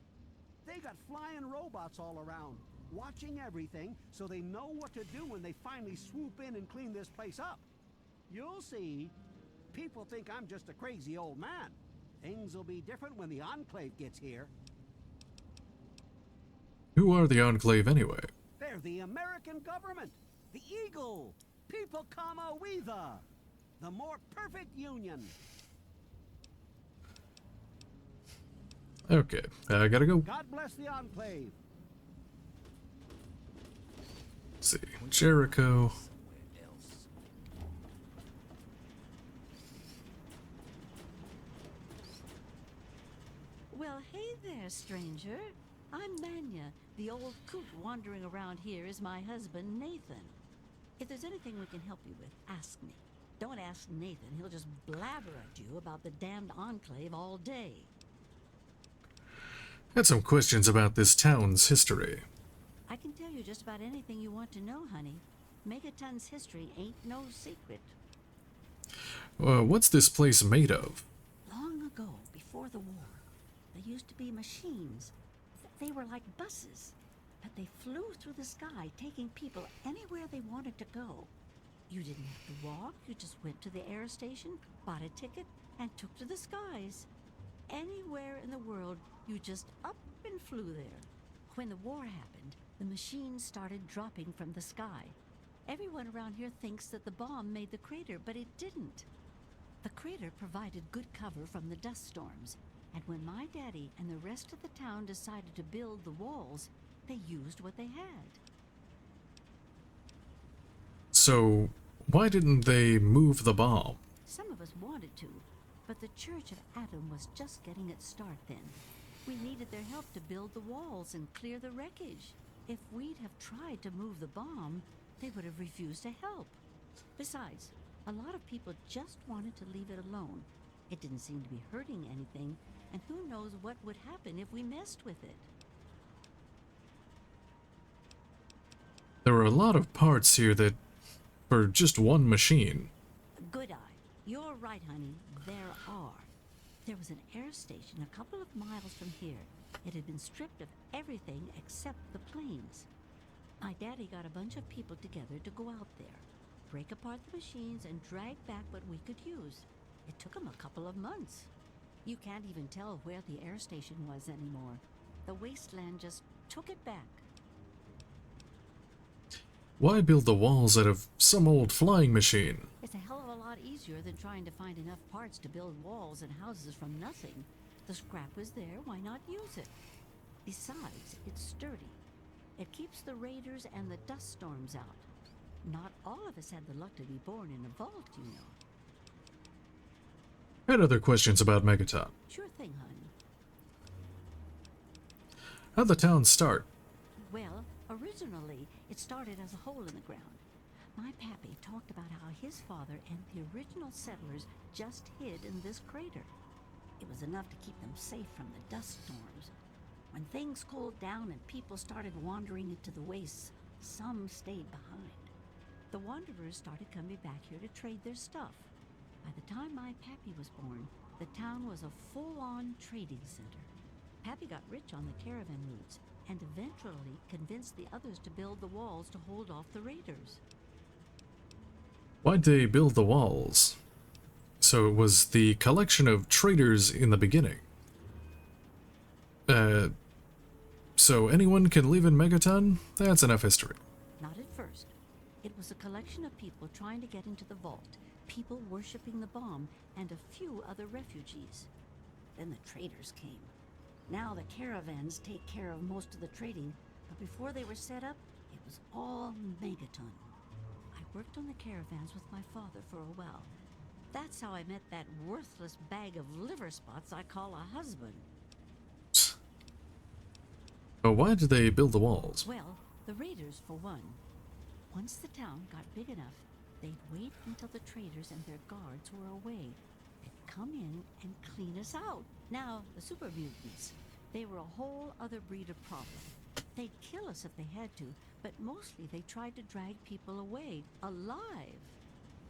They got flying robots all around, watching everything so they know what to do when they finally swoop in and clean this place up. You'll see. People think I'm just a crazy old man. Things will be different when the Enclave gets here. Who are the Enclave anyway? They're the American government, the Eagle, People Kama Weather, the more perfect union. Okay, I gotta go. God bless the Enclave. Let's see, Jericho. Well, hey there, stranger. I'm Manya. The old coot wandering around here is my husband, Nathan. If there's anything we can help you with, ask me. Don't ask Nathan. He'll just blabber at you about the damned Enclave all day. Had some questions about this town's history. I can tell you just about anything you want to know, honey. Megaton's history ain't no secret. What's this place made of? Long ago, before the war, there used to be machines. They were like buses, but they flew through the sky, taking people anywhere they wanted to go. You didn't have to walk, you just went to the air station, bought a ticket, and took to the skies. Anywhere in the world, you just up and flew there. When the war happened, the machines started dropping from the sky. Everyone around here thinks that the bomb made the crater, but it didn't. The crater provided good cover from the dust storms, and when my daddy and the rest of the town decided to build the walls, they used what they had. So, why didn't they move the bomb? Some of us wanted to, but the Church of Adam was just getting its start then. We needed their help to build the walls and clear the wreckage. If we'd have tried to move the bomb, they would have refused to help. Besides, a lot of people just wanted to leave it alone. It didn't seem to be hurting anything, and who knows what would happen if we messed with it. There were a lot of parts here that were just one machine. Good eye. You're right, honey. There are. There was an air station a couple of miles from here. It had been stripped of everything except the planes. My daddy got a bunch of people together to go out there, break apart the machines, and drag back what we could use. It took him a couple of months. You can't even tell where the air station was anymore. The wasteland just took it back. Why build the walls out of some old flying machine? It's a hell of a lot easier than trying to find enough parts to build walls and houses from nothing. The scrap was there, why not use it? Besides, it's sturdy. It keeps the raiders and the dust storms out. Not all of us had the luck to be born in a vault, you know. Had other questions about Megaton. Sure thing, honey. How'd the town start? Well, originally, it started as a hole in the ground. My pappy talked about how his father and the original settlers just hid in this crater. It was enough to keep them safe from the dust storms. When things cooled down and people started wandering into the wastes, some stayed behind. The wanderers started coming back here to trade their stuff. By the time my pappy was born, the town was a full-on trading center. Pappy got rich on the caravan routes and eventually convinced the others to build the walls to hold off the raiders. Why'd they build the walls? So it was the collection of traders in the beginning. So anyone can live in Megaton? That's enough history. Not at first. It was a collection of people trying to get into the vault, people worshipping the bomb, and a few other refugees. Then the traders came. Now the caravans take care of most of the trading, but before they were set up, it was all Megaton. I worked on the caravans with my father for a while. That's how I met that worthless bag of liver spots I call a husband. But why did they build the walls? Well, the raiders for one. Once the town got big enough, they'd wait until the traders and their guards were away. They'd come in and clean us out. Now, the super mutants, they were a whole other breed of problem. They'd kill us if they had to, but mostly they tried to drag people away, alive.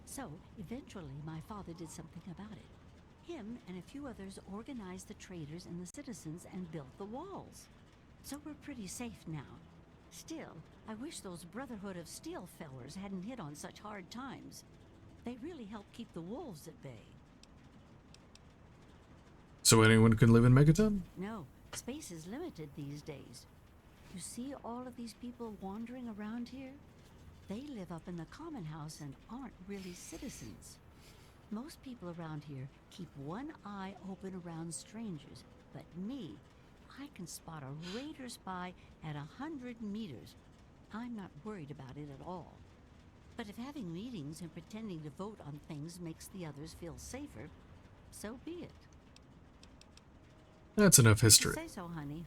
So, eventually, my father did something about it. Him and a few others organized the traders and the citizens and built the walls. So we're pretty safe now. Still, I wish those Brotherhood of Steel fellers hadn't hit on such hard times. They really helped keep the wolves at bay. So anyone can live in Megaton? No, space is limited these days. You see all of these people wandering around here? They live up in the common house and aren't really citizens. Most people around here keep one eye open around strangers, but me, I can spot a raider spy at 100 meters. I'm not worried about it at all. But if having meetings and pretending to vote on things makes the others feel safer, so be it. That's enough history. Say so, honey.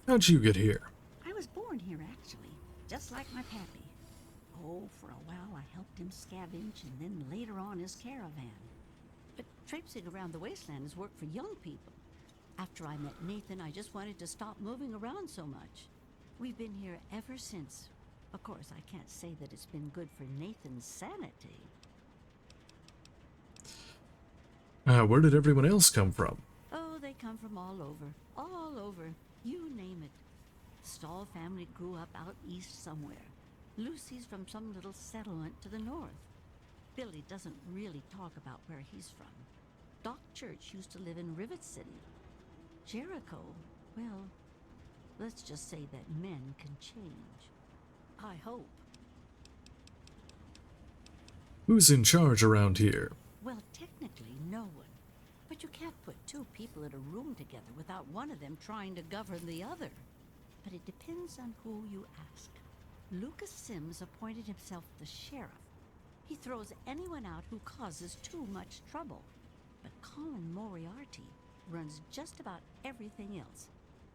How'd you get here? I was born here, actually, just like my pappy. Oh, for a while I helped him scavenge and then later on his caravan. But traipsing around the wasteland is work for young people. After I met Nathan, I just wanted to stop moving around so much. We've been here ever since. Of course, I can't say that it's been good for Nathan's sanity. Where did everyone else come from? Oh, they come from all over. All over. You name it. The Stahl family grew up out east somewhere. Lucy's from some little settlement to the north. Billy doesn't really talk about where he's from. Doc Church used to live in Rivet City. Jericho, well, let's just say that men can change. I hope. Who's in charge around here? Well, technically, no one. But you can't put two people in a room together without one of them trying to govern the other. But it depends on who you ask. Lucas Sims appointed himself the sheriff. He throws anyone out who causes too much trouble. But Colin Moriarty runs just about everything else.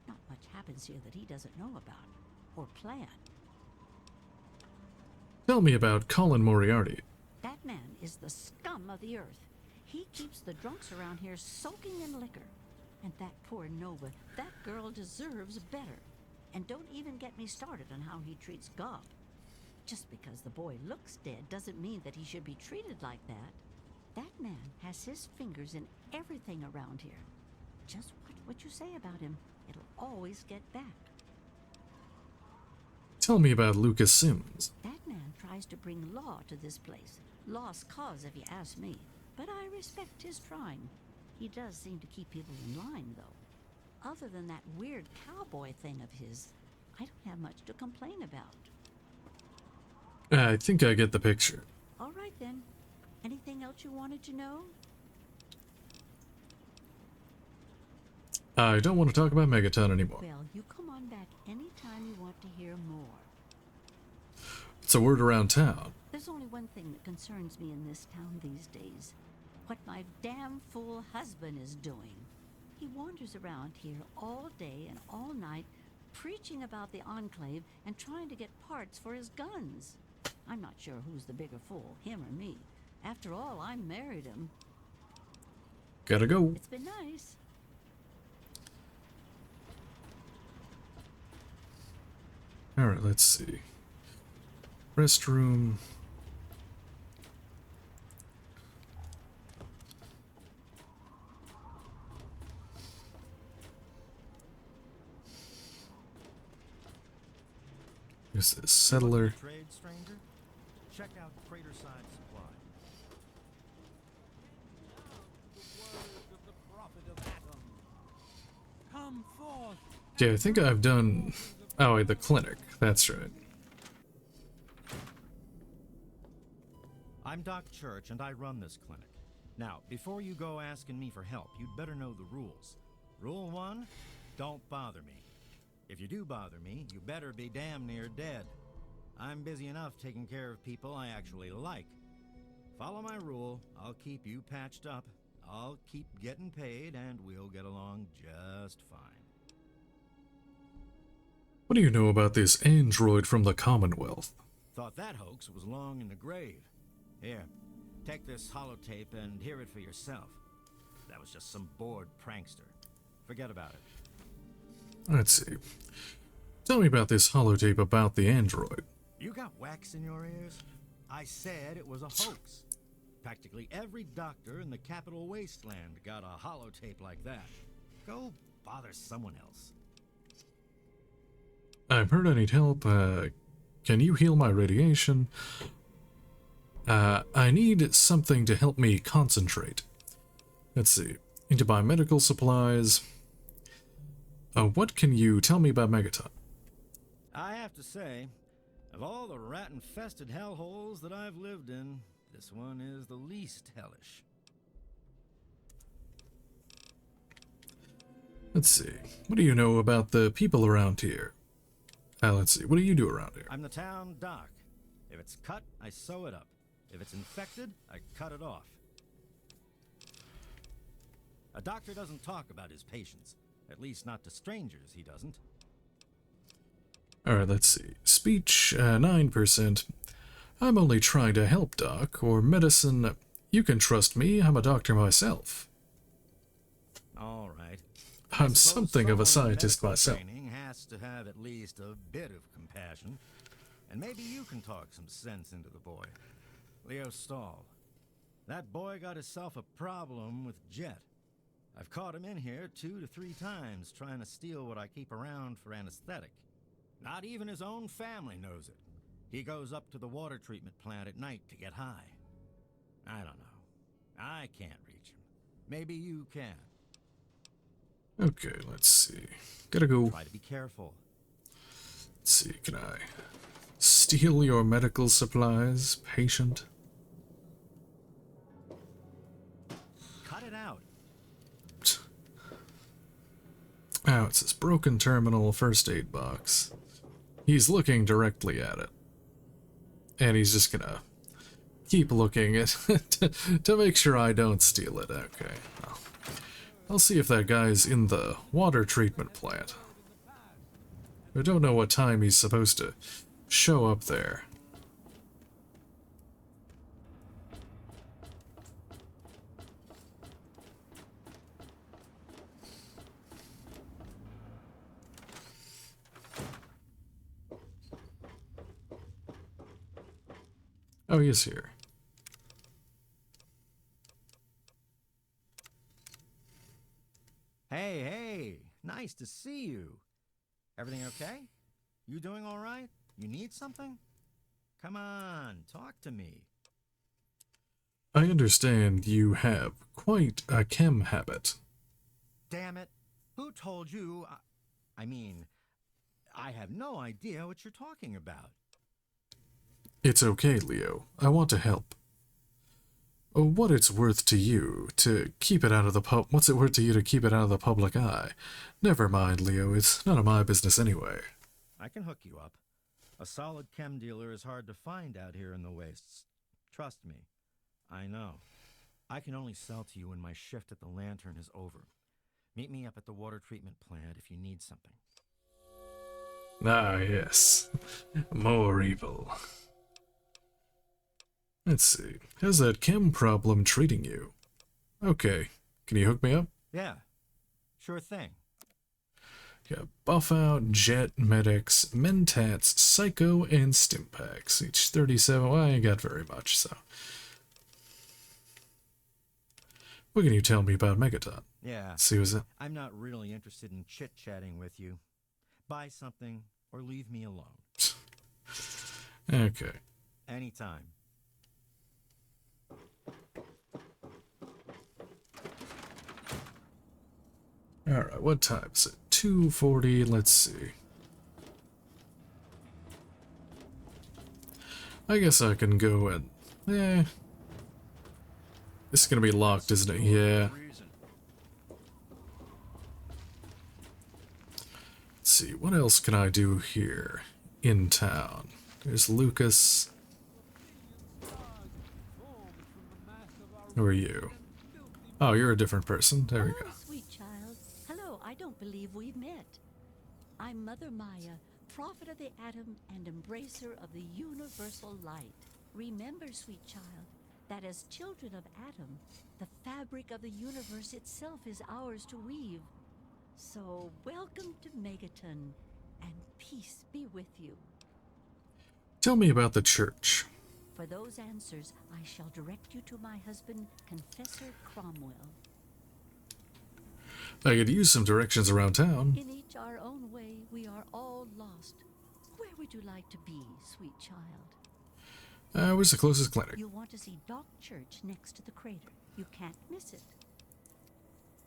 Not much happens here that he doesn't know about or plan. Tell me about Colin Moriarty. That man is the scum of the earth. He keeps the drunks around here soaking in liquor. And that poor Nova, that girl deserves better. And don't even get me started on how he treats Gob. Just because the boy looks dead doesn't mean that he should be treated like that. That man has his fingers in everything around here. Just watch what you say about him. It'll always get back. Tell me about Lucas Sims. That man tries to bring law to this place. Lost cause, if you ask me. But I respect his trying. He does seem to keep people in line, though. Other than that weird cowboy thing of his, I don't have much to complain about. I think I get the picture. All right, then. Anything else you wanted to know? I don't want to talk about Megaton anymore. Well, you come on back anytime you want to hear more. It's a word around town. There's only one thing that concerns me in this town these days. What my damn fool husband is doing. He wanders around here all day and all night, preaching about the Enclave and trying to get parts for his guns. I'm not sure who's the bigger fool, him or me. After all, I married him. Gotta go. It's been nice. Alright, let's see. Restroom. Here's the settler. Trade, stranger? Check out Craterside Supply. Come forth. Yeah, I think I've done... Oh, wait, the clinic. That's right. I'm Doc Church, and I run this clinic. Now, before you go asking me for help, you'd better know the rules. Rule 1, don't bother me. If you do bother me, you better be damn near dead. I'm busy enough taking care of people I actually like. Follow my rule, I'll keep you patched up, I'll keep getting paid, and we'll get along just fine. What do you know about this android from the Commonwealth? Thought that hoax was long in the grave. Here, take this holotape and hear it for yourself. That was just some bored prankster. Forget about it. Let's see. Tell me about this holotape about the android. You got wax in your ears? I said it was a hoax. Practically every doctor in the capital wasteland got a holotape like that. Go bother someone else. I've heard I need help. Can you heal my radiation? I need something to help me concentrate. Let's see. Need to buy medical supplies. What can you tell me about Megaton? I have to say, of all the rat-infested hellholes that I've lived in, this one is the least hellish. Let's see. What do you know about the people around here? Let's see. What do you do around here? I'm the town doc. If it's cut, I sew it up. If it's infected, I cut it off. A doctor doesn't talk about his patients. At least not to strangers, he doesn't. Alright, let's see. Speech, 9%. I'm only trying to help, Doc. Or medicine. You can trust me, I'm a doctor myself. All right. I'm something of a scientist medical myself. Training has to have at least a bit of compassion. And maybe you can talk some sense into the boy. Leo Stahl. That boy got himself a problem with Jet. I've caught him in here 2 to 3 times trying to steal what I keep around for anesthetic. Not even his own family knows it. He goes up to the water treatment plant at night to get high. I don't know. I can't reach him. Maybe you can. Okay, let's see. Gotta go. Try to be careful. Let's see, can I steal your medical supplies, patient? Cut it out. Oh, it says broken terminal first aid box. He's looking directly at it. And he's just gonna keep looking at to make sure I don't steal it. Okay. I'll see if that guy's in the water treatment plant. I don't know what time he's supposed to show up there. Oh, he is here. Hey, hey, nice to see you. Everything okay? You doing all right? You need something? Come on, talk to me. I understand you have quite a chem habit. Damn it. Who told you? I mean, I have no idea what you're talking about. It's okay, Leo. I want to help. What it's worth to you to keep it out of the what's it worth to you to keep it out of the public eye? Never mind, Leo. It's none of my business anyway. I can hook you up. A solid chem dealer is hard to find out here in the wastes. Trust me. I know. I can only sell to you when my shift at the Lantern is over. Meet me up at the water treatment plant if you need something. Ah, yes. More evil. Let's see. How's that chem problem treating you? Okay. Can you hook me up? Yeah. Sure thing. Yeah, buff out, jet, medics, mentats, psycho, and stimpaks. Each 37. Well, I ain't got very much, so. What can you tell me about Megaton? Yeah. See, was it? I'm not really interested in chit-chatting with you. Buy something or leave me alone. Okay. Anytime. Alright, what time is it? 2:40, let's see. I guess I can go and... This is gonna be locked, isn't it? Yeah. Let's see, what else can I do here in town? There's Lucas. Who are you? Oh, you're a different person. There we go. Sweet child. Hello, I don't believe we've met. I'm Mother Maya, prophet of the atom and embracer of the universal light. Remember, sweet child, that as children of Atom, the fabric of the universe itself is ours to weave. So, welcome to Megaton, and peace be with you. Tell me about the church. For those answers, I shall direct you to my husband, Confessor Cromwell. I could use some directions around town. In each our own way, we are all lost. Where would you like to be, sweet child? Where's the closest clinic? You'll want to see Dock Church next to the crater. You can't miss it.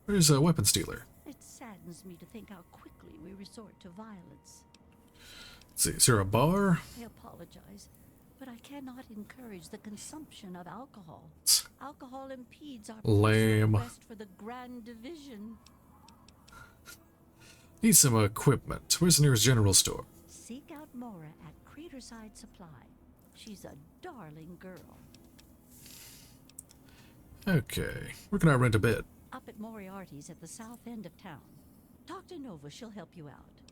Where's a weapons dealer? It saddens saddens me to think how quickly we resort to violence. Let's see, is there a bar? I apologize, but I cannot encourage the consumption of alcohol. Alcohol impedes our Lame. quest for the grand division. Need some equipment. Where's the nearest general store? Seek out Mora at Craterside Supply. She's a darling girl. Okay, where can I rent a bed? Up at Moriarty's at the south end of town. Talk to Nova, she'll help you out.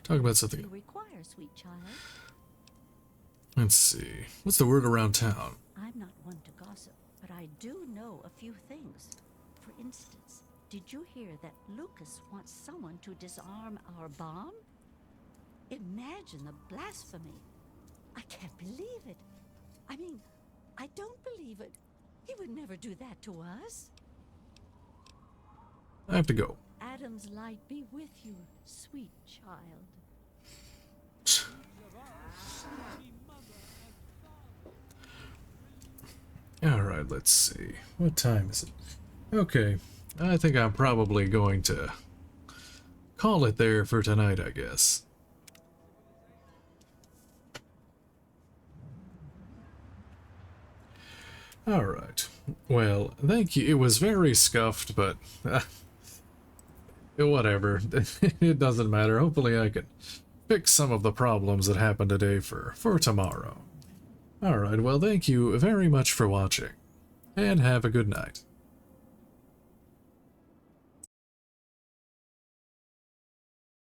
Talk about something. You require, sweet child. Let's see. What's the word around town? I'm not one to gossip, but I do know a few things. For instance, did you hear that Lucas wants someone to disarm our bomb? Imagine the blasphemy. I can't believe it. I mean, I don't believe it. He would never do that to us. I have to go. Adam's light be with you, sweet child. Alright, let's see. What time is it? Okay, I think I'm probably going to call it there for tonight, I guess. Alright. Well, thank you. It was very scuffed, but whatever. It doesn't matter. Hopefully I can fix some of the problems that happened today for tomorrow. Alright, well, thank you very much for watching, and have a good night.